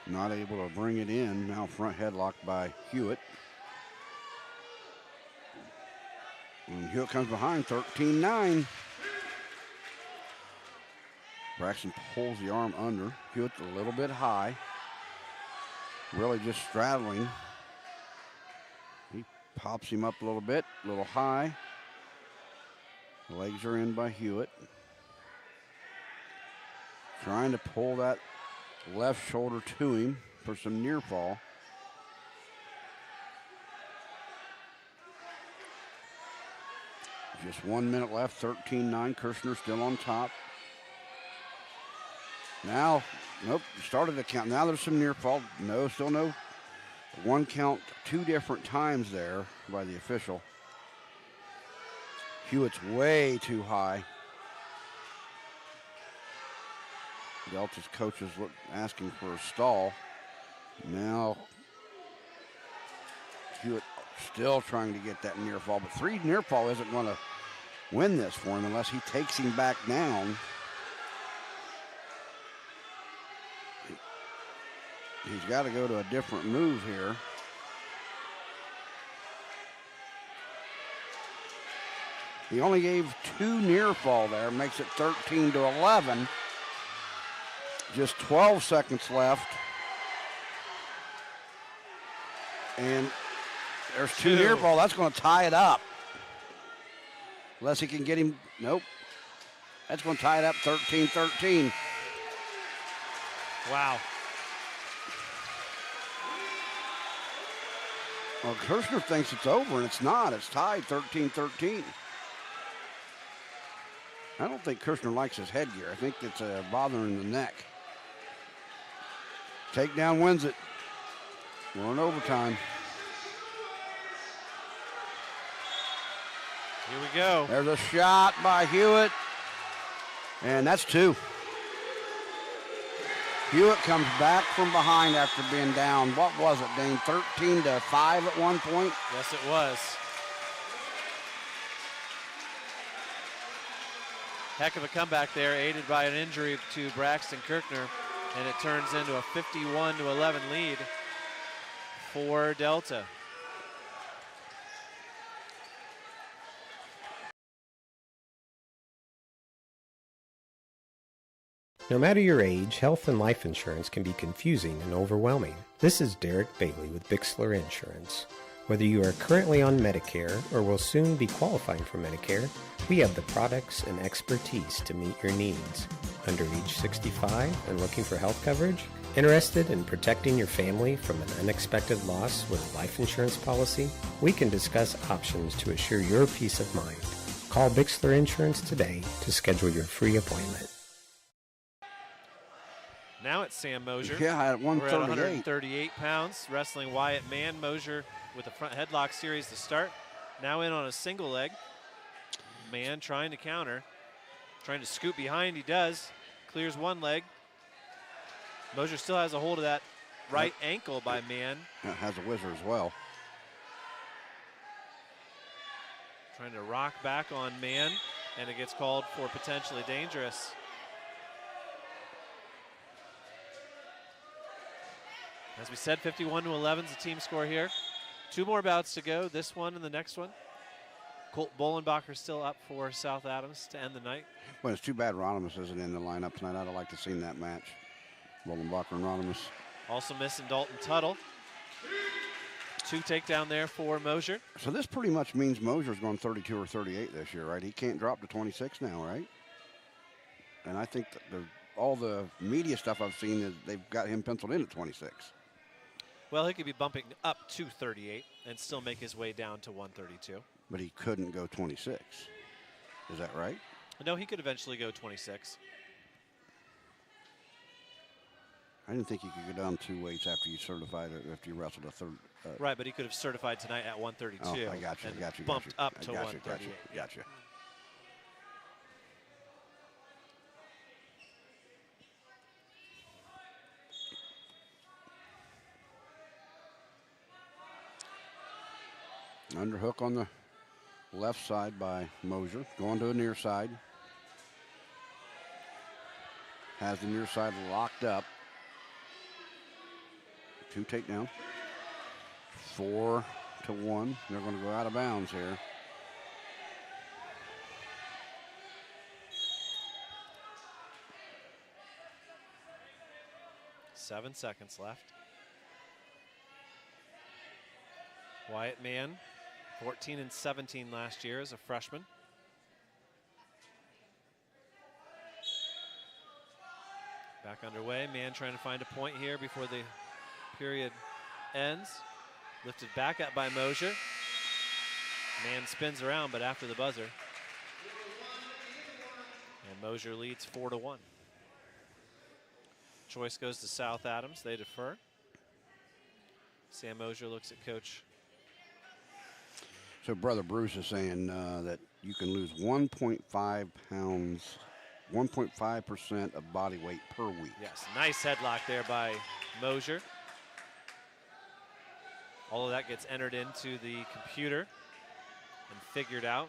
Not able to bring it in. Now front headlock by Hewitt. And Hewitt comes behind, 13-9. Braxton pulls the arm under. Hewitt's a little bit high. Really just straddling. He pops him up a little bit, a little high. The legs are in by Hewitt. Trying to pull that left shoulder to him for some near fall. Just 1 minute left, 13-9. Kirshner still on top. Now, nope, started the count. Now there's some near fall. No, still no. One count 2 different times there by the official. Hewitt's way too high. Delta's coach is asking for a stall. Now, Hewitt still trying to get that near fall, but 3 near fall isn't going to win this for him unless he takes him back down. He's got to go to a different move here. He only gave 2 near fall there, makes it 13-11. Just 12 seconds left. And there's 2 near fall. That's going to tie it up. Unless he can get him Nope. That's going to tie it up 13-13. Wow. Well, Kirshner thinks it's over, and it's not. It's tied 13-13. I don't think Kirshner likes his headgear. I think it's bothering the neck. Takedown wins it. We're in overtime. Here we go. There's a shot by Hewitt, and that's two. Hewitt comes back from behind after being down. What was it, Dane? 13-5 at one point? Yes, it was. Heck of a comeback there, aided by an injury to Braxton Kirkner, and it turns into a 51-11 lead for Delta. No matter your age, health and life insurance can be confusing and overwhelming. This is Derek Bailey with Bixler Insurance. Whether you are currently on Medicare or will soon be qualifying for Medicare, we have the products and expertise to meet your needs. Under age 65 and looking for health coverage? Interested in protecting your family from an unexpected loss with a life insurance policy? We can discuss options to assure your peace of mind. Call Bixler Insurance today to schedule your free appointment. Now it's Sam Mosier. Yeah, at 138. We're at 138 pounds, wrestling Wyatt Mann. Mosier with the front headlock series to start. Now in on a single leg. Mann trying to counter. Trying to scoop behind, he does. Clears one leg. Mosier still has a hold of that right ankle by Mann. Has a whizzer as well. Trying to rock back on Mann, and it gets called for potentially dangerous. As we said, 51-11 is the team score here. Two more bouts to go, this one and the next one. Colt Bolenbacher still up for South Adams to end the night. Well, it's too bad Ronimus isn't in the lineup tonight. I'd have liked to have seen that match. Bolenbacher and Ronimus. Also missing Dalton Tuttle. Two takedown there for Mosier. So this pretty much means Mosier's going 32 or 38 this year, right? He can't drop to 26 now, right? And I think that all the media stuff I've seen is they've got him penciled in at 26. Well, he could be bumping up to 38 and still make his way down to 132. But he couldn't go 26. Is that right? No, he could eventually go 26. I didn't think you could go down 2 weights after you certified it, after you wrestled a third. Right, but he could have certified tonight at 132. Oh, I got you, and I got you. bumped up to got 138. Got you. Underhook on the left side by Mosier. Going to the near side. Has the near side locked up. 2 takedown. 4-1. They're going to go out of bounds here. Seven seconds left. Wyatt Mann, 14-17 last year as a freshman. Back underway. Mann trying to find a point here before the period ends. Lifted back up by Mosier. Mann spins around, but after the buzzer. And Mosier leads 4-1. Choice goes to South Adams. They defer. Sam Mosier looks at Coach. So Brother Bruce is saying that you can lose 1.5 pounds, 1.5% of body weight per week. Yes, nice headlock there by Mosier. All of that gets entered into the computer and figured out.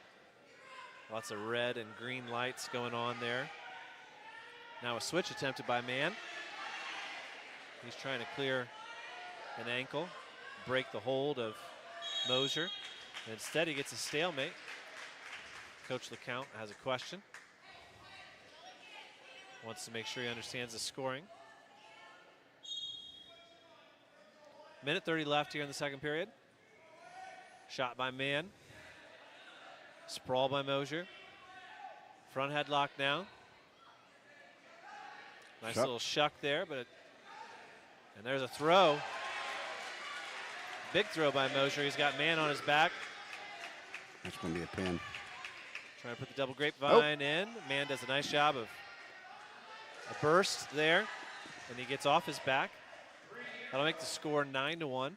Lots of red and green lights going on there. Now a switch attempted by Mann. He's trying to clear an ankle, break the hold of Mosier. Instead, he gets a stalemate. Coach LeCount has a question. Wants to make sure he understands the scoring. Minute 30 left here in the second period. Shot by Mann. Sprawl by Mosier. Front headlock now. Nice Shuck. little shuck there, and there's a throw. Big throw by Mosier. He's got man on his back. That's going to be a pin. Trying to put the double grapevine in. Man does a nice job of a burst there, and he gets off his back. That'll make the score 9-1.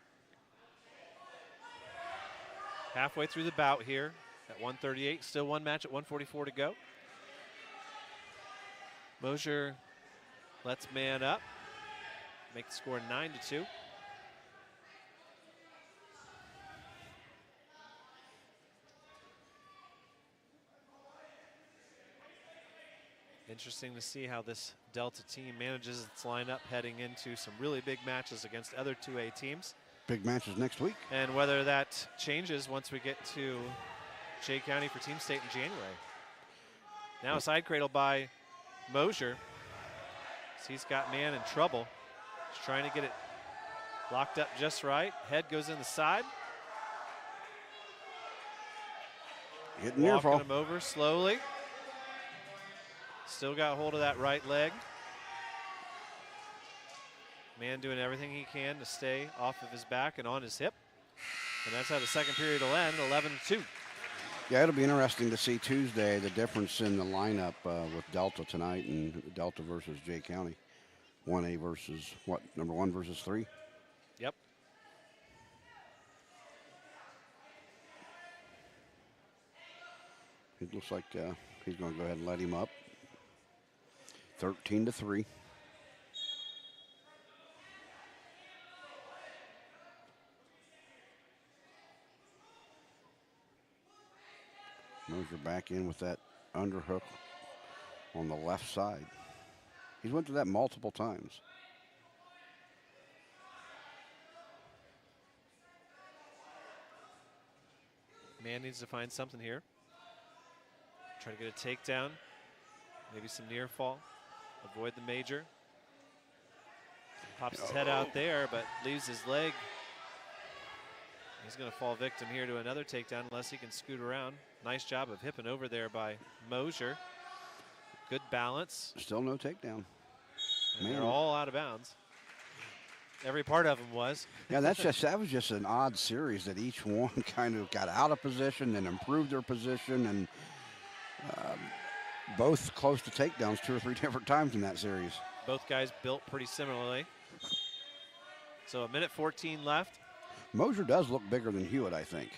Halfway through the bout here at 138. Still one match at 144 to go. Mosier lets man up. Make the score 9-2. Interesting to see how this Delta team manages its lineup heading into some really big matches against other 2A teams. Big matches next week. And whether that changes once we get to Jay County for Team State in January. Now a side cradle by Mosier. He's got man in trouble. He's trying to get it locked up just right. Head goes in the side. Getting near fall. Walking him over slowly. Still got hold of that right leg. Man doing everything he can to stay off of his back and on his hip. And that's how the second period will end, 11-2. Yeah, it'll be interesting to see Tuesday the difference in the lineup with Delta tonight and Delta versus Jay County. 1A versus what? Number 1 versus 3? Yep. It looks like he's going to go ahead and let him up. 13-3. Mosier back in with that underhook on the left side. He's went through that multiple times. Man needs to find something here. Try to get a takedown. Maybe some near fall. Avoid the major. Pops his head out there, but leaves his leg. He's going to fall victim here to another takedown unless he can scoot around. Nice job of hipping over there by Mosier. Good balance. Still no takedown. And they're all out of bounds. Every part of them was. Yeah, that was just an odd series that each one kind of got out of position and improved their position, and both close to takedowns 2 or 3 different times in that series. Both guys built pretty similarly. So 1:14 left. Mosier does look bigger than Hewitt, I think.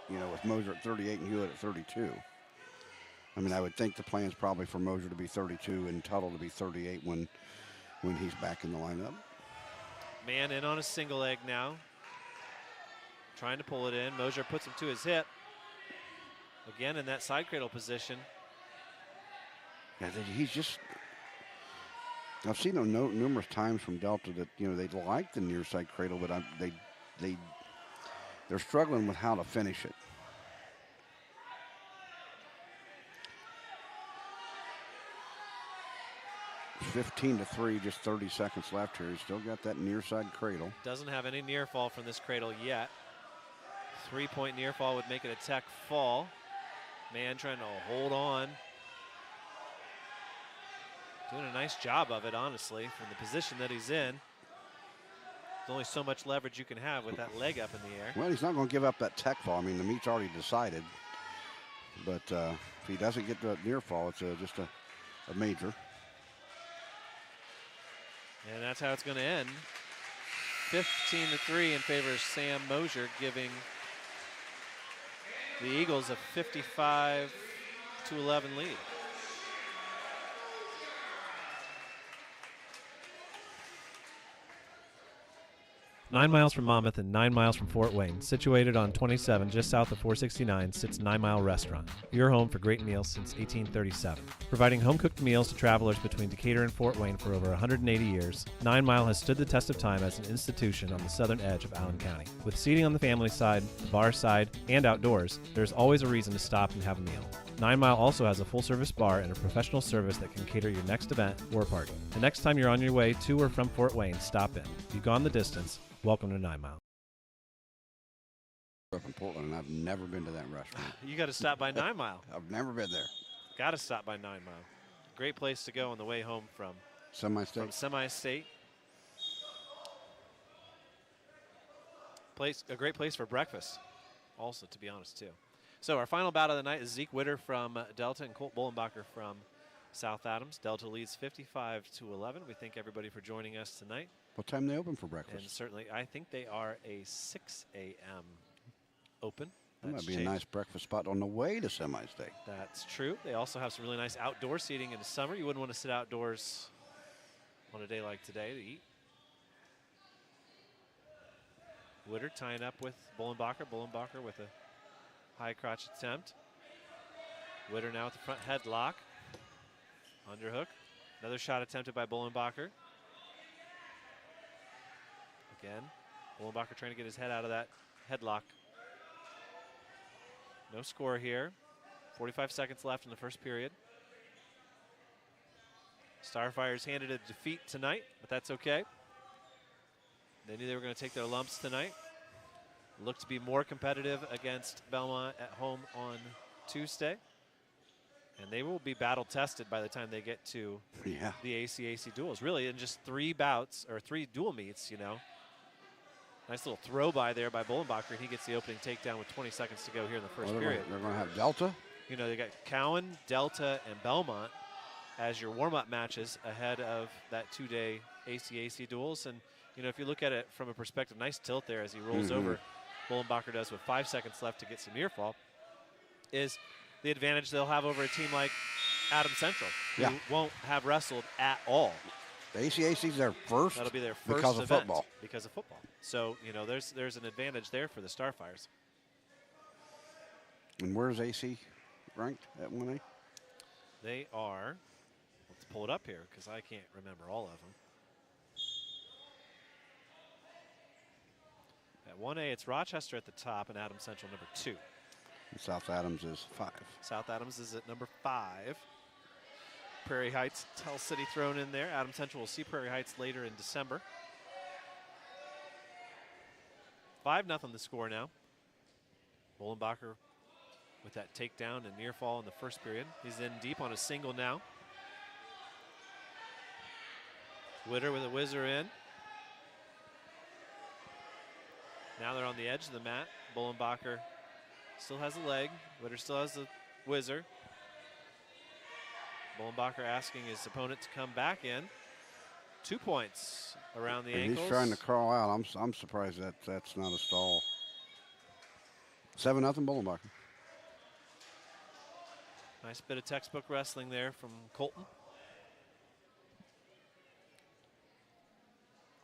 You know, with Mosier at 38 and Hewitt at 32. I mean, I would think the plan is probably for Mosier to be 32 and Tuttle to be 38 when he's back in the lineup. Man in on a single leg now. Trying to pull it in. Mosier puts him to his hip. Again in that side cradle position. Yeah, he's just. I've seen them numerous times from Delta that, you know, they like the near side cradle, but they're struggling with how to finish it. It's 15-3, just 30 seconds left here. He's still got that near side cradle. Doesn't have any near fall from this cradle yet. 3-point near fall would make it a tech fall. Man trying to hold on. Doing a nice job of it, honestly, from the position that he's in. There's only so much leverage you can have with that leg up in the air. Well, he's not going to give up that tech fall. I mean, the meet's already decided. But if he doesn't get that near fall, it's just a major. And that's how it's going to end. 15-3 in favor of Sam Mosier, giving the Eagles a 55-11 lead. 9 miles from Monmouth and 9 miles from Fort Wayne, situated on 27 just south of 469, sits 9 Mile Restaurant, your home for great meals since 1837. Providing home-cooked meals to travelers between Decatur and Fort Wayne for over 180 years, 9 Mile has stood the test of time as an institution on the southern edge of Allen County. With seating on the family side, the bar side, and outdoors, there's always a reason to stop and have a meal. 9 Mile also has a full-service bar and a professional service that can cater your next event or party. The next time you're on your way to or from Fort Wayne, stop in. If you've gone the distance, welcome to 9 Mile. Up in Portland, and I've never been to that restaurant. You got to stop by 9 Mile. I've never been there. Got to stop by 9 Mile. Great place to go on the way home from Semi-state. Semi-state. A great place for breakfast, also, to be honest, too. So our final bout of the night is Zeke Witter from Delta and Colt Bullenbacher from South Adams. Delta leads 55-11. We thank everybody for joining us tonight. What time they open for breakfast? And certainly, I think they are a 6 a.m. open. That might That's be a changed. nice breakfast spot on the way to Semi-state. That's true. They also have some really nice outdoor seating in the summer. You wouldn't want to sit outdoors on a day like today to eat. Witter tying up with Bullenbacher. Bullenbacher with a high crotch attempt. Witter now with the front headlock. Underhook. Another shot attempted by Bullenbacher. Again, Bullenbacher trying to get his head out of that headlock. No score here. 45 seconds left in the first period. Starfires handed a defeat tonight, but that's okay. They knew they were going to take their lumps tonight. Looked to be more competitive against Belmont at home on Tuesday. And they will be battle tested by the time they get to the ACAC duels. Really, in just 3 bouts, or 3 dual meets, you know. Nice little throw by there by Bullenbacher, and he gets the opening takedown with 20 seconds to go here in the first period. They're going to have Delta? You know, they got Cowan, Delta, and Belmont as your warm-up matches ahead of that 2-day ACAC duels. And, you know, if you look at it from a perspective, nice tilt there as he rolls over. Bullenbacher does with 5 seconds left to get some near fall. Is the advantage they'll have over a team like Adams Central, who won't have wrestled at all. The ACAC's their first. That'll be their first because of event football. Because of football. So, you know, there's an advantage there for the Starfires. And where's AC ranked at 1A? They are, let's pull it up here because I can't remember all of them. At 1A, it's Rochester at the top and Adams Central number 2. And South Adams is 5. South Adams is at number 5. Prairie Heights, Tell City thrown in there. Adams Central will see Prairie Heights later in December. 5-0 the score now. Bullenbacher with that takedown and near fall in the first period. He's in deep on a single now. Witter with a whizzer in. Now they're on the edge of the mat. Bullenbacher still has a leg. Witter still has the whizzer. Bullenbacher asking his opponent to come back in. 2 points around the And ankles. he's trying to crawl out. I'm surprised that's not a stall. 7-0 Bullenbacher. Nice bit of textbook wrestling there from Colton.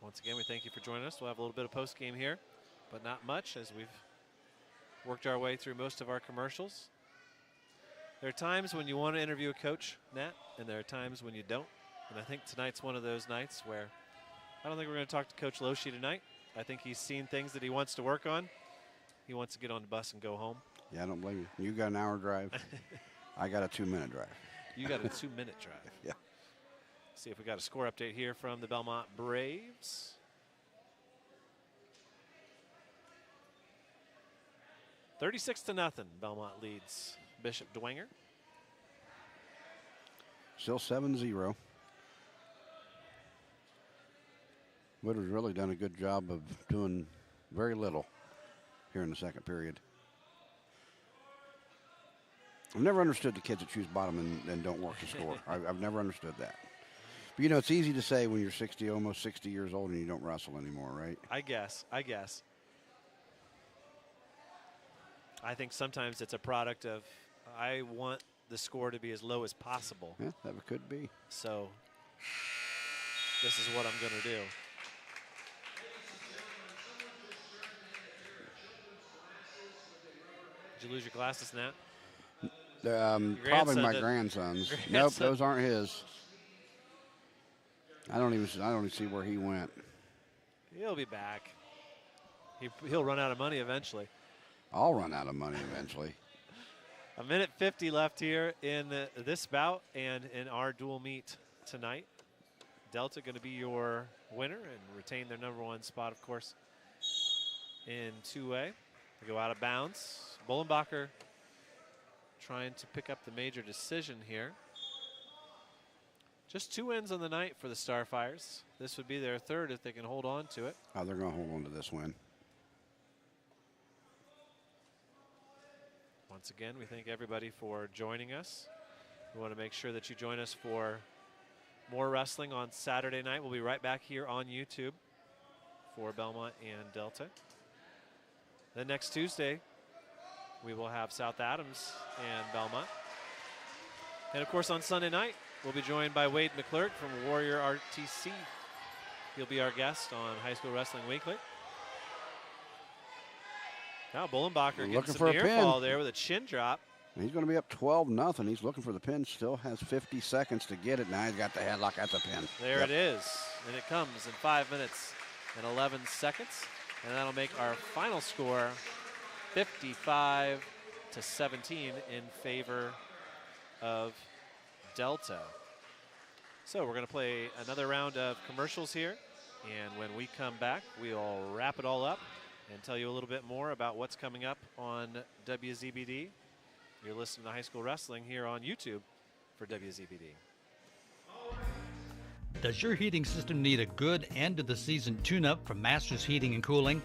Once again, we thank you for joining us. We'll have a little bit of post game here, but not much as we've worked our way through most of our commercials. There are times when you want to interview a coach, Nat, and there are times when you don't. And I think tonight's one of those nights where I don't think we're going to talk to Coach Loshi tonight. I think he's seen things that he wants to work on. He wants to get on the bus and go home. Yeah, I don't blame you. You got an hour drive. I got a 2-minute drive. You got a 2-minute drive. Yeah. See if we got a score update here from the Belmont Braves. $36-0. Belmont leads Bishop Dwenger. Still 7-0. Witter's really done a good job of doing very little here in the second period. I've never understood the kids that choose bottom and don't work to score. I've never understood that. But, you know, it's easy to say when you're 60, almost 60 years old and you don't wrestle anymore, right? I guess. I think sometimes it's a product of I want the score to be as low as possible. Yeah, that could be. So this is what I'm going to do. Did you lose your glasses, Nat? Probably my grandson's. Nope, those aren't his. I don't even see where he went. He'll be back. He'll run out of money eventually. I'll run out of money eventually. 1:50 left here in this bout and in our dual meet tonight. Delta going to be your winner and retain their #1 spot, of course, in 2A. They go out of bounds. Bullenbacher trying to pick up the major decision here. Just 2 wins on the night for the Starfires. This would be their third if they can hold on to it. Oh, they're going to hold on to this win. Once again, we thank everybody for joining us. We want to make sure that you join us for more wrestling on Saturday night. We'll be right back here on YouTube for Belmont and Delta. Then next Tuesday, we will have South Adams and Belmont. And of course, on Sunday night, we'll be joined by Wade McClurg from Warrior RTC. He'll be our guest on High School Wrestling Weekly. Now Bullenbacher getting some near fall there with a chin drop. He's going to be up 12-0. He's looking for the pin. Still has 50 seconds to get it. Now he's got the headlock at the pin. There it is. And it comes in 5 minutes and 11 seconds. And that'll make our final score 55-17 in favor of Delta. So we're going to play another round of commercials here. And when we come back, we'll wrap it all up and tell you a little bit more about what's coming up on WZBD. You're listening to High School Wrestling here on YouTube for WZBD. Does your heating system need a good end-of-the-season tune-up from Masters Heating and Cooling?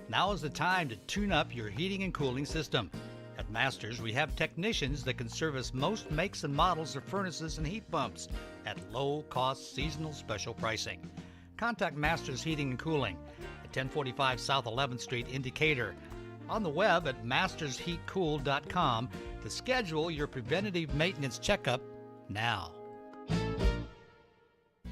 Now is the time to tune up your heating and cooling system. At Masters, we have technicians that can service most makes and models of furnaces and heat pumps at low-cost seasonal special pricing. Contact Masters Heating and Cooling at 1045 South 11th Street in Decatur. On the web at mastersheatcool.com to schedule your preventative maintenance checkup now.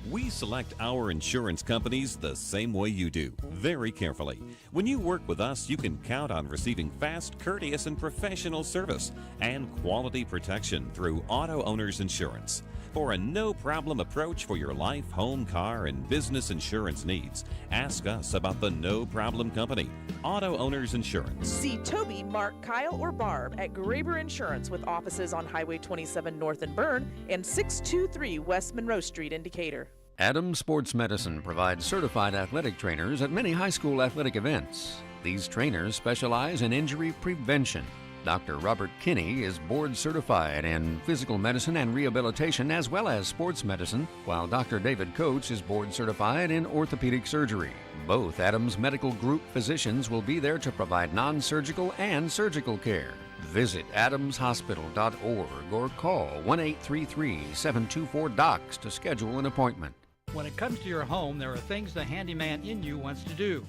We select our insurance companies the same way you do, very carefully. When you work with us, you can count on receiving fast, courteous, and professional service and quality protection through Auto Owners Insurance. For a no-problem approach for your life, home, car, and business insurance needs, ask us about the No Problem Company, Auto Owners Insurance. See Toby, Mark, Kyle, or Barb at Graber Insurance with offices on Highway 27 North in Bern and 623 West Monroe Street in Decatur. Adams Sports Medicine provides certified athletic trainers at many high school athletic events. These trainers specialize in injury prevention. Dr. Robert Kinney is board certified in physical medicine and rehabilitation as well as sports medicine, while Dr. David Coates is board certified in orthopedic surgery. Both Adams Medical Group physicians will be there to provide non-surgical and surgical care. Visit adamshospital.org or call 1-833-724-DOCS to schedule an appointment. When it comes to your home, there are things the handyman in you wants to do.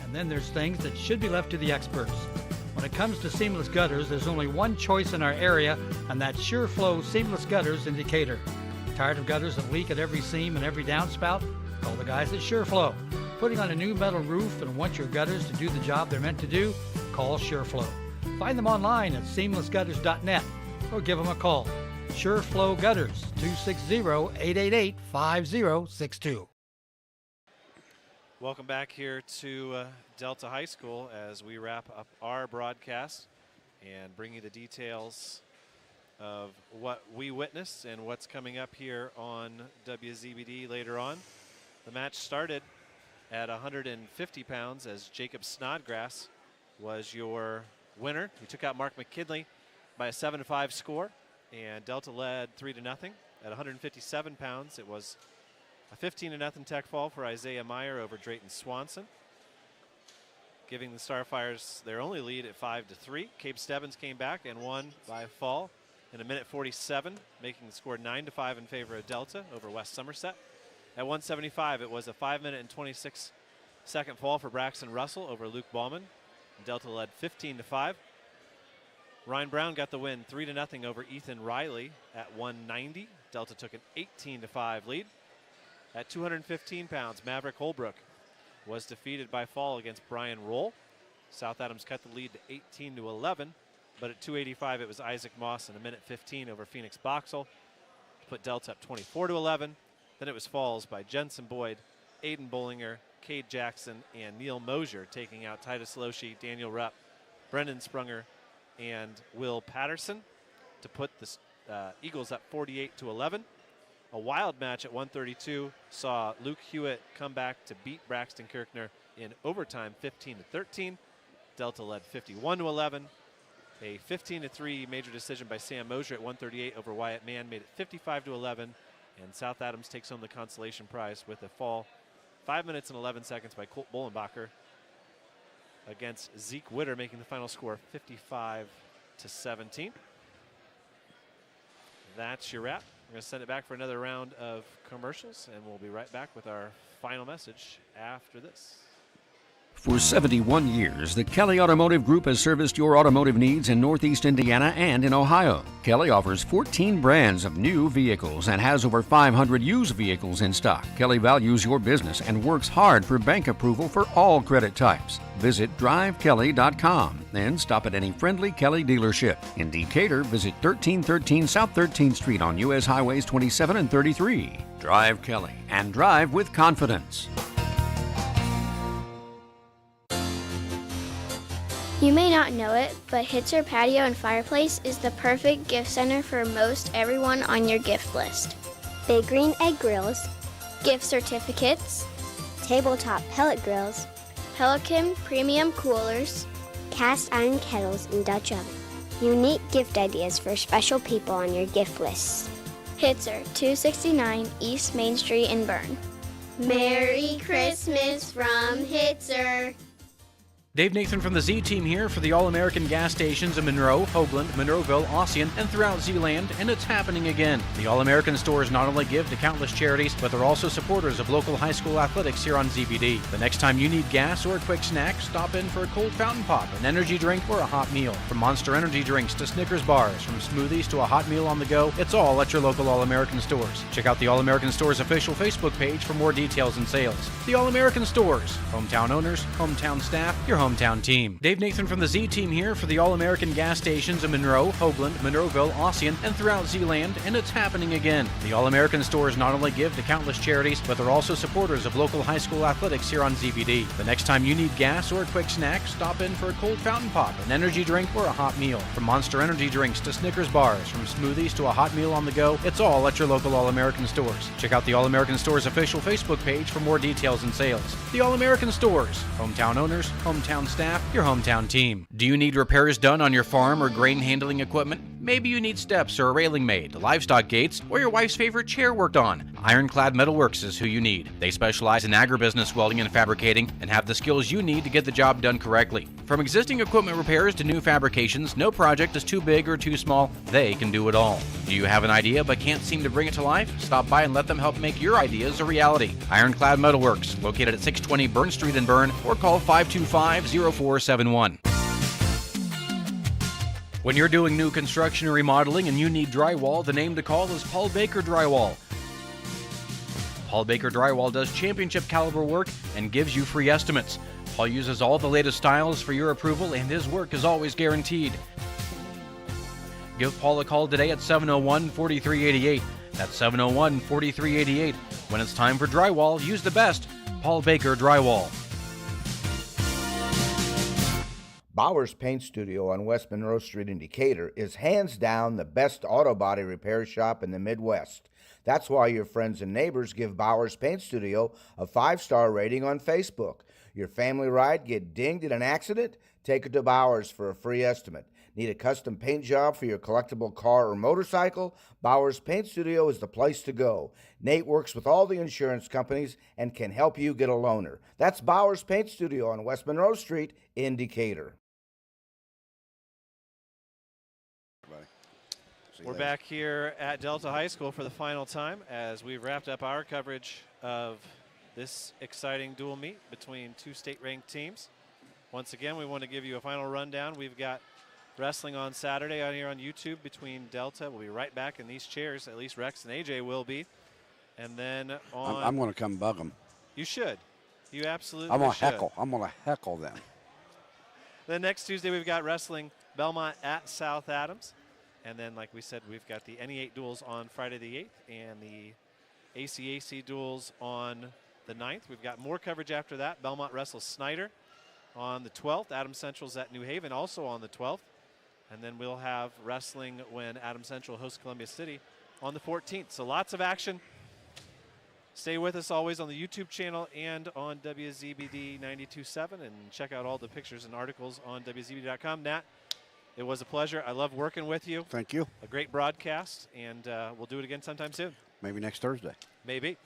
And then there's things that should be left to the experts. When it comes to seamless gutters, there's only one choice in our area, and that's SureFlow Seamless Gutters in Decatur. Tired of gutters that leak at every seam and every downspout? Call the guys at SureFlow. Putting on a new metal roof and want your gutters to do the job they're meant to do? Call SureFlow. Find them online at seamlessgutters.net or give them a call. SureFlow Gutters, 260-888-5062. Welcome back here to Delta High School as we wrap up our broadcast and bring you the details of what we witnessed and what's coming up here on WZBD later on. The match started at 150 pounds as Jacob Snodgrass was your winner. He took out Mark McKinley by a 7-5 score, and Delta led 3-0. At 157 pounds, it was a 15-0 tech fall for Isaiah Meyer over Drayton Swanson, giving the Starfires their only lead at 5-3. Cape Stebbins came back and won by a fall in 1:47, making the score 9-5 in favor of Delta over West Somerset. At 175, it was a 5-minute and 26-second fall for Braxton Russell over Luke Ballman. Delta led 15-5. Ryan Brown got the win 3-0 over Ethan Riley at 190. Delta took an 18-5 lead. At 215 pounds, Maverick Holbrook was defeated by fall against Brian Roll. South Adams cut the lead to 18-11, but at 285 it was Isaac Moss in 1:15 over Phoenix Boxall to put Delta up 24-11. Then it was falls by Jensen Boyd, Aiden Bollinger, Cade Jackson, and Neil Mosier, taking out Titus Loshi, Daniel Rupp, Brendan Sprunger, and Will Patterson to put the Eagles up 48-11. A wild match at 132 saw Luke Hewitt come back to beat Braxton Kirkner in overtime 15-13. Delta led 51-11. A 15-3 major decision by Sam Mosier at 138 over Wyatt Mann made it 55-11, and South Adams takes home the consolation prize with a fall 5 minutes and 11 seconds by Colt Bullenbacher against Zeke Witter, making the final score 55-17. That's your wrap. We're going to send it back for another round of commercials, and we'll be right back with our final message after this. For 71 years, the Kelly Automotive Group has serviced your automotive needs in Northeast Indiana and in Ohio. Kelly offers 14 brands of new vehicles and has over 500 used vehicles in stock. Kelly values your business and works hard for bank approval for all credit types. Visit drivekelly.com and stop at any friendly Kelly dealership. In Decatur, visit 1313 South 13th Street on U.S. Highways 27 and 33. Drive Kelly and drive with confidence. You may not know it, but Hitzer Patio and Fireplace is the perfect gift center for most everyone on your gift list. Big Green Egg Grills, gift certificates, tabletop pellet grills, Pelican premium coolers, cast iron kettles and Dutch oven. Unique gift ideas for special people on your gift list. Hitzer, 269 East Main Street in Bern. Merry Christmas from Hitzer. Dave Nathan from the Z-Team here for the All-American gas stations in Monroe, Hoagland, Monroeville, Ossian, and throughout Z-Land, and it's happening again. The All-American stores not only give to countless charities, but they're also supporters of local high school athletics here on ZBD. The next time you need gas or a quick snack, stop in for a cold fountain pop, an energy drink, or a hot meal. From Monster energy drinks to Snickers bars, from smoothies to a hot meal on the go, it's all at your local All-American stores. Check out the All-American Stores official Facebook page for more details and sales. The All-American Stores, hometown owners, hometown staff, your hometown team. Dave Nathan from the Z-Team here for the All-American gas stations in Monroe, Hoagland, Monroeville, Ossian, and throughout Z-Land, and it's happening again. The All-American stores not only give to countless charities, but they're also supporters of local high school athletics here on ZBD. The next time you need gas or a quick snack, stop in for a cold fountain pop, an energy drink, or a hot meal. From Monster energy drinks to Snickers bars, from smoothies to a hot meal on the go, it's all at your local All-American stores. Check out the All-American Stores official Facebook page for more details and sales. The All-American Stores, hometown owners, hometown staff, your hometown team. Do you need repairs done on your farm or grain handling equipment? Maybe you need steps or a railing made, livestock gates, or your wife's favorite chair worked on. Ironclad Metalworks is who you need. They specialize in agribusiness welding and fabricating and have the skills you need to get the job done correctly. From existing equipment repairs to new fabrications, no project is too big or too small. They can do it all. Do you have an idea but can't seem to bring it to life? Stop by and let them help make your ideas a reality. Ironclad Metalworks, located at 620 Bern Street in Bern, or call 525-0471. When you're doing new construction or remodeling and you need drywall, the name to call is Paul Baker Drywall. Paul Baker Drywall does championship caliber work and gives you free estimates. Paul uses all the latest styles for your approval, and his work is always guaranteed. Give Paul a call today at 701-4388. That's 701-4388. When it's time for drywall, use the best, Paul Baker Drywall. Bowers Paint Studio on West Monroe Street in Decatur is hands down the best auto body repair shop in the Midwest. That's why your friends and neighbors give Bowers Paint Studio a 5-star rating on Facebook. Your family ride get dinged in an accident? Take it to Bowers for a free estimate. Need a custom paint job for your collectible car or motorcycle? Bowers Paint Studio is the place to go. Nate works with all the insurance companies and can help you get a loaner. That's Bowers Paint Studio on West Monroe Street in Decatur. We're back here at Delta High School for the final time as we've wrapped up our coverage of this exciting dual meet between two state-ranked teams. Once again, we want to give you a final rundown. We've got wrestling on Saturday out here on YouTube between Delta. We'll be right back in these chairs. At least Rex and AJ will be. And then on... I'm going to come bug them. You should. You absolutely I'm gonna should. heckle. I'm going to heckle them. Then next Tuesday, we've got wrestling Belmont at South Adams. And then, like we said, we've got the NE8 duels on Friday the 8th and the ACAC duels on the 9th. We've got more coverage after that. Belmont wrestles Snyder on the 12th. Adams Central's at New Haven also on the 12th. And then we'll have wrestling when Adams Central hosts Columbia City on the 14th. So lots of action. Stay with us always on the YouTube channel and on WZBD 92.7, and check out all the pictures and articles on WZBD.com. Nat, It was a pleasure. I love working with you. Thank you. A great broadcast, and we'll do it again sometime soon. Maybe next Thursday. Maybe.